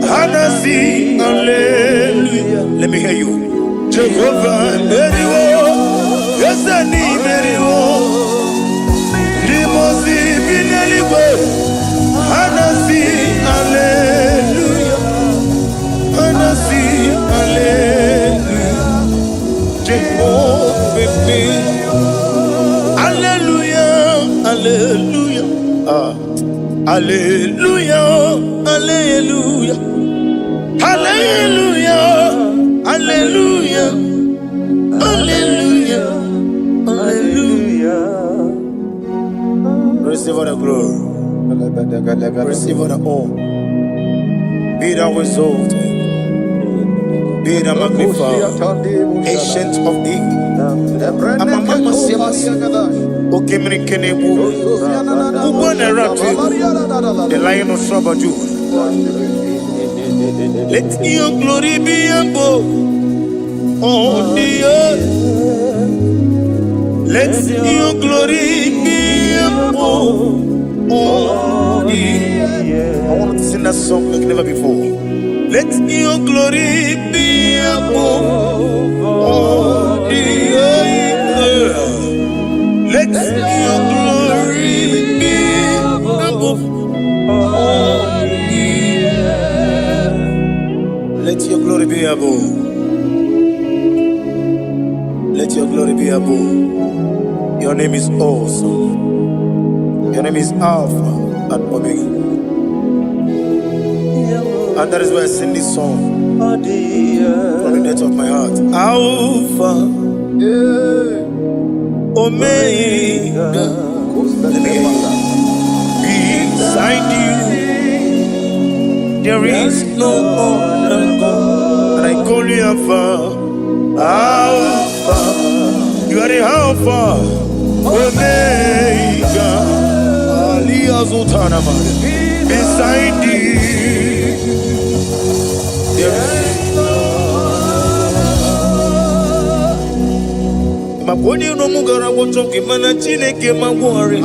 Hanasi hallelujah. Let me hear you. Jehovah Meriwo. Yes, I need Meriwo. Limozi binigwa Hanasi hallelujah. Hanasi hallelujah. Jehovah Hallelujah, hallelujah, hallelujah, hallelujah, hallelujah, hallelujah, hallelujah, hallelujah. Receive all the glory, receive all the honor. Be thou exalted, be thou magnified, ancient of days. The lion of trouble. Let your glory be above on the earth. Let your glory be above on the earth. I want to sing that song like never before. Let your glory be above all the earth. Let your glory be above all the earth. Let your glory be above. Let your glory be above. Your name is awesome. Your name is Alpha and Omega. And that is why I sing this song from the depth of my heart. Alpha, Omega. Let me hear you. Beside you, there is no other God. And I call you Alpha. Alpha, you are the Alpha, Omega. Beside you, Maponi no mugara wotoke mana chineke magwore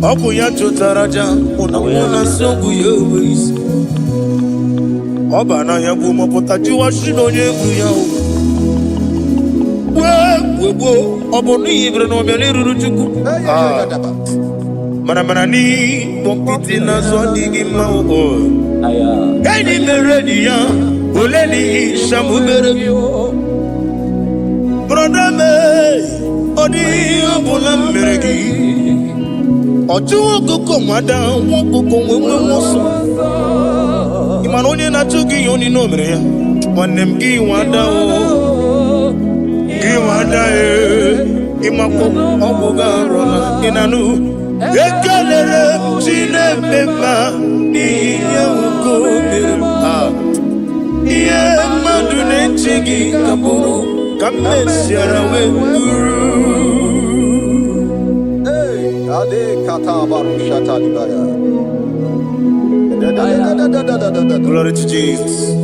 Oku ya chotaraja una sogu yewis Oba na ya bu mopota jiwa shino yebu ya Webo obonu ibre no bele ruru chuku Mana ni kompiti na so digi ma o Kani meredi ya oleni shamu meredi Brother me odi obula meredi Oju okoko mada wokoko wewe moso Imano onye na chugi yoni no mere ya Wanem gi wada o Gi wada Imako obuga rola inanu Ekelere chinemema niye ukomema Iye madune chigi kaburu kamesiara wekuru Ade kata barushata libaya. Glory to Jesus.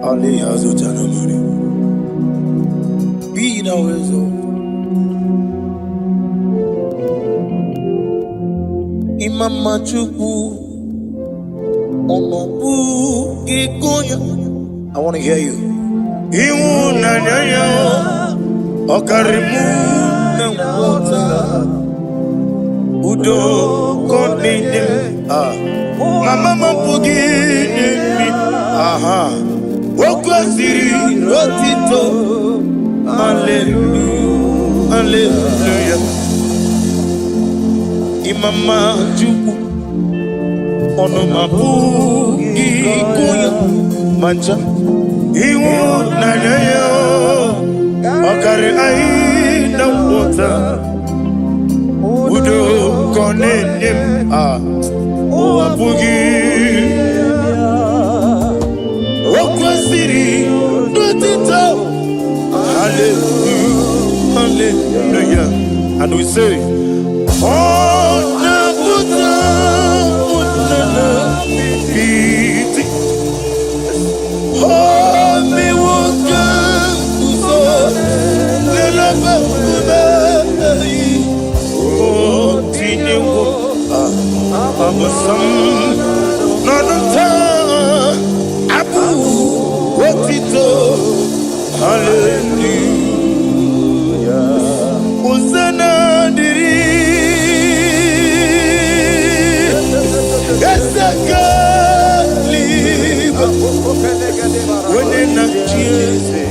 Ali hazutana mari. Be thou exalted. Imama Chukwu Onobu Kikoya. I want to hear you. Iwu nanyanya Okarimu Nangota Udo Konine Mama Mapugi Aha okwesiri otito. Hallelujah, hallelujah. Imama Chukwu ono mapu ikuya mancha iwu na yo okare ai na wota udo konenim o apugi okwesiri otito. Hallelujah, hallelujah. And we say, oh, Nabuta, oh, me woka, so, oh, Tineo, Abasam, Nanata, Abu, Wotito, hallelujah. Hosanna diri Esaka liba Wene na chiese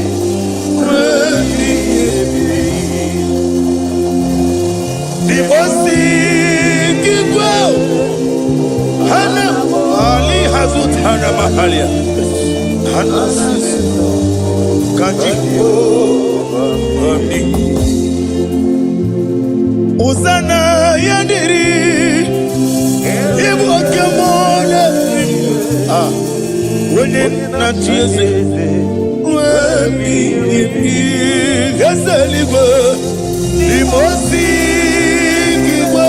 Dibosi kikwa Hana Ali hazut hana mahalia Hana sisi Kanjiko Amni Hosanna yandiri Ibu kemona Wene na chiese Wemi Gasaligo Limosi Kiwa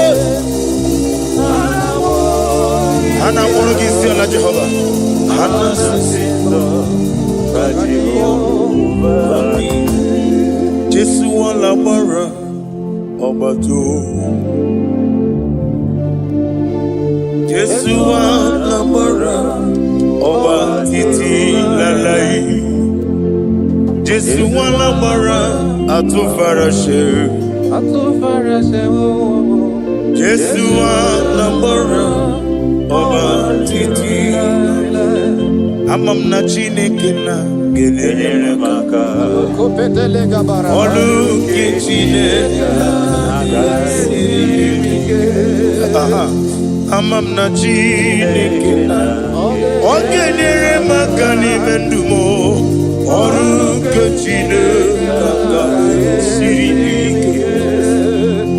Hana Morogisi ala Jehovah Hana Sisindo Jehovah Jesu wala bara Obato Jesu wala bara Oba titi lalai Jesu wala bara Atufarashe Jesu wala bara Oba titi Amam na Chineke na gelele maka Olu ke Chineke Amam na Chineke na Ogelele maka ni mendumo Olu ke Chineke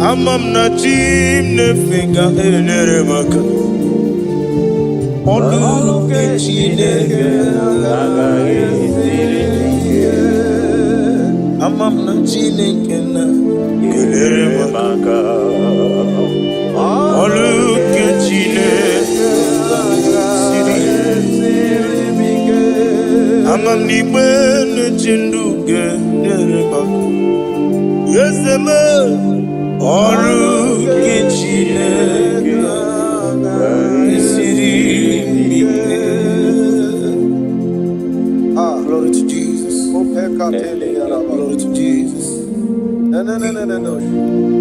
Amam na Chineke gelele maka Olu ke Chineke Amam na Chineke na gelele maka Olu ke Chineke Amam ni bene chindu gelele maka Yeseme Olu ke Chineke Glory to Jesus. Glory to Jesus. No.